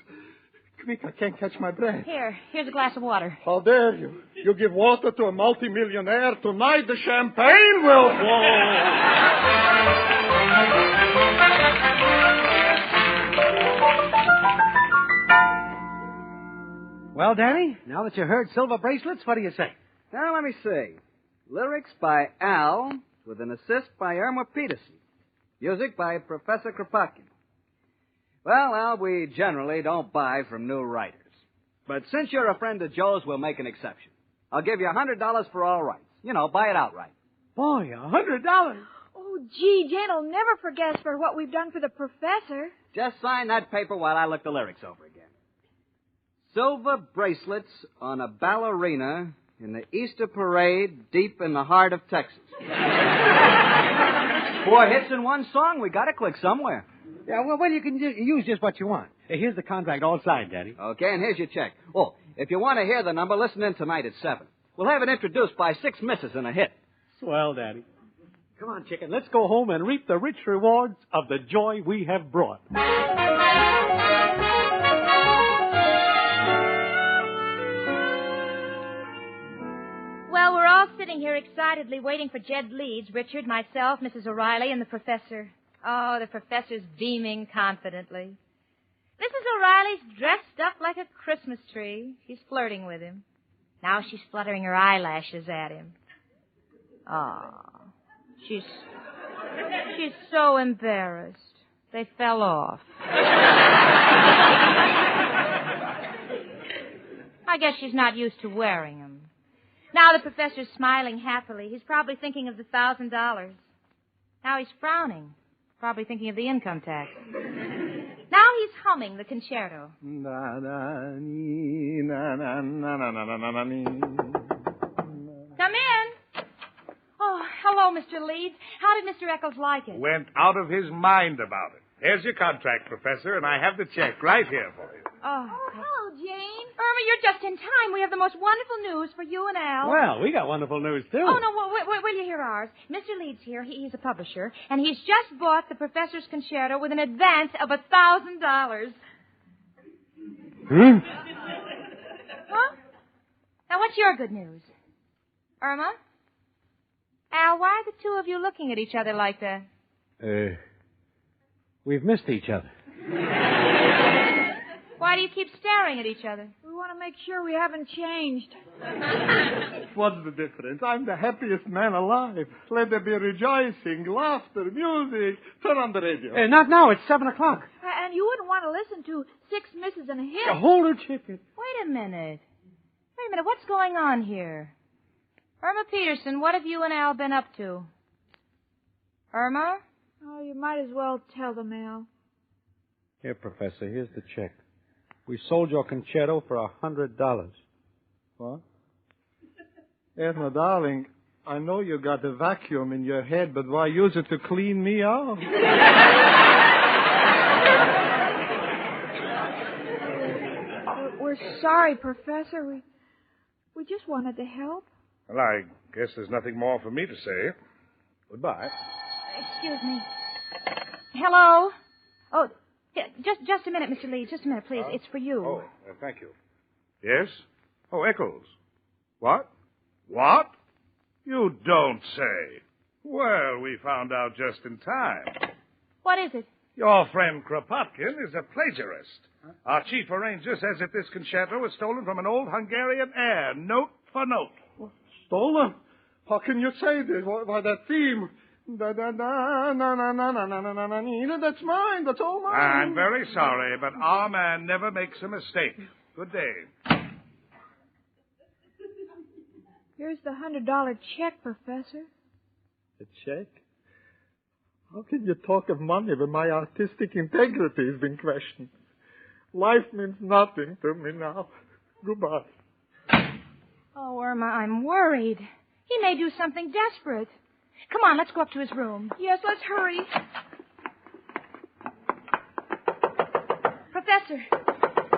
Quick, I can't catch my breath. Here's a glass of water. How dare you? You give water to a multimillionaire. Tonight the champagne will flow. Well, Danny, now that you heard Silver Bracelets, what do you say? Now, let me see. Lyrics by Al, with an assist by Irma Peterson. Music by Professor Kropotkin. Well, Al, we generally don't buy from new writers. But since you're a friend of Joe's, we'll make an exception. I'll give you $100 for all rights. You know, buy it outright. Boy, $100. Oh, gee, Jane will never forget us for what we've done for the professor. Just sign that paper while I look the lyrics over again. Silver bracelets on a ballerina in the Easter parade deep in the heart of Texas. 4 hits in one song. We got to click somewhere. Yeah, well, you can use just what you want. Here's the contract all signed, Daddy. Okay, and here's your check. Oh, if you want to hear the number, listen in tonight at 7. We'll have it introduced by 6 misses and a hit. Swell, Daddy. Come on, chicken. Let's go home and reap the rich rewards of the joy we have brought. Well, we're all sitting here excitedly waiting for Jed Leeds, Richard, myself, Mrs. O'Reilly, and the professor. Oh, the professor's beaming confidently. Mrs. O'Reilly's dressed up like a Christmas tree. She's flirting with him. Now she's fluttering her eyelashes at him. Oh, she's so embarrassed. They fell off. I guess she's not used to wearing them. Now the professor's smiling happily. He's probably thinking of the $1,000. Now he's frowning. Probably thinking of the income tax. Now he's humming the concerto. Come in. Oh, hello, Mr. Leeds. How did Mr. Eccles like it? Went out of his mind about it. Here's your contract, Professor, and I have the check right here for you. Oh, hello, Jane. Irma, you're just in time. We have the most wonderful news for you and Al. Well, we got wonderful news, too. Oh, no, will you hear ours? Mr. Leeds here, he's a publisher, and he's just bought the Professor's Concerto with an advance of $1,000. Huh? Now, what's your good news? Irma? Al, why are the two of you looking at each other like that? We've missed each other. Why do you keep staring at each other? We want to make sure we haven't changed. What's the difference? I'm the happiest man alive. Let there be rejoicing, laughter, music. Turn on the radio. Not now. It's 7 o'clock. And you wouldn't want to listen to 6 misses and a hit. Hold her, chicken. Wait a minute. What's going on here? Irma Peterson, what have you and Al been up to? Irma? Oh, you might as well tell them, Al. Here, Professor, here's the check. We sold your concerto for $100. What? Irma, darling, I know you got a vacuum in your head, but why use it to clean me out? We're sorry, Professor. We just wanted to help. Well, I guess there's nothing more for me to say. Goodbye. Excuse me. Hello? Oh, just a minute, Mr. Leeds. Just a minute, please. It's for you. Oh, thank you. Yes? Oh, Eccles. What? What? You don't say. Well, we found out just in time. What is it? Your friend Kropotkin is a plagiarist. Our chief arranger says that this concerto was stolen from an old Hungarian air, note for note. Stolen? How can you say this? Why, that theme... That's mine. That's all mine. I'm very sorry, but our man never makes a mistake. Good day. Here's the $100 check, Professor. A check? How can you talk of money when my artistic integrity has been questioned? Life means nothing to me now. Goodbye. Oh, Irma, I'm worried. He may do something desperate. Come on, let's go up to his room. Yes, let's hurry. Professor!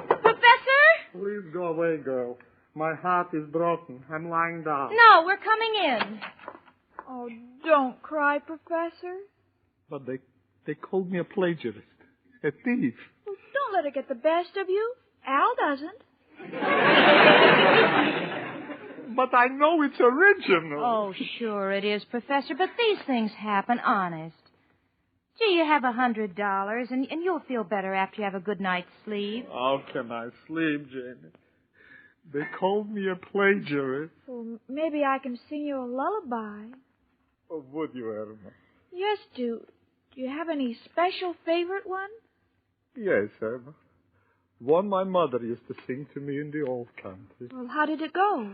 Professor! Please go away, girl. My heart is broken. I'm lying down. No, we're coming in. Oh, don't cry, Professor. But they called me a plagiarist, a thief. Well, don't let it get the best of you. Al doesn't. But I know it's original. Oh, sure it is, Professor, but these things happen, honest. Gee, you have $100, and you'll feel better after you have a good night's sleep. How can I sleep, Janie? They called me a plagiarist. Well, maybe I can sing you a lullaby. Oh, would you, Irma? Yes, do you have any special favorite one? Yes, Irma. One my mother used to sing to me in the old country. Well, how did it go?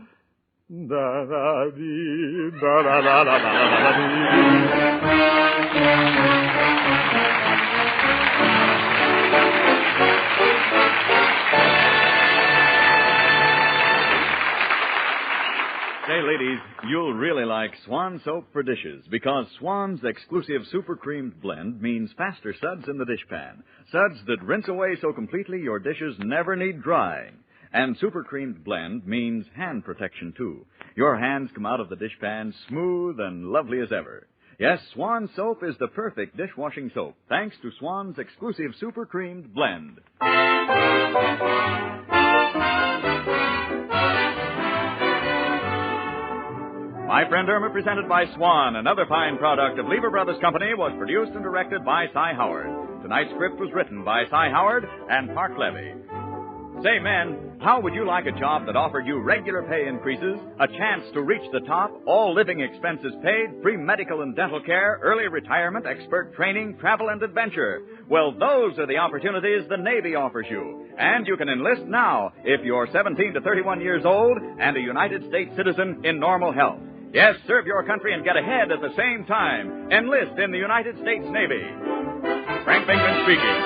Da-da-dee, da-da-da-da-da-da-dee. Say, ladies, you'll really like Swan soap for dishes because Swan's exclusive super creamed blend means faster suds in the dishpan. Suds that rinse away so completely your dishes never need drying. And super creamed blend means hand protection, too. Your hands come out of the dishpan smooth and lovely as ever. Yes, Swan soap is the perfect dishwashing soap, thanks to Swan's exclusive super creamed blend. My Friend Irma, presented by Swan, another fine product of Lever Brothers Company, was produced and directed by Cy Howard. Tonight's script was written by Cy Howard and Park Levy. Say, men, how would you like a job that offered you regular pay increases, a chance to reach the top, all living expenses paid, free medical and dental care, early retirement, expert training, travel and adventure? Well, those are the opportunities the Navy offers you. And you can enlist now if you're 17 to 31 years old and a United States citizen in normal health. Yes, serve your country and get ahead at the same time. Enlist in the United States Navy. Frank Bankman speaking.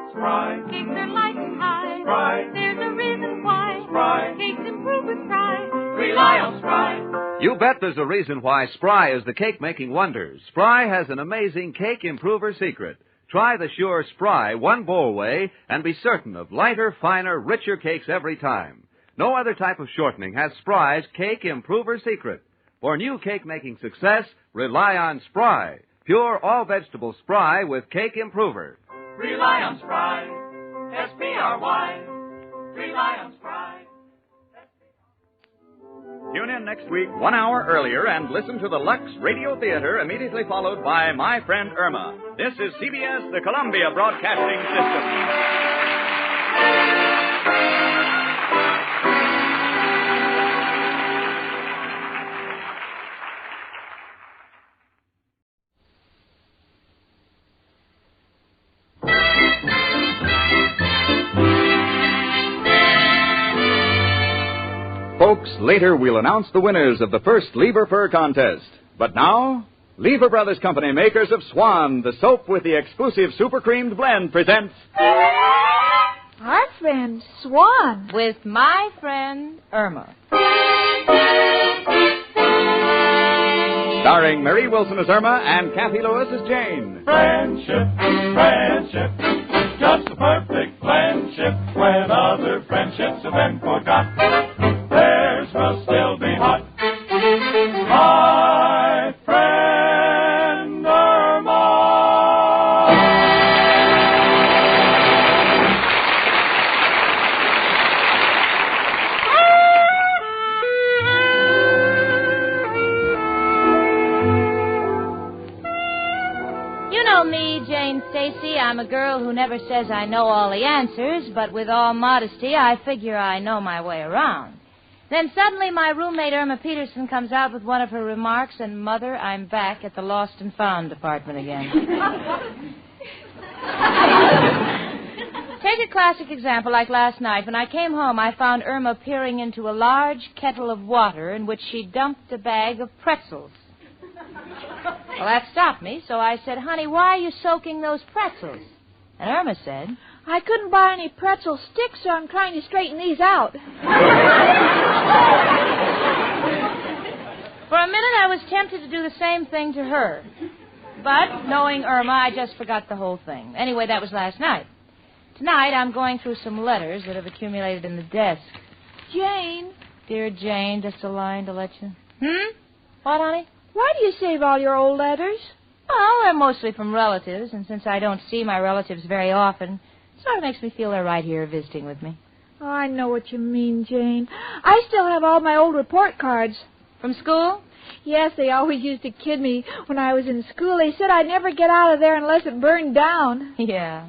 Spry. Cakes are light and high. Spry. There's a reason why. Spry. Cakes improve with Spry. Rely on Spry. You bet there's a reason why Spry is the cake-making wonder. Spry has an amazing cake improver secret. Try the sure Spry one-bowl way and be certain of lighter, finer, richer cakes every time. No other type of shortening has Spry's Cake Improver secret. For new cake-making success, rely on Spry. Pure all-vegetable Spry with Cake Improver. Rely on Spry. S-P-R-Y. Rely on Spry. Tune in next week 1 hour earlier and listen to the Lux Radio Theater, immediately followed by My Friend Irma. This is CBS, the Columbia Broadcasting System. Folks, later we'll announce the winners of the first Lever Fur contest. But now, Lever Brothers Company, makers of Swan, the soap with the exclusive super creamed blend, presents... Our friend Swan. With My Friend Irma. Starring Mary Wilson as Irma and Kathy Lewis as Jane. Friendship, friendship, just a perfect friendship. When other friendships have been forgot, theirs will still be hot. My friend Irma. You know me, Jane Stacy. I'm a girl who never says I know all the answers, but with all modesty, I figure I know my way around. Then suddenly my roommate Irma Peterson comes out with one of her remarks, and Mother, I'm back at the Lost and Found department again. Take a classic example like last night. When I came home, I found Irma peering into a large kettle of water in which she dumped a bag of pretzels. Well, that stopped me, so I said, honey, why are you soaking those pretzels? And Irma said, I couldn't buy any pretzel sticks, so I'm trying to straighten these out. For a minute, I was tempted to do the same thing to her. But, knowing Irma, I just forgot the whole thing. Anyway, that was last night. Tonight, I'm going through some letters that have accumulated in the desk. Jane. Dear Jane, just a line to let you... What, honey? Why do you save all your old letters? Well, they're mostly from relatives, and since I don't see my relatives very often, it sort of makes me feel they're right here visiting with me. Oh, I know what you mean, Jane. I still have all my old report cards. From school? Yes, they always used to kid me when I was in school. They said I'd never get out of there unless it burned down. Yeah.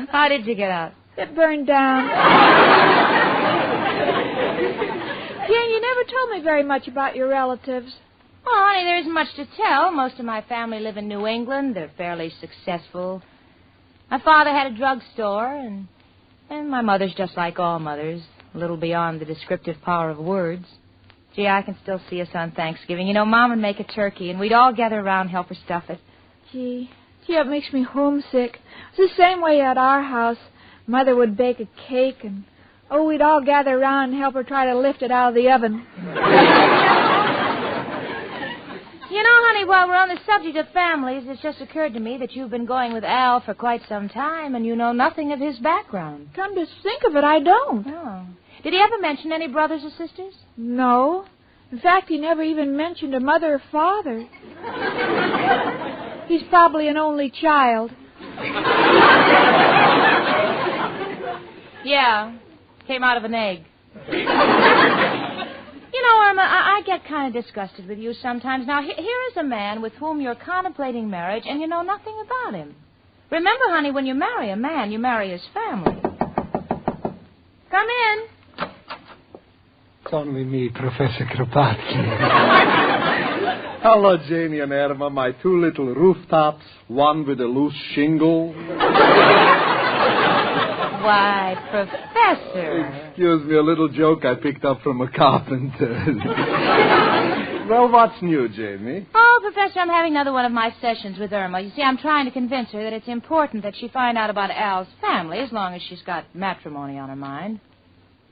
How did you get out? It burned down. Jane, you never told me very much about your relatives. Well, honey, there isn't much to tell. Most of my family live in New England. They're fairly successful. My father had a drugstore, and my mother's just like all mothers, a little beyond the descriptive power of words. Gee, I can still see us on Thanksgiving. You know, Mom would make a turkey, and we'd all gather around and help her stuff it. Gee, it makes me homesick. It's the same way at our house. Mother would bake a cake, and, we'd all gather around and help her try to lift it out of the oven. You know, honey, while we're on the subject of families, it's just occurred to me that you've been going with Al for quite some time, and you know nothing of his background. Come to think of it, I don't. Oh. Did he ever mention any brothers or sisters? No. In fact, he never even mentioned a mother or father. He's probably an only child. Yeah. Came out of an egg. You know, Irma, I get kind of disgusted with you sometimes. Now, here is a man with whom you're contemplating marriage, and you know nothing about him. Remember, honey, when you marry a man, you marry his family. Come in. It's only me, Professor Kropotkin. Hello, Janie and Irma, my two little rooftops, one with a loose shingle. Why, Professor. Excuse me, a little joke I picked up from a carpenter. Well, what's new, Jamie? Oh, Professor, I'm having another one of my sessions with Irma. You see, I'm trying to convince her that it's important that she find out about Al's family, as long as she's got matrimony on her mind.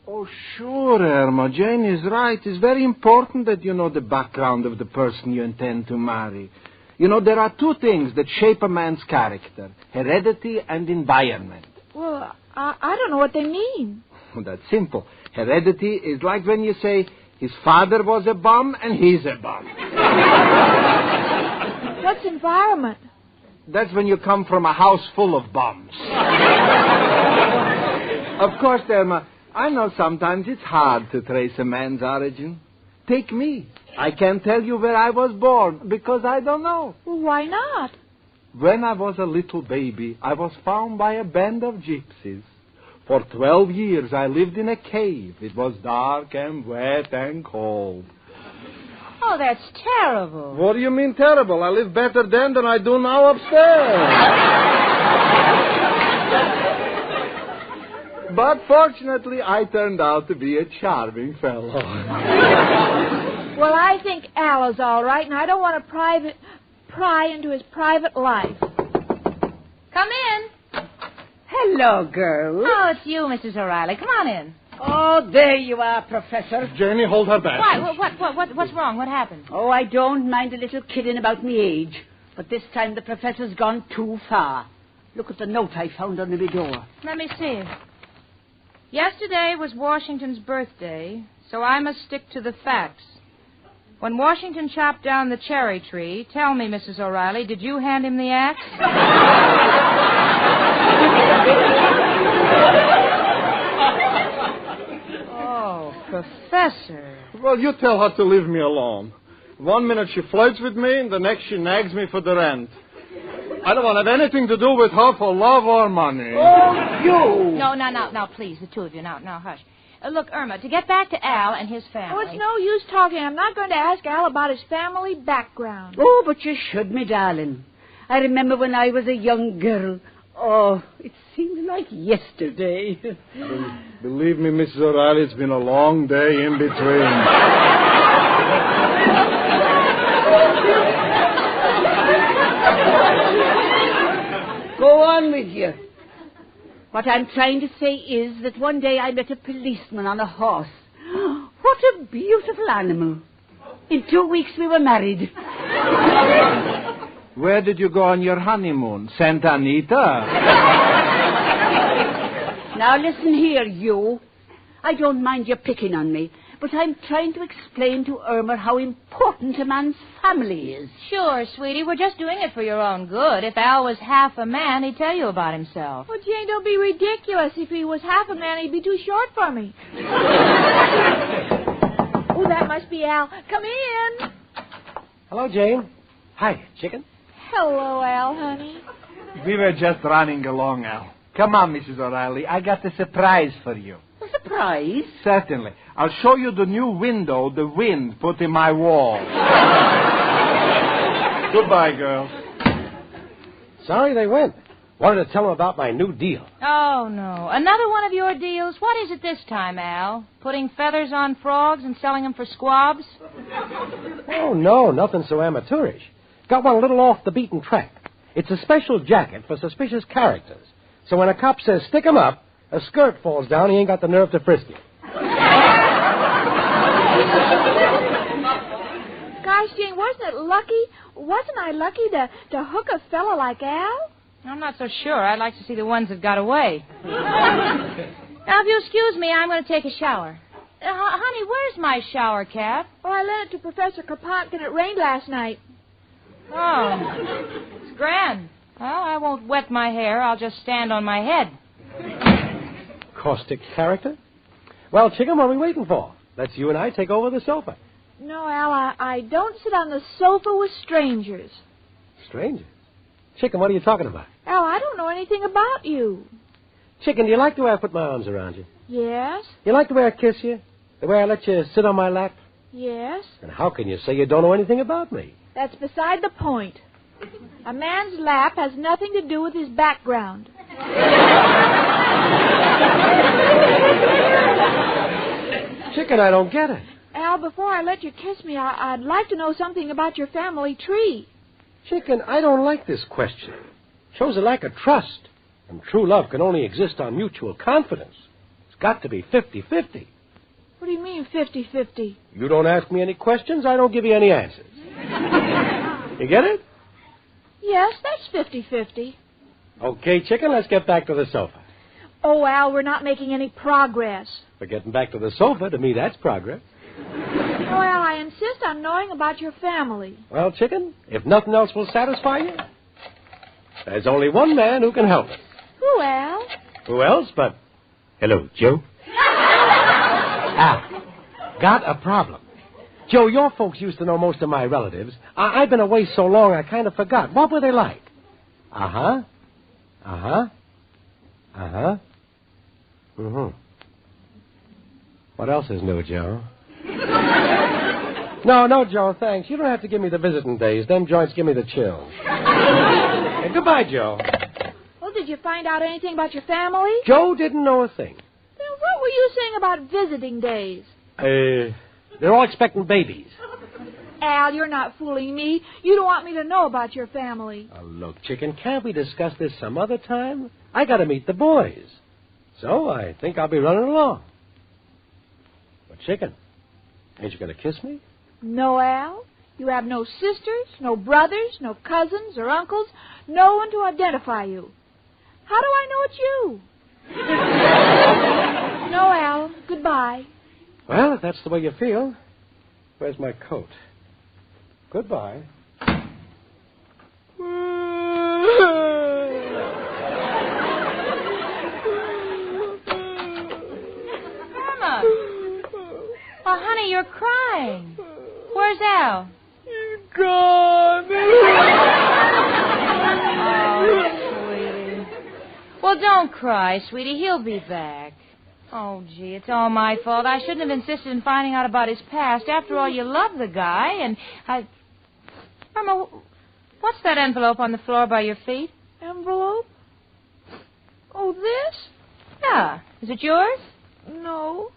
Oh, sure, Irma. Jane is right. It's very important that you know the background of the person you intend to marry. You know, there are two things that shape a man's character, heredity and environment. Well, I don't know what they mean. Well, that's simple. Heredity is like when you say, his father was a bum and he's a bum. What's environment? That's when you come from a house full of bums. Of course, Irma, I know sometimes it's hard to trace a man's origin. Take me. I can't tell you where I was born because I don't know. Well, why not? When I was a little baby, I was found by a band of gypsies. For 12 years, I lived in a cave. It was dark and wet and cold. Oh, that's terrible. What do you mean terrible? I live better then than I do now upstairs. But fortunately, I turned out to be a charming fellow. Well, I think Al is all right, and I don't want to pry into his private life. Come in. Hello, girls. Oh, it's you, Mrs. O'Reilly. Come on in. Oh, there you are, Professor. Janie, hold her back. Why? What's wrong? What happened? Oh, I don't mind a little kidding about me age. But this time the Professor's gone too far. Look at the note I found under my door. Let me see. Yesterday was Washington's birthday, so I must stick to the facts. When Washington chopped down the cherry tree, tell me, Mrs. O'Reilly, did you hand him the axe? Oh, Professor. Well, you tell her to leave me alone. 1 minute she flirts with me, and the next she nags me for the rent. I don't want to have anything to do with her for love or money. Oh, you! No, please, the two of you. Now, hush. Look, Irma, to get back to Al and his family. Oh, it's no use talking. I'm not going to ask Al about his family background. Oh, but you should, me darling. I remember when I was a young girl. Oh, it seems like yesterday. Believe me, Mrs. O'Reilly, it's been a long day in between. Go on with you. What I'm trying to say is that one day I met a policeman on a horse. What a beautiful animal. In 2 weeks we were married. Where did you go on your honeymoon? Santa Anita? Now listen here, you. I don't mind you picking on me, but I'm trying to explain to Irma how important a man's family is. Sure, sweetie. We're just doing it for your own good. If Al was half a man, he'd tell you about himself. Well, Jane, don't be ridiculous. If he was half a man, he'd be too short for me. Oh, that must be Al. Come in. Hello, Jane. Hi, chicken. Hello, Al, honey. We were just running along, Al. Come on, Mrs. O'Reilly. I got a surprise for you. A surprise? Certainly. I'll show you the new window the wind put in my wall. Goodbye, girls. Sorry they went. Wanted to tell them about my new deal. Oh, no. Another one of your deals? What is it this time, Al? Putting feathers on frogs and selling them for squabs? Oh, no, nothing so amateurish. Got one a little off the beaten track. It's a special jacket for suspicious characters. So when a cop says, stick 'em up, a skirt falls down, he ain't got the nerve to frisk you. Gosh, Jane, wasn't it lucky? Wasn't I lucky to hook a fella like Al? I'm not so sure. I'd like to see the ones that got away. Now, if you'll excuse me, I'm going to take a shower. Honey, where's my shower cap? Oh, I lent it to Professor Kropotkin. It rained last night. Oh, it's grand. Well, I won't wet my hair. I'll just stand on my head. Caustic character? Well, chicken, what are we waiting for? Let's you and I take over the sofa. No, Al, I don't sit on the sofa with strangers. Strangers? Chicken, what are you talking about? Al, I don't know anything about you. Chicken, do you like the way I put my arms around you? Yes? You like the way I kiss you? The way I let you sit on my lap? Yes? And how can you say you don't know anything about me? That's beside the point. A man's lap has nothing to do with his background. Chicken, I don't get it. Al, before I let you kiss me, I'd like to know something about your family tree. Chicken, I don't like this question. Shows a lack of trust. And true love can only exist on mutual confidence. It's got to be 50-50. What do you mean 50-50? You don't ask me any questions, I don't give you any answers. You get it? Yes, that's 50-50. Okay, chicken, let's get back to the sofa. Oh, Al, we're not making any progress. But getting back to the sofa, to me, that's progress. Oh, Al, I insist on knowing about your family. Well, chicken, if nothing else will satisfy you, there's only one man who can help us. Who, Al? Who else but... Hello, Joe. Al, got a problem. Joe, your folks used to know most of my relatives. I've been away so long I kind of forgot. What were they like? Uh-huh. Uh-huh. Uh-huh. Mm-hmm. What else is new, Joe? No, Joe, thanks. You don't have to give me the visiting days. Them joints give me the chills. Hey, goodbye, Joe. Well, did you find out anything about your family? Joe didn't know a thing. Then what were you saying about visiting days? They're all expecting babies. Al, you're not fooling me. You don't want me to know about your family. Oh, look, chicken, can't we discuss this some other time? I got to meet the boys. So I think I'll be running along. But, chicken, ain't you going to kiss me? No, Al. You have no sisters, no brothers, no cousins or uncles, no one to identify you. How do I know it's you? No, Al. Goodbye. Well, if that's the way you feel, where's my coat? Goodbye. Irma. Oh, honey, you're crying. Where's Al? He's gone. Oh, sweetie. Well, don't cry, sweetie. He'll be back. Oh, gee, it's all my fault. I shouldn't have insisted in finding out about his past. After all, you love the guy, and Irma, what's that envelope on the floor by your feet? Envelope? Oh, this? Yeah. Is it yours? No.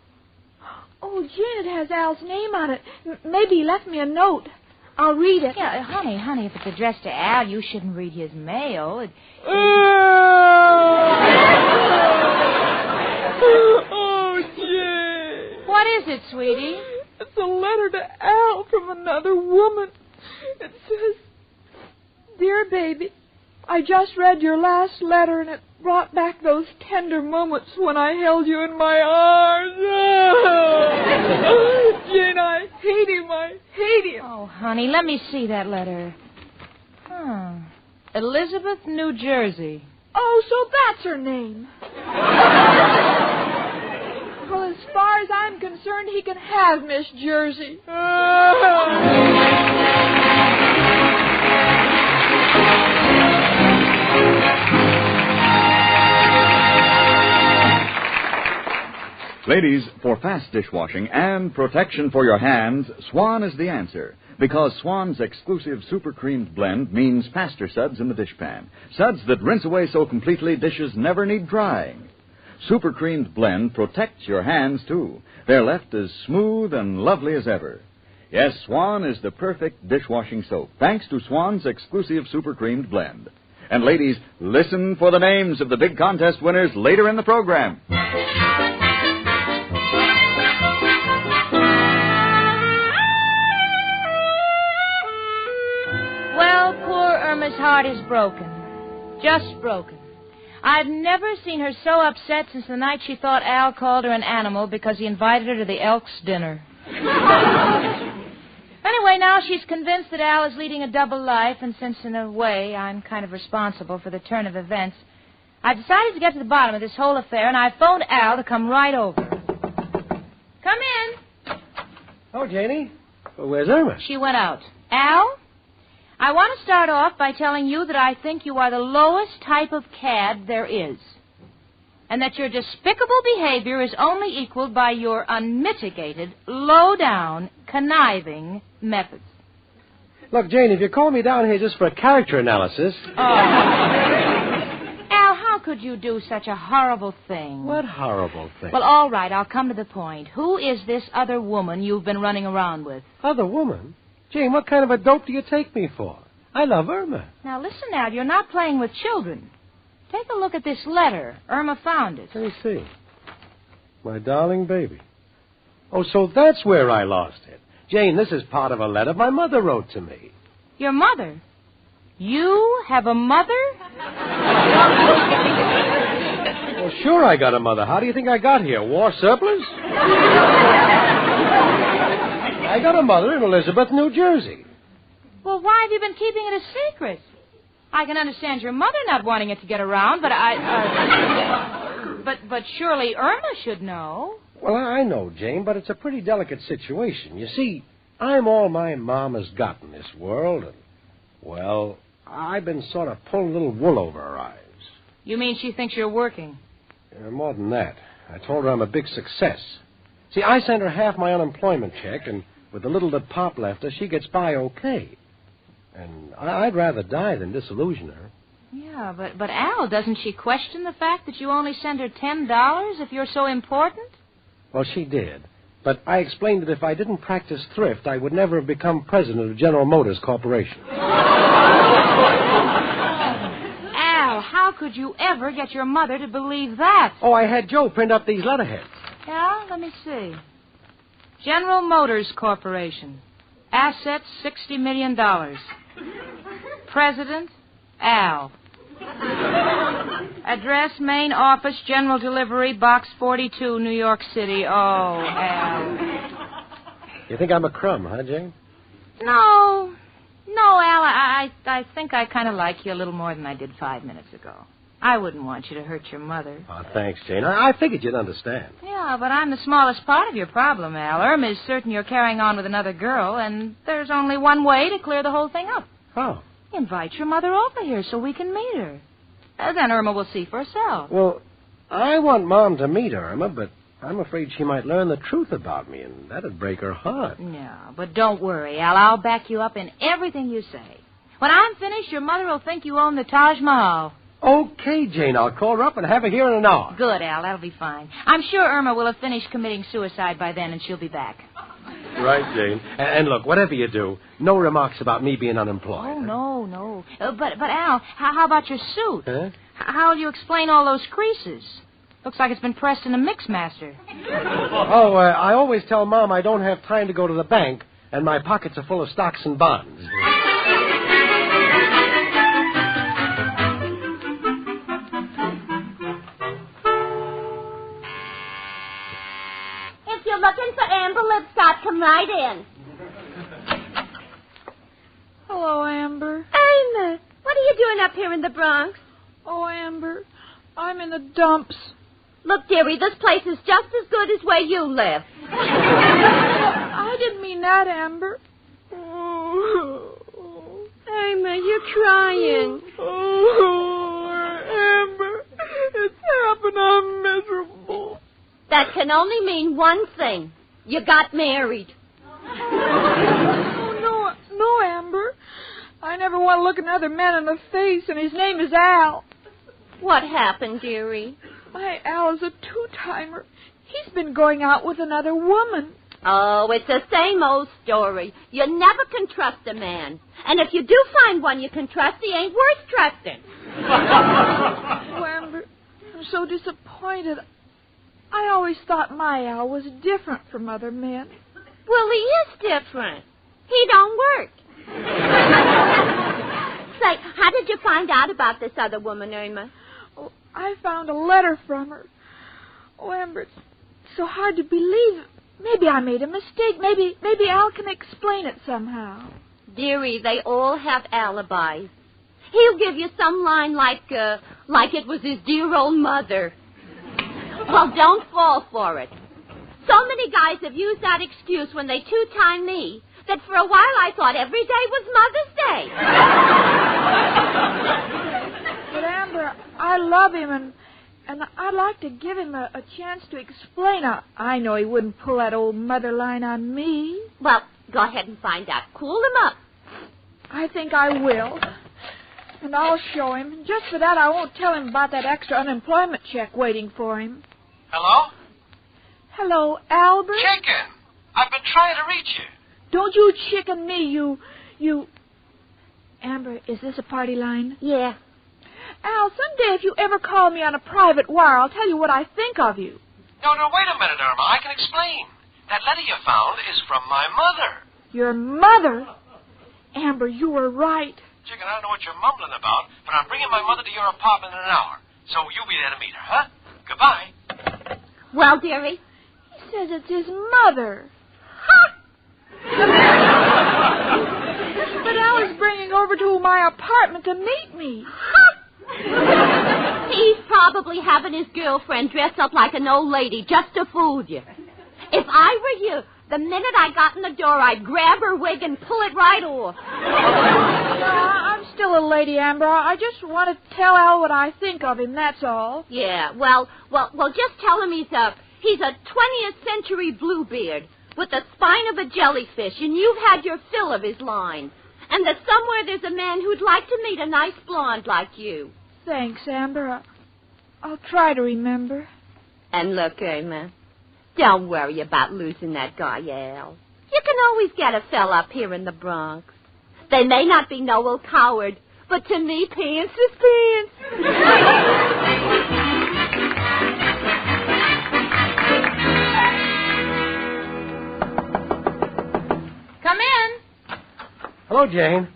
Oh, Jane, it has Al's name on it. Maybe he left me a note. I'll read it. Yeah, honey, if it's addressed to Al, you shouldn't read his mail. Oh, Jane. What is it, sweetie? It's a letter to Al from another woman. It says, "Dear baby, I just read your last letter, and it brought back those tender moments when I held you in my arms." Jane, I hate him. Oh, honey, let me see that letter. Elizabeth, New Jersey. Oh, so that's her name. Well, as far as I'm concerned, he can have Miss Jersey. Ladies, for fast dishwashing and protection for your hands, Swan is the answer. Because Swan's exclusive super creamed blend means faster suds in the dishpan. Suds that rinse away so completely dishes never need drying. Super creamed blend protects your hands, too. They're left as smooth and lovely as ever. Yes, Swan is the perfect dishwashing soap, thanks to Swan's exclusive super creamed blend. And ladies, listen for the names of the big contest winners later in the program. Well, poor Irma's heart is broken. Just broken. I've never seen her so upset since the night she thought Al called her an animal because he invited her to the Elks' dinner. Anyway, now she's convinced that Al is leading a double life, and since, in a way, I'm kind of responsible for the turn of events, I've decided to get to the bottom of this whole affair, and I phoned Al to come right over. Come in. Oh, Janie. Well, where's Irma? She went out. Al, I want to start off by telling you that I think you are the lowest type of cad there is, and that your despicable behavior is only equaled by your unmitigated, low-down, conniving methods. Look, Jane, if you call me down here just for a character analysis... Al, how could you do such a horrible thing? What horrible thing? Well, all right, I'll come to the point. Who is this other woman you've been running around with? Other woman? Jane, what kind of a dope do you take me for? I love Irma. Now, listen, Al, you're not playing with children. Take a look at this letter. Irma found it. Let me see. My darling baby. Oh, so that's where I lost it. Jane, this is part of a letter my mother wrote to me. Your mother? You have a mother? Well, sure I got a mother. How do you think I got here? War surplus? I got a mother in Elizabeth, New Jersey. Well, why have you been keeping it a secret? I can understand your mother not wanting it to get around, but but surely Irma should know. Well, I know, Jane, but it's a pretty delicate situation. You see, I'm all my mom has got in this world, and, well, I've been sort of pulling a little wool over her eyes. You mean she thinks you're working? More than that. I told her I'm a big success. See, I sent her half my unemployment check, and with the little that Pop left her, she gets by okay. And I'd rather die than disillusion her. Yeah, but Al, doesn't she question the fact that you only send her $10 if you're so important? Well, she did. But I explained that if I didn't practice thrift, I would never have become president of General Motors Corporation. Al, how could you ever get your mother to believe that? Oh, I had Joe print up these letterheads. Yeah, let me see. General Motors Corporation. Assets, $60 million. President, Al. Address, main office, general delivery, box 42, New York City. Oh, Al. You think I'm a crumb, huh, Jane? No, Al, I think I kind of like you a little more than I did 5 minutes ago. I wouldn't want you to hurt your mother. Oh, thanks, Jane. I figured you'd understand. Yeah, but I'm the smallest part of your problem, Al. Irma is certain you're carrying on with another girl, and there's only one way to clear the whole thing up. How? Invite your mother over here so we can meet her. Then Irma will see for herself. Well, I want Mom to meet Irma, but I'm afraid she might learn the truth about me, and that'd break her heart. No, but don't worry, Al. I'll back you up in everything you say. When I'm finished, your mother will think you own the Taj Mahal. Okay, Jane, I'll call her up and have her here in an hour. Good, Al. That'll be fine. I'm sure Irma will have finished committing suicide by then, and she'll be back. Right, Jane. And look, whatever you do, no remarks about me being unemployed. Oh, no. But Al, how about your suit? Huh? How'll you explain all those creases? Looks like it's been pressed in a Mixmaster. Oh, I always tell Mom I don't have time to go to the bank, and my pockets are full of stocks and bonds. If you're looking for Amber Lipscott, come right in. Hello, Amber. Irma, what are you doing up here in the Bronx? Oh, Amber, I'm in the dumps. Look, dearie, this place is just as good as where you live. I didn't mean that, Amber. Irma, you're crying. Amber, it's happened. I'm miserable. That can only mean one thing. You got married. Oh, no, Amber. I never want to look another man in the face, and his name is Al. What happened, dearie? My Al is a two-timer. He's been going out with another woman. Oh, it's the same old story. You never can trust a man. And if you do find one you can trust, he ain't worth trusting. Oh, Amber, I'm so disappointed. I always thought my Al was different from other men. Well, he is different. He don't work. Say, how did you find out about this other woman, Irma? Oh, I found a letter from her. Oh, Amber, it's so hard to believe. Maybe I made a mistake. Maybe Al can explain it somehow. Dearie, they all have alibis. He'll give you some line like it was his dear old mother. Well, don't fall for it. So many guys have used that excuse when they two-time me that for a while I thought every day was Mother's Day. But, Amber, I love him, and I'd like to give him a chance to explain. I know he wouldn't pull that old mother line on me. Well, go ahead and find out. Cool him up. I think I will. And I'll show him. Just for that, I won't tell him about that extra unemployment check waiting for him. Hello? Hello, Albert? Chicken! I've been trying to reach you. Don't you chicken me, you... Amber, is this a party line? Yeah. Al, someday if you ever call me on a private wire, I'll tell you what I think of you. No, wait a minute, Irma. I can explain. That letter you found is from my mother. Your mother? Amber, you were right. Chicken, I don't know what you're mumbling about, but I'm bringing my mother to your apartment in an hour. So you'll be there to meet her, huh? Goodbye. Well, dearie? He says it's his mother. But Al is bringing over to my apartment to meet me. He's probably having his girlfriend dress up like an old lady just to fool you. If I were you, the minute I got in the door, I'd grab her wig and pull it right off. No, I'm still a lady, Amber. I just want to tell Al what I think of him, that's all. Yeah, well, just tell him he's a 20th century Bluebeard with the spine of a jellyfish, and you've had your fill of his line. And that somewhere there's a man who'd like to meet a nice blonde like you. Thanks, Amber. I'll try to remember. And look, Irma, don't worry about losing that guy, Al. You can always get a fella up here in the Bronx. They may not be no old coward, but to me, pants is pants. Come in. Hello, Jane.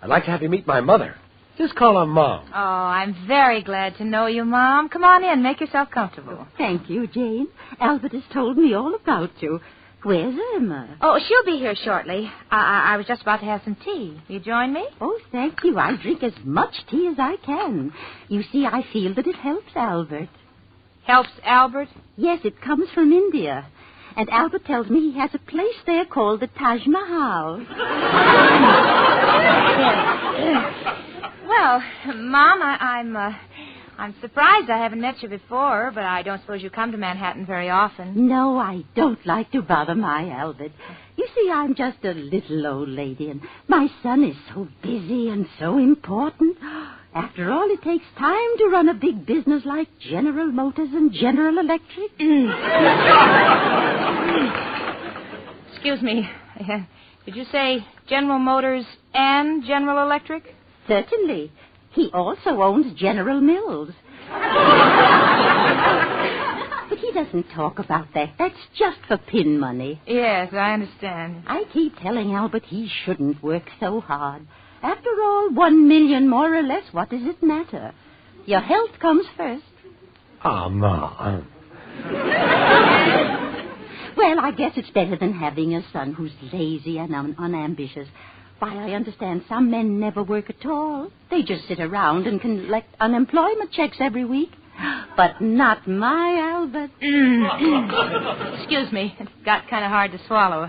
I'd like to have you meet my mother. Just call her Mom. Oh, I'm very glad to know you, Mom. Come on in. Make yourself comfortable. Thank you, Jane. Albert has told me all about you. Where's Irma? Oh, she'll be here shortly. I was just about to have some tea. Will you join me? Oh, thank you. I drink as much tea as I can. You see, I feel that it helps Albert. Helps Albert? Yes, it comes from India. And Albert tells me he has a place there called the Taj Mahal. Well, Mom, I'm surprised I haven't met you before, but I don't suppose you come to Manhattan very often. No, I don't like to bother my Albert. You see, I'm just a little old lady, and my son is so busy and so important. After all, it takes time to run a big business like General Motors and General Electric. Excuse me. Did you say General Motors and General Electric? Certainly. He also owns General Mills. But he doesn't talk about that. That's just for pin money. Yes, I understand. I keep telling Albert he shouldn't work so hard. After all, 1 million more or less, what does it matter? Your health comes first. Oh, Ma. Well, I guess it's better than having a son who's lazy and unambitious. Why, I understand some men never work at all. They just sit around and collect unemployment checks every week. But not my Albert. Excuse me. It got kind of hard to swallow.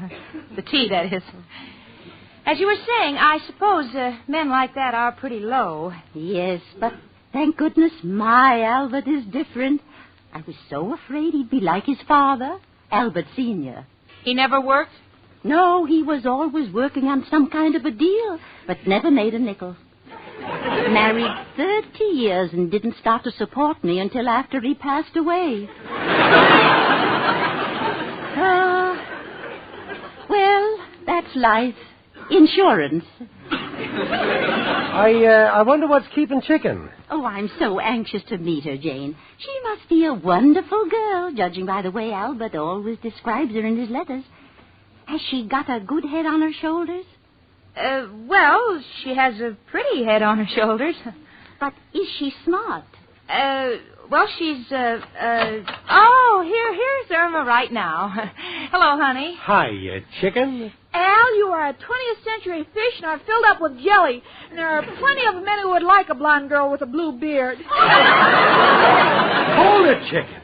The tea, that is. As you were saying, I suppose men like that are pretty low. Yes, but thank goodness my Albert is different. I was so afraid he'd be like his father, Albert Sr. He never worked? No, he was always working on some kind of a deal, but never made a nickel. Married 30 years and didn't start to support me until after he passed away. Well, that's life. Insurance. I wonder what's keeping Chicken. Oh, I'm so anxious to meet her, Jane. She must be a wonderful girl, judging by the way Albert always describes her in his letters. Has she got a good head on her shoulders? Well, she has a pretty head on her shoulders. But is she smart? Well, she's, here's Irma right now. Hello, honey. Hi, Chicken. Al, you are a 20th century fish and are filled up with jelly. And there are plenty of men who would like a blonde girl with a blue beard. Hold it, Chicken.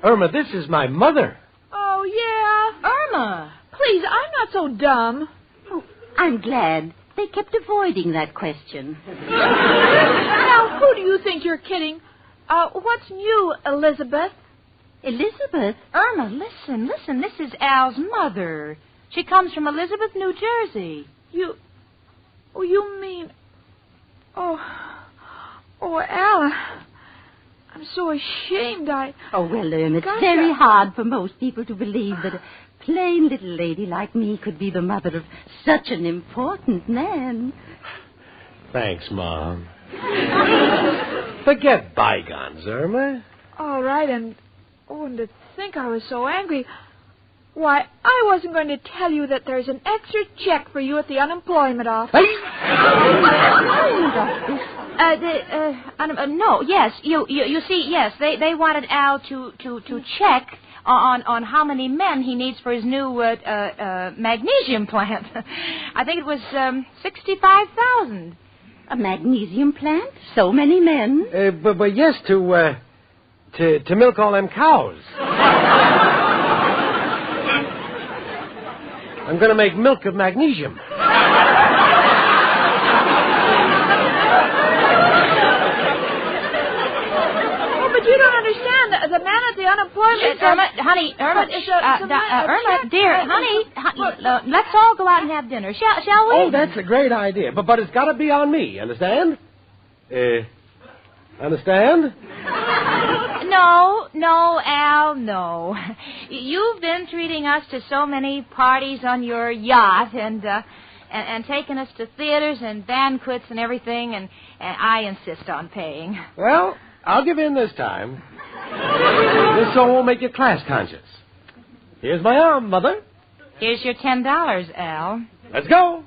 Irma, this is my mother. Oh, yeah? Irma. Please, I'm not so dumb. Oh, I'm glad. They kept avoiding that question. Now, who do you think you're kidding? What's new, Elizabeth? Elizabeth? Irma, listen. This is Al's mother. She comes from Elizabeth, New Jersey. You mean... Oh, Al, I'm so ashamed. Oh, well, Irma, it's very hard for most people to believe that a plain little lady like me could be the mother of such an important man. Thanks, Mom. Forget bygones, Irma. All right, and to think I was so angry. Why, I wasn't going to tell you that there's an extra check for you at the unemployment office. No, yes, you see, yes, they wanted Al to check on how many men he needs for his new magnesium plant. I think it was 65,000. A magnesium plant? So many men? But yes, to milk all them cows. I'm going to make milk of magnesium. Oh, but you don't understand. The man at the unemployment... Irma, honey, Irma, dear, honey, let's all go out and have dinner, shall we? Oh, that's a great idea, but it's got to be on me, understand? Understand? No, Al, no. You've been treating us to so many parties on your yacht and taking us to theaters and banquets and everything, and I insist on paying. Well, I'll give in this time. This so won't make you class conscious. Here's my arm, Mother. Here's your $10, Al. Let's go.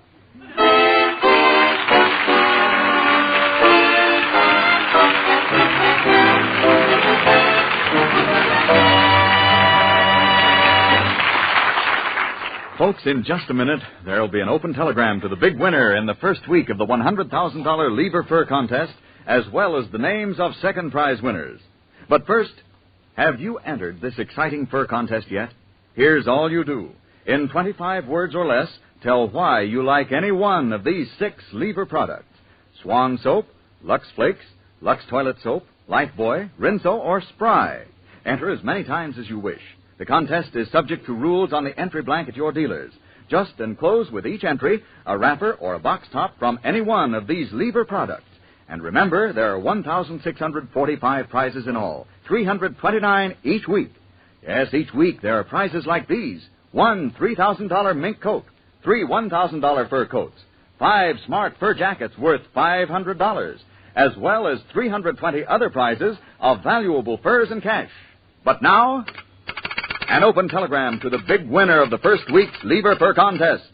Folks, in just a minute, there'll be an open telegram to the big winner in the first week of the $100,000 Lever Fur Contest, as well as the names of second prize winners. But first, have you entered this exciting fur contest yet? Here's all you do. In 25 words or less, tell why you like any one of these 6 Lever products: Swan Soap, Lux Flakes, Lux Toilet Soap, Lifebuoy, Rinso, or Spry. Enter as many times as you wish. The contest is subject to rules on the entry blank at your dealers. Just enclose with each entry a wrapper or a box top from any one of these lever products. And remember, there are 1,645 prizes in all, 329 each week. Yes, each week there are prizes like these. 1 $3,000 mink coat, 3 $1,000 fur coats, 5 smart fur jackets worth $500, as well as 320 other prizes of valuable furs and cash. But now, an open telegram to the big winner of the first week's Lever Fur Contest.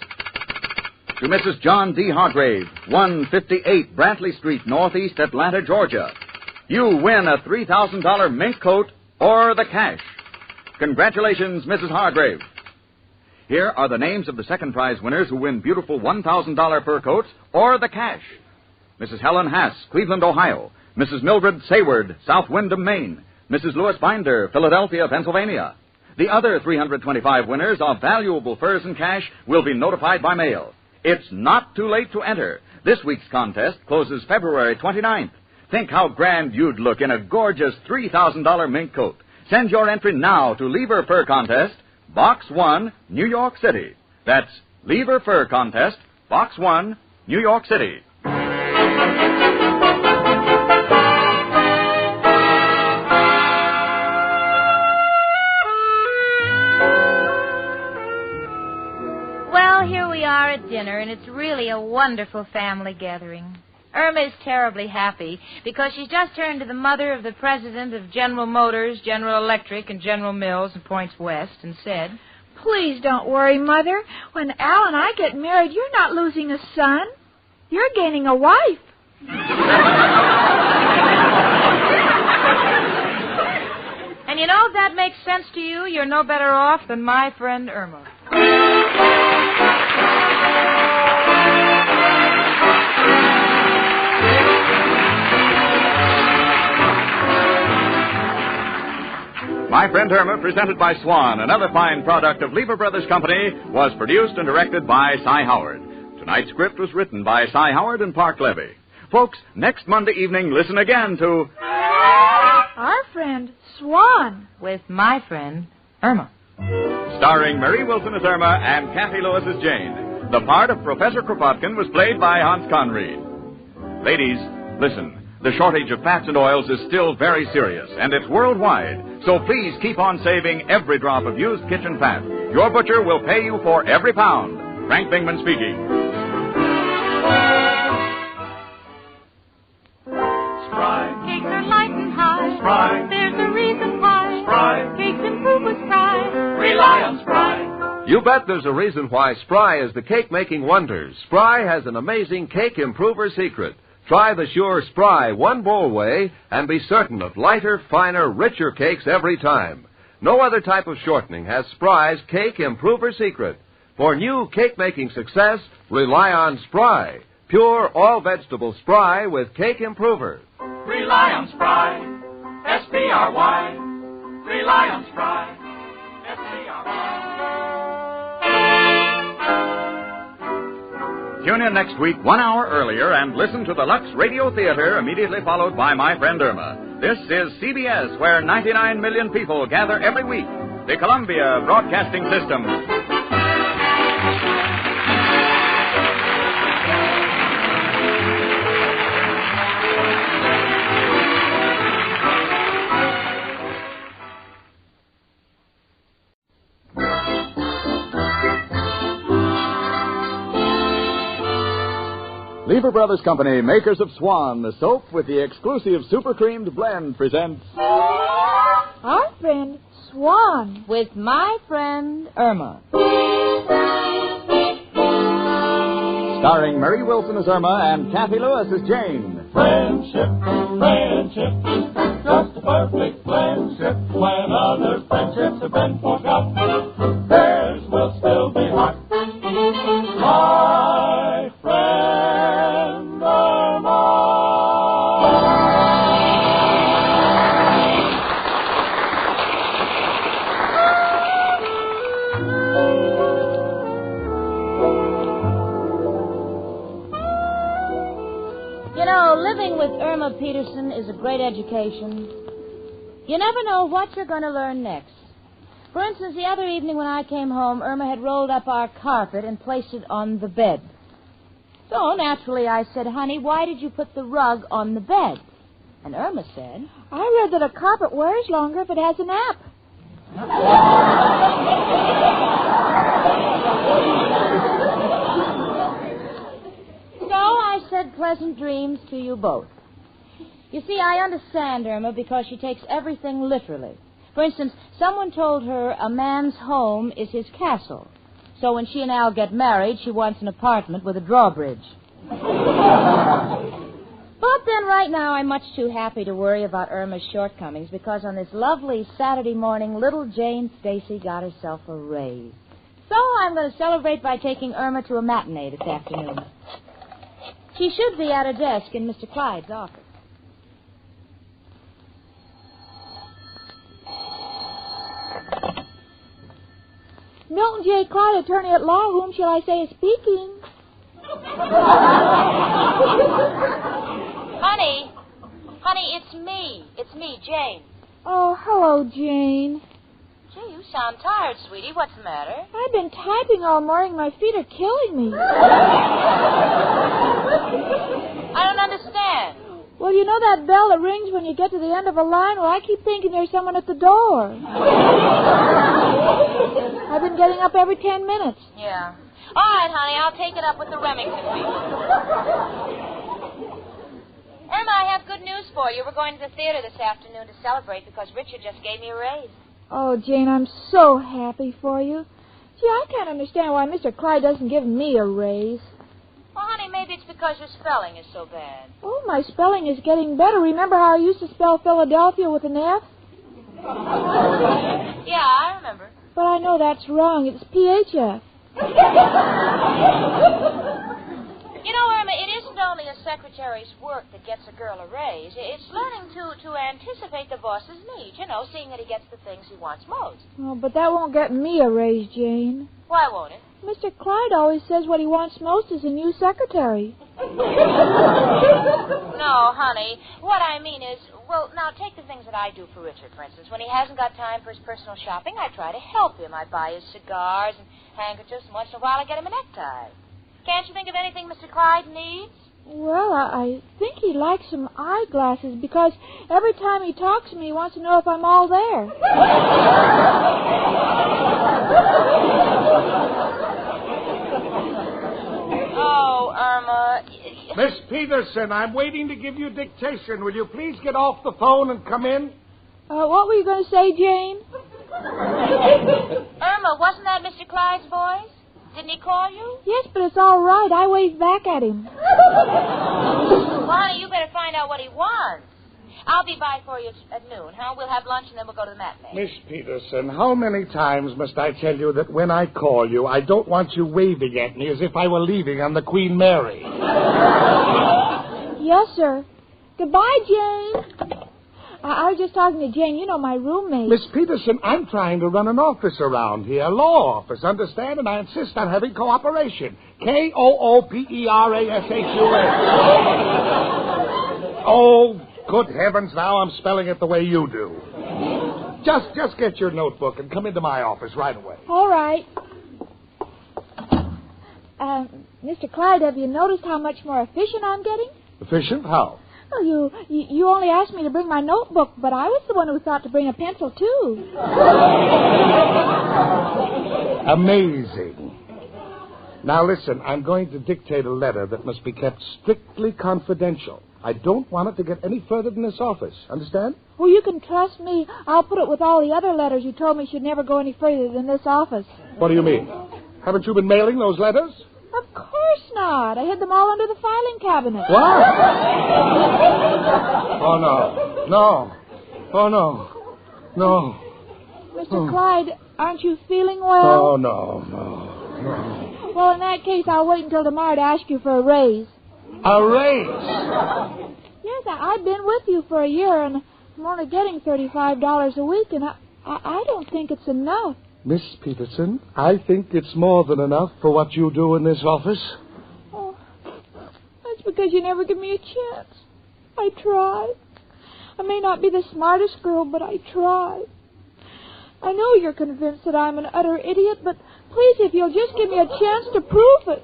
To Mrs. John D. Hargrave, 158 Brantley Street, Northeast Atlanta, Georgia. You win a $3,000 mink coat or the cash. Congratulations, Mrs. Hargrave. Here are the names of the second prize winners who win beautiful $1,000 fur coats or the cash. Mrs. Helen Hass, Cleveland, Ohio. Mrs. Mildred Sayward, South Windham, Maine. Mrs. Louis Binder, Philadelphia, Pennsylvania. The other 325 winners of valuable furs and cash will be notified by mail. It's not too late to enter. This week's contest closes February 29th. Think how grand you'd look in a gorgeous $3,000 mink coat. Send your entry now to Lever Fur Contest, Box 1, New York City. That's Lever Fur Contest, Box 1, New York City. Well, here we are at dinner, and it's really a wonderful family gathering. Irma is terribly happy because she's just turned to the mother of the president of General Motors, General Electric, and General Mills and Points West and said, Please don't worry, Mother. When Al and I get married, you're not losing a son. You're gaining a wife. And you know, if that makes sense to you, you're no better off than my friend Irma. My Friend Irma, presented by Swan, another fine product of Lever Brothers Company, was produced and directed by Cy Howard. Tonight's script was written by Cy Howard and Park Levy. Folks, next Monday evening, listen again to Our Friend Swan with My Friend Irma. Starring Mary Wilson as Irma and Kathy Lewis as Jane. The part of Professor Kropotkin was played by Hans Conried. Ladies, listen. The shortage of fats and oils is still very serious, and it's worldwide. So please keep on saving every drop of used kitchen fat. Your butcher will pay you for every pound. Frank Bingman speaking. Spry. Cakes are light and high. Spry. There's a reason why. Spry. Cakes improve with Spry. Rely on Spry. You bet there's a reason why Spry is the cake-making wonder. Spry has an amazing cake improver secret. Try the sure Spry one-bowl way and be certain of lighter, finer, richer cakes every time. No other type of shortening has Spry's cake improver secret. For new cake-making success, rely on Spry. Pure, all-vegetable Spry with cake improver. Rely on Spry. S-P-R-Y. Rely on Spry. S-P-R-Y. Tune in next week 1 hour earlier and listen to the Lux Radio Theater immediately followed by My Friend Irma. This is CBS, where 99 million people gather every week. The Columbia Broadcasting System. Lever Brothers Company, makers of Swan, the soap with the exclusive super creamed blend, presents Our Friend Swan with My Friend Irma. Starring Mary Wilson as Irma and Kathy Lewis as Jane. Friendship, friendship, just a perfect friendship. When other friendships have been forgot, theirs will still be hot. My friend Irma. You know, living with Irma Peterson is a great education. You never know what you're going to learn next. For instance, the other evening when I came home, Irma had rolled up our carpet and placed it on the bed. So, naturally, I said, honey, why did you put the rug on the bed? And Irma said, I read that a carpet wears longer if it has a nap. So I said pleasant dreams to you both. You see, I understand Irma because she takes everything literally. For instance, someone told her a man's home is his castle. So when she and Al get married, she wants an apartment with a drawbridge. But then right now I'm much too happy to worry about Irma's shortcomings because on this lovely Saturday morning, little Jane Stacy got herself a raise. So I'm going to celebrate by taking Irma to a matinee this afternoon. She should be at her desk in Mr. Clyde's office. Milton J. Clyde, attorney at law. Whom shall I say is speaking? Honey, it's me. It's me, Jane. Oh, hello, Jane. Gee, you sound tired, sweetie. What's the matter? I've been typing all morning. My feet are killing me. I don't understand. Well, you know that bell that rings when you get to the end of a line? Well, I keep thinking there's someone at the door. I've been getting up every 10 minutes. Yeah. All right, honey, I'll take it up with the Remington people. Irma, I have good news for you. We're going to the theater this afternoon to celebrate because Richard just gave me a raise. Oh, Jane, I'm so happy for you. Gee, I can't understand why Mr. Clyde doesn't give me a raise. Well, honey, maybe it's because your spelling is so bad. Oh, my spelling is getting better. Remember how I used to spell Philadelphia with an F? Yeah, I remember. But I know that's wrong. It's PHF. You know, Irma, it isn't only a secretary's work that gets a girl a raise. It's learning to anticipate the boss's needs, seeing that he gets the things he wants most. Oh, but that won't get me a raise, Jane. Why won't it? Mr. Clyde always says what he wants most is a new secretary. No, honey. What I mean is, well, now take the things that I do for Richard, for instance. When he hasn't got time for his personal shopping, I try to help him. I buy his cigars and handkerchiefs, and once in a while I get him a necktie. Can't you think of anything Mr. Clyde needs? Well, I think he'd like some eyeglasses because every time he talks to me, he wants to know if I'm all there. Oh, Irma. Miss Peterson, I'm waiting to give you dictation. Will you please get off the phone and come in? What were you going to say, Jane? Irma, wasn't that Mr. Clyde's voice? Didn't he call you? Yes, but it's all right. I waved back at him. Well, honey, you better find out what he wants. I'll be by for you at noon, huh? We'll have lunch and then we'll go to the matinee. Miss Peterson, how many times must I tell you that when I call you, I don't want you waving at me as if I were leaving on the Queen Mary? Yes, sir. Goodbye, Jane. I was just talking to Jane, my roommate. Miss Peterson, I'm trying to run an office around here, a law office, understand? And I insist on having cooperation. KOOPERASUS. Oh, good heavens, now I'm spelling it the way you do. Just get your notebook and come into my office right away. All right. Mr. Clyde, have you noticed how much more efficient I'm getting? Efficient? How? Well, you only asked me to bring my notebook, but I was the one who thought to bring a pencil, too. Amazing. Now, listen, I'm going to dictate a letter that must be kept strictly confidential. I don't want it to get any further than this office. Understand? Well, you can trust me. I'll put it with all the other letters you told me should never go any further than this office. What do you mean? Haven't you been mailing those letters? Of course not. I hid them all under the filing cabinet. What? Oh, no. No. Oh, no. No. Mr. Clyde, aren't you feeling well? Oh, no. Well, in that case, I'll wait until tomorrow to ask you for a raise. A raise? Yes, I've been with you for a year, and I'm only getting $35 a week, and I don't think it's enough. Miss Peterson, I think it's more than enough for what you do in this office. Oh, that's because you never give me a chance. I tried. I may not be the smartest girl, but I try. I know you're convinced that I'm an utter idiot, but please, if you'll just give me a chance to prove it.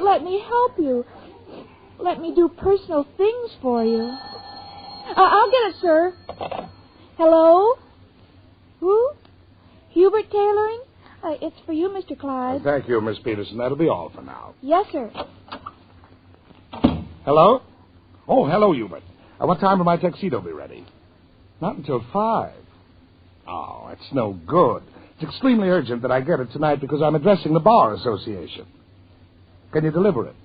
Let me help you. Let me do personal things for you. I'll get it, sir. Hello? Who? Hubert Tailoring? It's for you, Mr. Clyde. Thank you, Miss Peterson. That'll be all for now. Yes, sir. Hello? Oh, hello, Hubert. What time will my tuxedo be ready? Not until 5. Oh, it's no good. It's extremely urgent that I get it tonight because I'm addressing the Bar Association. Can you deliver it?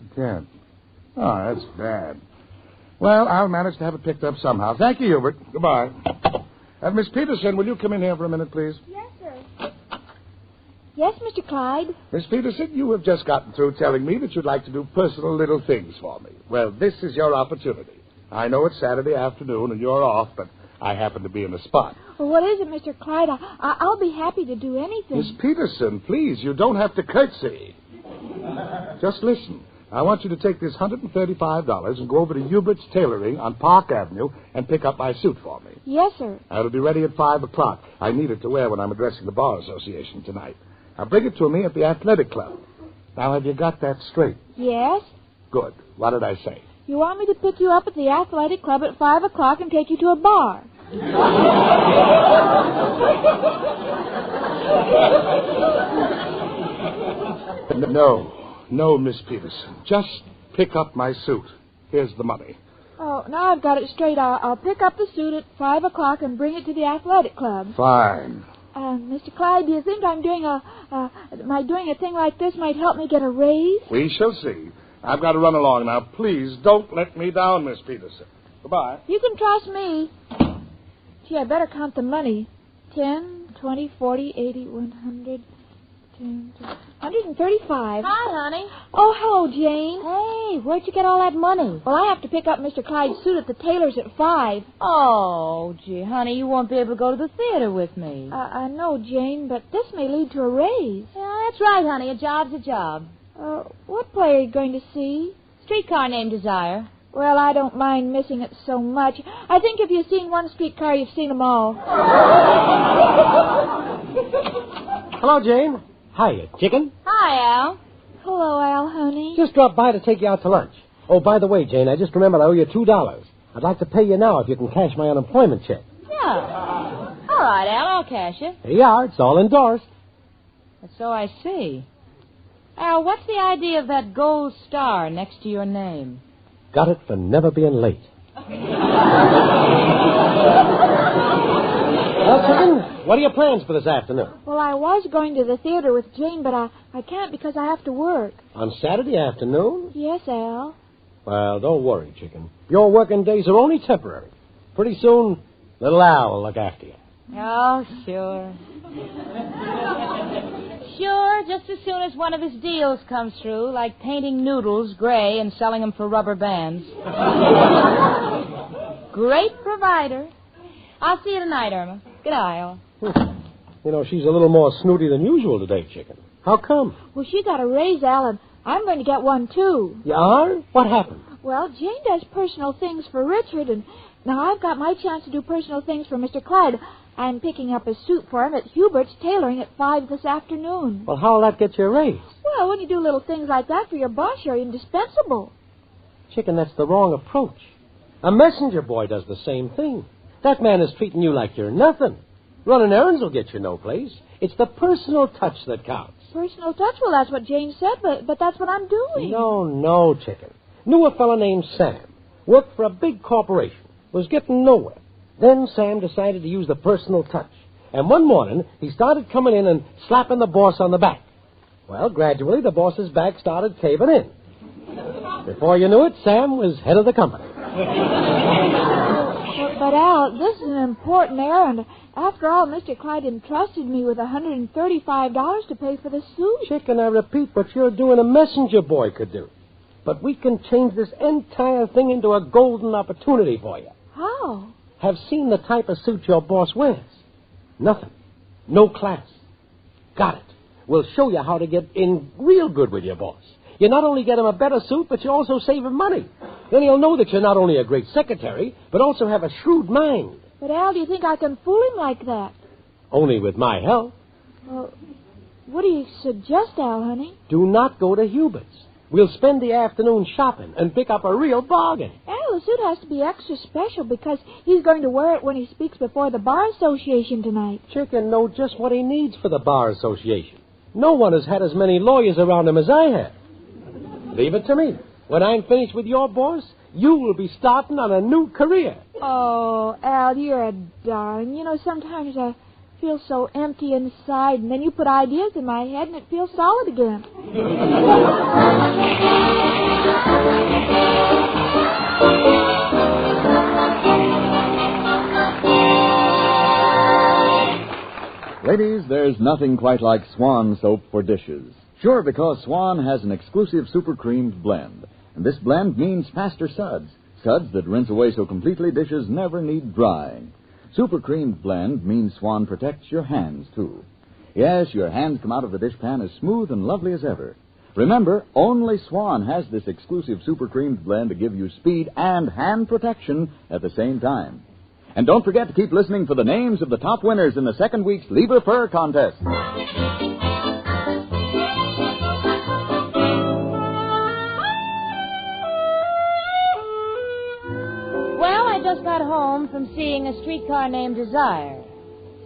You can't. Oh, that's bad. Well, I'll manage to have it picked up somehow. Thank you, Hubert. Goodbye. Miss Peterson, will you come in here for a minute, please? Yes, sir. Yes, Mr. Clyde. Miss Peterson, you have just gotten through telling me that you'd like to do personal little things for me. Well, this is your opportunity. I know it's Saturday afternoon and you're off, but I happen to be in the spot. Well, what is it, Mr. Clyde? I'll be happy to do anything. Miss Peterson, please, you don't have to curtsy. Just listen. I want you to take this $135 and go over to Hubert's Tailoring on Park Avenue and pick up my suit for me. Yes, sir. It'll be ready at 5 o'clock. I need it to wear when I'm addressing the Bar Association tonight. Now, bring it to me at the Athletic Club. Now, have you got that straight? Yes. Good. What did I say? You want me to pick you up at the Athletic Club at 5 o'clock and take you to a bar? No, Miss Peterson. Just pick up my suit. Here's the money. Oh, now I've got it straight. I'll pick up the suit at 5 o'clock and bring it to the Athletic Club. Fine. Mr. Clyde, do you think I'm doing doing a thing like this might help me get a raise? We shall see. I've got to run along now. Please don't let me down, Miss Peterson. Goodbye. You can trust me. Gee, I better count the money. 10, 20, 40, 80, 100, 10, 135. Hi, honey. Oh, hello, Jane. Hey, where'd you get all that money? Well, I have to pick up Mr. Clyde's suit at the tailor's at 5. Oh, gee, honey, you won't be able to go to the theater with me. I know, Jane, but this may lead to a raise. Yeah, that's right, honey. A job's a job. What play are you going to see? Streetcar Named Desire. Well, I don't mind missing it so much. I think if you've seen one streetcar, you've seen them all. Hello, Jane. Hiya, chicken. Hi, Al. Hello, Al, honey. Just dropped by to take you out to lunch. Oh, by the way, Jane, I just remembered I owe you $2. I'd like to pay you now if you can cash my unemployment check. Yeah. All right, Al, I'll cash it. Here you are. It's all endorsed. So I see. Al, what's the idea of that gold star next to your name? Got it for never being late. Well, chicken, what are your plans for this afternoon? Well, I was going to the theater with Jane, but I can't because I have to work. On Saturday afternoon? Yes, Al. Well, don't worry, chicken. Your working days are only temporary. Pretty soon, little Al will look after you. Oh, sure. Sure, just as soon as one of his deals comes through, like painting noodles gray and selling them for rubber bands. Great provider. I'll see you tonight, Irma. Good night, Al. You know, she's a little more snooty than usual today, chicken. How come? Well, she got a raise, Al, and I'm going to get one, too. You are? What happened? Well, Jane does personal things for Richard, and now I've got my chance to do personal things for Mr. Clyde. I'm picking up a suit for him at Hubert's Tailoring at 5 this afternoon. Well, how'll that get you a raise? Well, when you do little things like that for your boss, you're indispensable. Chicken, that's the wrong approach. A messenger boy does the same thing. That man is treating you like you're nothing. Running errands will get you no place. It's the personal touch that counts. Personal touch? Well, that's what Jane said, but that's what I'm doing. No, chicken. Knew a fellow named Sam. Worked for a big corporation. Was getting nowhere. Then Sam decided to use the personal touch. And one morning, he started coming in and slapping the boss on the back. Well, gradually, the boss's back started caving in. Before you knew it, Sam was head of the company. But, Al, this is an important errand. After all, Mr. Clyde entrusted me with $135 to pay for the suit. Chicken, I repeat, what you're doing a messenger boy could do. But we can change this entire thing into a golden opportunity for you. How? Have seen the type of suit your boss wears. Nothing. No class. Got it. We'll show you how to get in real good with your boss. You not only get him a better suit, but you also save him money. Then he'll know that you're not only a great secretary, but also have a shrewd mind. But, Al, do you think I can fool him like that? Only with my help. Well, what do you suggest, Al, honey? Do not go to Hubert's. We'll spend the afternoon shopping and pick up a real bargain. Al, the suit has to be extra special because he's going to wear it when he speaks before the Bar Association tonight. Chicken know just what he needs for the Bar Association. No one has had as many lawyers around him as I have. Leave it to me. When I'm finished with your boss, you will be starting on a new career. Oh, Al, you're a darling. You know, sometimes I feel so empty inside, and then you put ideas in my head, and it feels solid again. Ladies, there's nothing quite like Swan soap for dishes. Sure, because Swan has an exclusive super creamed blend. And this blend means faster suds. Suds that rinse away so completely dishes never need drying. Super creamed blend means Swan protects your hands, too. Yes, your hands come out of the dishpan as smooth and lovely as ever. Remember, only Swan has this exclusive super creamed blend to give you speed and hand protection at the same time. And don't forget to keep listening for the names of the top winners in the second week's Lieber Fur contest. Just got home from seeing a streetcar named Desire.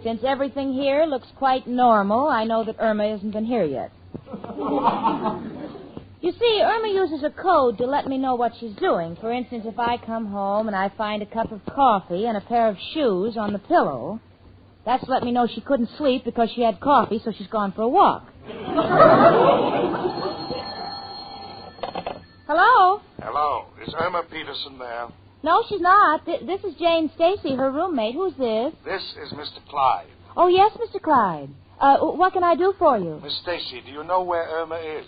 Since everything here looks quite normal, I know that Irma hasn't been here yet. You see, Irma uses a code to let me know what she's doing. For instance, if I come home and I find a cup of coffee and a pair of shoes on the pillow, that's to let me know she couldn't sleep because she had coffee, so she's gone for a walk. Hello? Hello. Is Irma Peterson there? No, she's not. This is Jane Stacy, her roommate. Who's this? This is Mr. Clyde. Oh, yes, Mr. Clyde. What can I do for you? Miss Stacy, do you know where Irma is?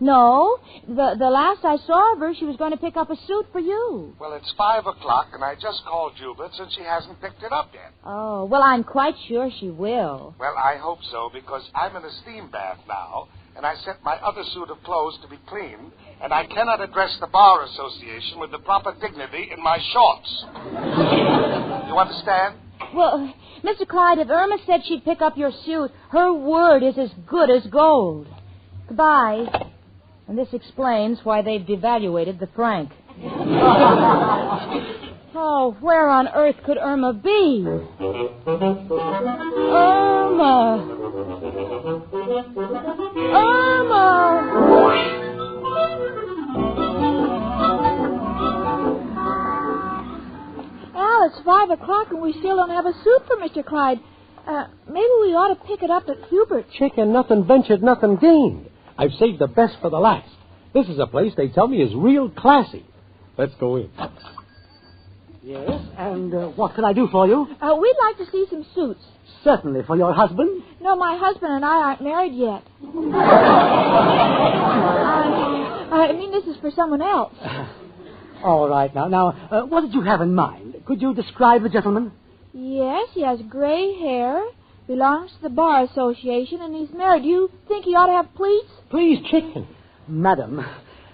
No. The last I saw of her, she was going to pick up a suit for you. Well, it's 5 o'clock, and I just called Hubert's, and she hasn't picked it up yet. Oh, well, I'm quite sure she will. Well, I hope so, because I'm in a steam bath now, and I sent my other suit of clothes to be cleaned, and I cannot address the Bar Association with the proper dignity in my shorts. You understand? Well, Mr. Clyde, if Irma said she'd pick up your suit, her word is as good as gold. Goodbye. And this explains why they've devaluated the franc. Oh, where on earth could Irma be? Irma! Irma! Al, it's 5 o'clock and we still don't have a suit for Mr. Clyde. Maybe we ought to pick it up at Hubert's. Chicken, nothing ventured, nothing gained. I've saved the best for the last. This is a place they tell me is real classy. Let's go in. Yes, and what can I do for you? We'd like to see some suits. Certainly, for your husband? No, my husband and I aren't married yet. I mean, this is for someone else. All right, now, what did you have in mind? Could you describe the gentleman? Yes, he has gray hair, belongs to the Bar Association, and he's married. Do you think he ought to have pleats? Please, Chicken. Madam,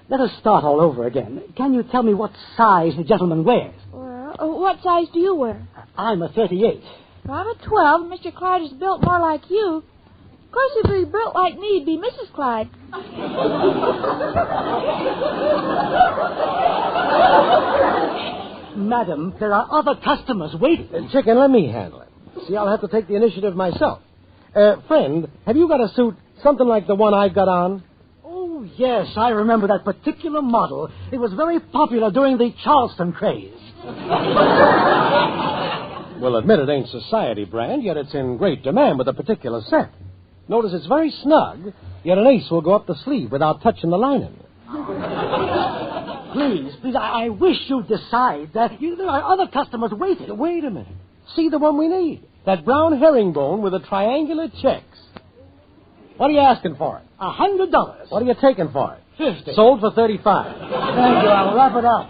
let us start all over again. Can you tell me what size the gentleman wears? What size do you wear? I'm a 38. I'm a 12. Mr. Clyde is built more like you. Of course, if he were built like me, he'd be Mrs. Clyde. Madam, there are other customers waiting. Chicken, let me handle it. See, I'll have to take the initiative myself. Friend, have you got a suit something like the one I've got on? Oh, yes, I remember that particular model. It was very popular during the Charleston craze. Well, admit it ain't society brand, yet it's in great demand with a particular set. Notice it's very snug, yet an ace will go up the sleeve without touching the lining. Please, I wish you'd decide that there are other customers waiting. Wait a minute. See the one we need. That brown herringbone with the triangular checks. What are you asking for it? $100. What are you taking for it? $50. Sold for $35. Thank you. I'll wrap it up.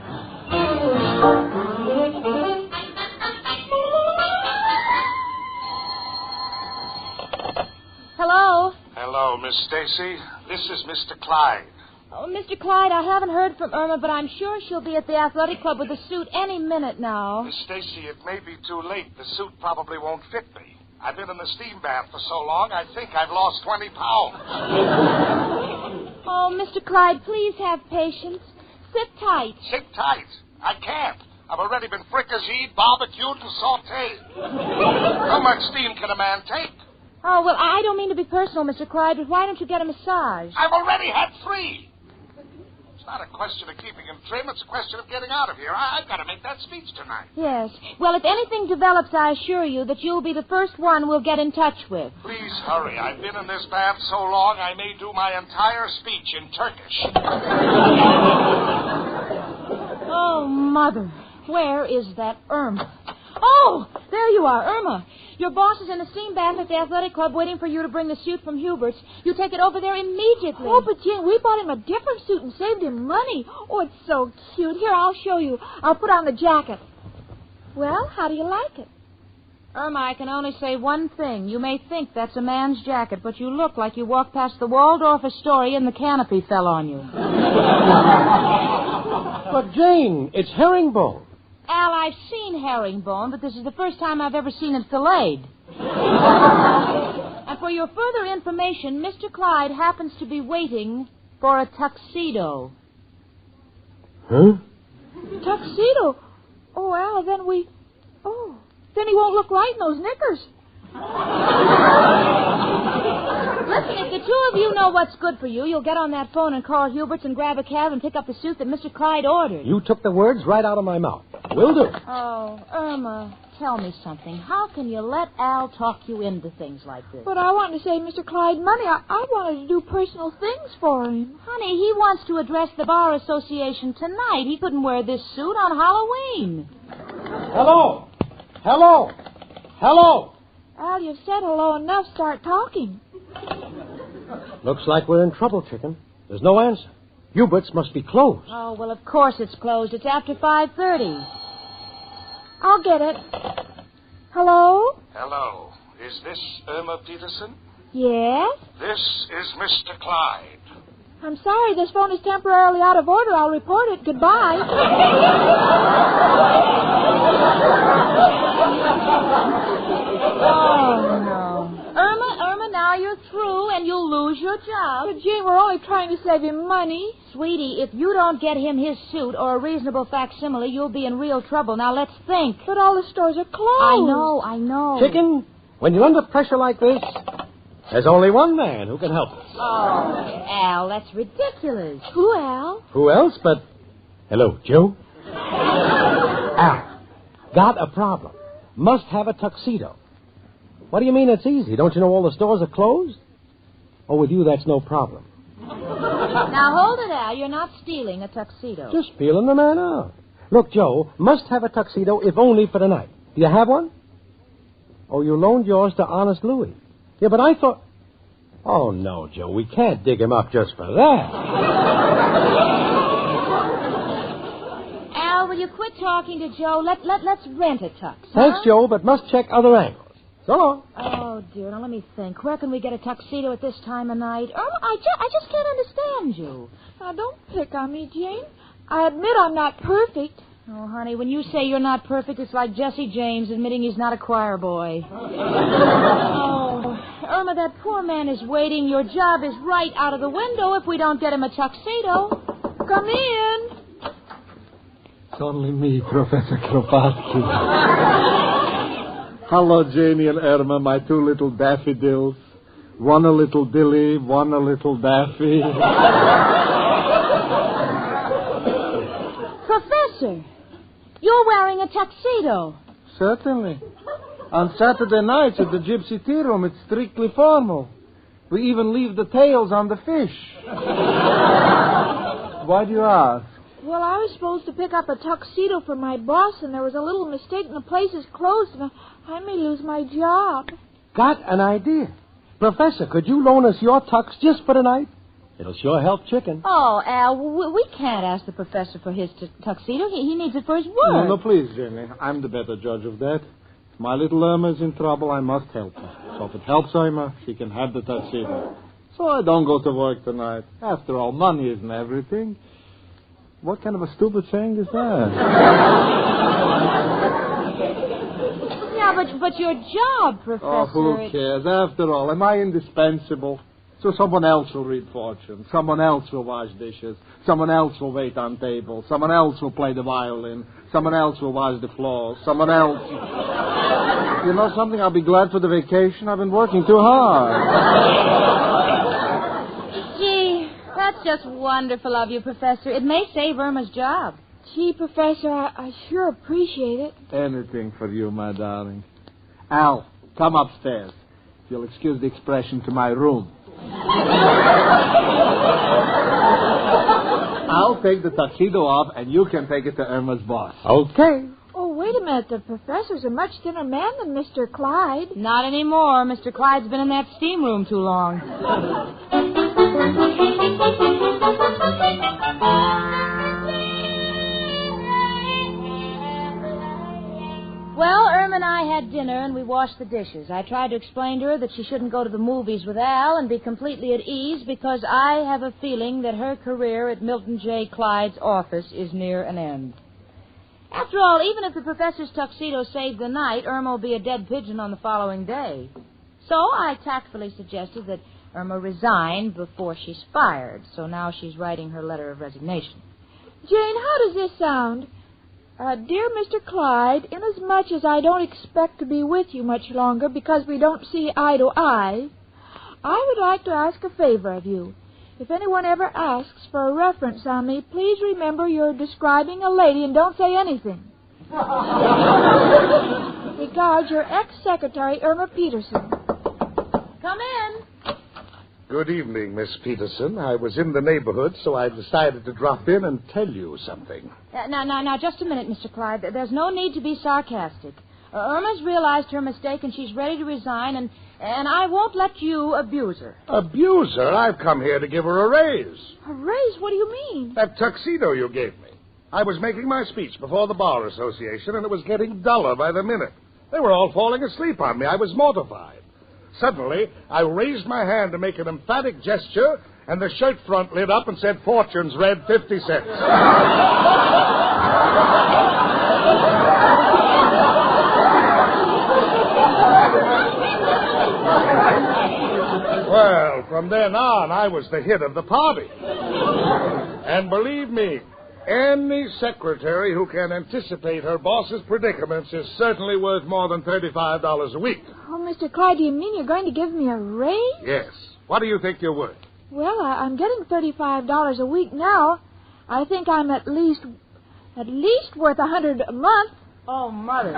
Hello? Hello, Miss Stacy. This is Mr. Clyde. Oh, Mr. Clyde, I haven't heard from Irma, but I'm sure she'll be at the athletic club with the suit any minute now. Miss Stacy, it may be too late. The suit probably won't fit me. I've been in the steam bath for so long, I think I've lost 20 pounds. Oh, Mr. Clyde, please have patience. Sit tight. Sit tight? I can't. I've already been fricasseed, barbecued, and sautéed. How much steam can a man take? Oh, well, I don't mean to be personal, Mr. Clyde, but why don't you get a massage? I've already had 3. It's not a question of keeping him trim. It's a question of getting out of here. I've got to make that speech tonight. Yes. Well, if anything develops, I assure you that you'll be the first one we'll get in touch with. Please hurry. I've been in this bath so long, I may do my entire speech in Turkish. Oh, Mother. Where is that Irma? Oh, there you are, Irma. Your boss is in the steam bath at the athletic club waiting for you to bring the suit from Hubert's. You take it over there immediately. Oh, but Jane, we bought him a different suit and saved him money. Oh, it's so cute. Here, I'll show you. I'll put on the jacket. Well, how do you like it? Irma, I can only say one thing. You may think that's a man's jacket, but you look like you walked past the Waldorf Astoria and the canopy fell on you. But, Jane, it's herringbone. Al, I've seen herringbone, but this is the first time I've ever seen it filleted. And for your further information, Mr. Clyde happens to be waiting for a tuxedo. Huh? Tuxedo? Oh, Al, then he won't look right in those knickers. Listen, if the two of you know what's good for you, you'll get on that phone and call Hubert's and grab a cab and pick up the suit that Mr. Clyde ordered. You took the words right out of my mouth. Will do. Oh, Irma, tell me something. How can you let Al talk you into things like this? But I want to save Mr. Clyde money. I wanted to do personal things for him. Honey, he wants to address the Bar Association tonight. He couldn't wear this suit on Halloween. Hello. Hello. Hello. Al, you've said hello enough. Start talking. Looks like we're in trouble, chicken. There's no answer. Hubert's must be closed. Oh, well, of course it's closed. It's after 5:30. I'll get it. Hello? Hello. Is this Irma Peterson? Yes? This is Mr. Clyde. I'm sorry, this phone is temporarily out of order. I'll report it. Goodbye. Oh, no. Irma, now you're through and you'll lose your job. But, Jane, we're only trying to save him money. Sweetie, if you don't get him his suit or a reasonable facsimile, you'll be in real trouble. Now, let's think. But all the stores are closed. I know. Chicken, when you're under pressure like this, there's only one man who can help us. Oh, Al, that's ridiculous. Who, Al? Who else but... Hello, Joe? Al, got a problem. Must have a tuxedo. What do you mean it's easy? Don't you know all the stores are closed? Oh, with you, that's no problem. Now, hold it, Al. You're not stealing a tuxedo. Just feeling the man out. Look, Joe, must have a tuxedo if only for the night. Do you have one? Oh, you loaned yours to Honest Louis. Yeah, but I thought... Oh, no, Joe, we can't dig him up just for that. Al, will you quit talking to Joe? Let's rent a tux. Thanks, huh? Joe, but must check other angles. So long. Oh, dear. Now, let me think. Where can we get a tuxedo at this time of night? Irma, I just can't understand you. Now, don't pick on me, Jane. I admit I'm not perfect. Oh, honey, when you say you're not perfect, it's like Jesse James admitting he's not a choir boy. Oh, Irma, that poor man is waiting. Your job is right out of the window if we don't get him a tuxedo. Come in. It's only me, Professor Kropotkin. Hello, Janie and Irma, my two little daffodils. One a little dilly, one a little daffy. Professor, you're wearing a tuxedo. Certainly. On Saturday nights at the Gypsy Tea Room, it's strictly formal. We even leave the tails on the fish. Why do you ask? Well, I was supposed to pick up a tuxedo for my boss, and there was a little mistake, and the place is closed, and I may lose my job. Got an idea. Professor, could you loan us your tux just for tonight? It'll sure help Chicken. Oh, Al, we can't ask the professor for his tuxedo. He needs it for his work. No, please, Jenny. I'm the better judge of that. If my little Irma's in trouble, I must help her. So if it helps Irma, she can have the tuxedo. So I don't go to work tonight. After all, money isn't everything. What kind of a stupid saying is that? Yeah, but your job, Professor... Oh, who cares? After all, am I indispensable? So someone else will read fortune. Someone else will wash dishes. Someone else will wait on tables. Someone else will play the violin. Someone else will wash the floors. Someone else... You know something? I'll be glad for the vacation. I've been working too hard. Gee, that's just wonderful of you, Professor. It may save Irma's job. Gee, Professor, I sure appreciate it. Anything for you, my darling. Al, come upstairs. If you'll excuse the expression, to my room. I'll take the tuxedo off, and you can take it to Irma's boss. Okay. Oh, wait a minute. The professor's a much thinner man than Mr. Clyde. Not anymore. Mr. Clyde's been in that steam room too long. Well, Irma and I had dinner, and we washed the dishes. I tried to explain to her that she shouldn't go to the movies with Al and be completely at ease because I have a feeling that her career at Milton J. Clyde's office is near an end. After all, even if the professor's tuxedo saved the night, Irma will be a dead pigeon on the following day. So I tactfully suggested that Irma resign before she's fired, so now she's writing her letter of resignation. Jane, how does this sound? Dear Mr. Clyde, inasmuch as I don't expect to be with you much longer because we don't see eye to eye, I would like to ask a favor of you. If anyone ever asks for a reference on me, please remember you're describing a lady and don't say anything. Regards, your ex-secretary, Irma Peterson. Come in. Good evening, Miss Peterson. I was in the neighborhood, so I decided to drop in and tell you something. Now, just a minute, Mr. Clyde. There's no need to be sarcastic. Irma's realized her mistake, and she's ready to resign, and I won't let you abuse her. Abuse her? I've come here to give her a raise. A raise? What do you mean? That tuxedo you gave me. I was making my speech before the Bar Association, and it was getting duller by the minute. They were all falling asleep on me. I was mortified. Suddenly, I raised my hand to make an emphatic gesture, and the shirt front lit up and said, "Fortune's red, 50 cents." Well, from then on, I was the hit of the party. And believe me, any secretary who can anticipate her boss's predicaments is certainly worth more than $35 a week. Oh, Mr. Clyde, do you mean you're going to give me a raise? Yes. What do you think you're worth? Well, I'm getting $35 a week now. I think I'm at least worth $100 a month. Oh, Mother.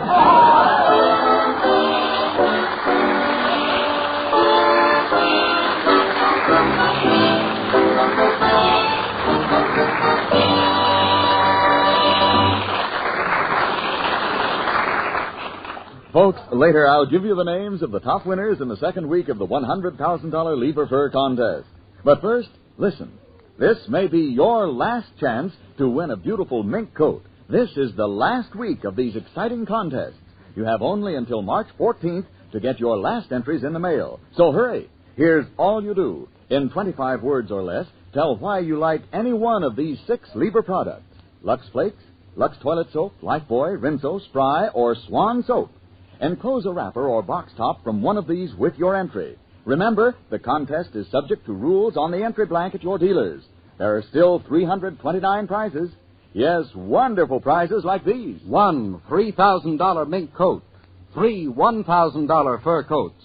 Folks, later I'll give you the names of the top winners in the second week of the $100,000 Lever Fur contest. But first, listen. This may be your last chance to win a beautiful mink coat. This is the last week of these exciting contests. You have only until March 14th to get your last entries in the mail. So hurry. Here's all you do. In 25 words or less, tell why you like any one of these 6 Lever products. Lux Flakes, Lux Toilet Soap, Lifebuoy, Rinso, Spry, or Swan Soap. Enclose a wrapper or box top from one of these with your entry. Remember, the contest is subject to rules on the entry blank at your dealers. There are still 329 prizes. Yes, wonderful prizes like these. 1 $3,000 mink coat. 3 $1,000 fur coats.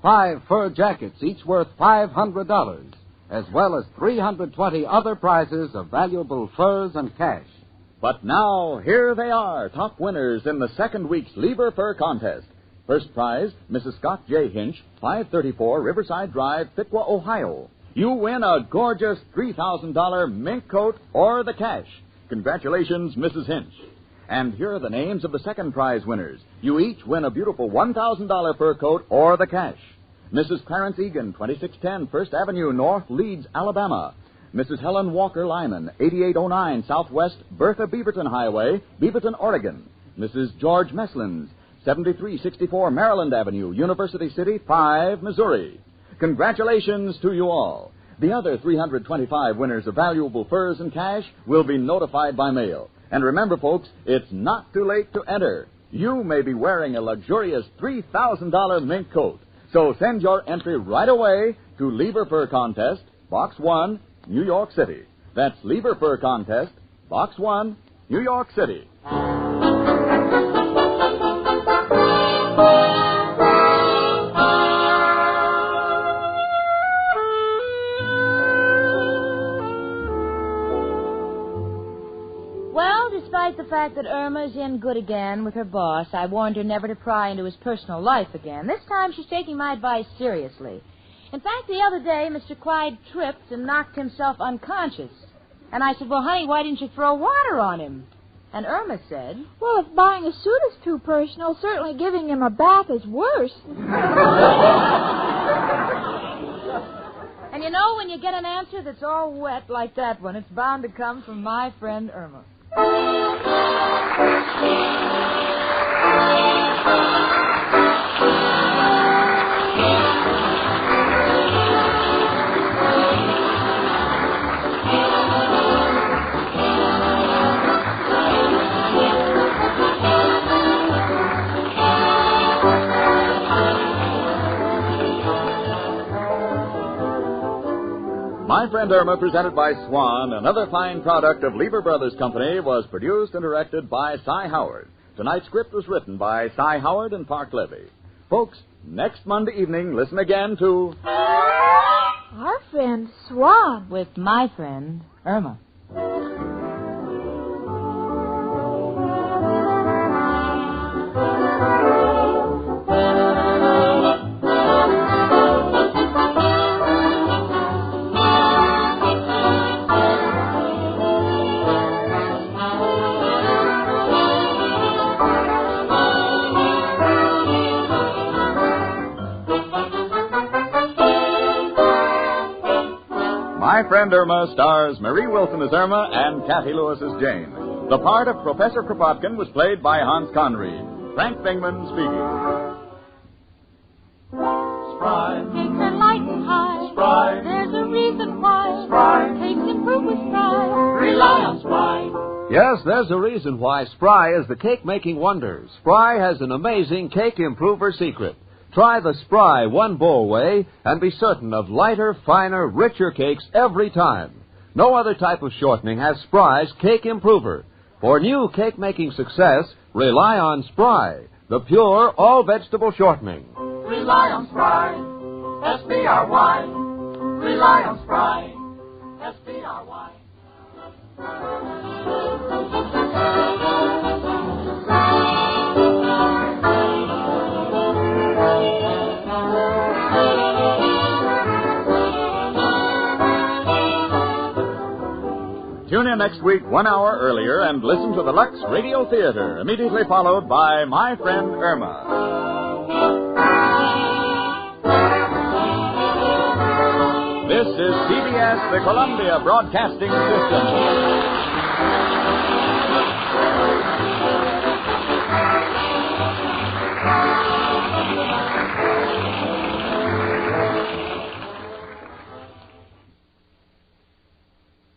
5 fur jackets, each worth $500, as well as 320 other prizes of valuable furs and cash. But now, here they are, top winners in the second week's Lever Fur contest. First prize, Mrs. Scott J. Hinch, 534 Riverside Drive, Piqua, Ohio. You win a gorgeous $3,000 mink coat or the cash. Congratulations, Mrs. Hinch. And here are the names of the second prize winners. You each win a beautiful $1,000 fur coat or the cash. Mrs. Clarence Egan, 2610 First Avenue North, Leeds, Alabama. Mrs. Helen Walker Lyman, 8809 Southwest Bertha Beaverton Highway, Beaverton, Oregon. Mrs. George Meslins, 7364 Maryland Avenue, University City, 5, Missouri. Congratulations to you all. The other 325 winners of valuable furs and cash will be notified by mail. And remember, folks, it's not too late to enter. You may be wearing a luxurious $3,000 mink coat. So send your entry right away to Lever Fur Contest, Box 1, New York City. That's Lever Fur Contest, Box 1, New York City. Despite the fact that Irma's in good again with her boss, I warned her never to pry into his personal life again. This time she's taking my advice seriously. In fact, the other day, Mr. Clyde tripped and knocked himself unconscious. And I said, well, honey, why didn't you throw water on him? And Irma said, well, if buying a suit is too personal, certainly giving him a bath is worse. And you know, when you get an answer that's all wet like that one, it's bound to come from my friend Irma. My Friend Irma, presented by Swan, another fine product of Lever Brothers Company, was produced and directed by Cy Howard. Tonight's script was written by Cy Howard and Park Levy. Folks, next Monday evening, listen again to Our Friend Swan with My Friend Irma. My Friend Irma stars Marie Wilson as Irma and Kathy Lewis as Jane. The part of Professor Kropotkin was played by Hans Conried. Frank Bingman speaking. Spry. Cakes are light and high. Spry. There's a reason why. Spry. Cakes improve with Spry. Rely on Spry. Yes, there's a reason why Spry is the cake-making wonder. Spry has an amazing cake improver secret. Try the Spry one-bowl way and be certain of lighter, finer, richer cakes every time. No other type of shortening has Spry's cake improver. For new cake-making success, rely on Spry, the pure, all-vegetable shortening. Rely on Spry. S-P-R-Y. Rely on Spry. S-P-R-Y. Tune in next week 1 hour earlier and listen to the Lux Radio Theater, immediately followed by My Friend Irma. This is CBS, the Columbia Broadcasting System.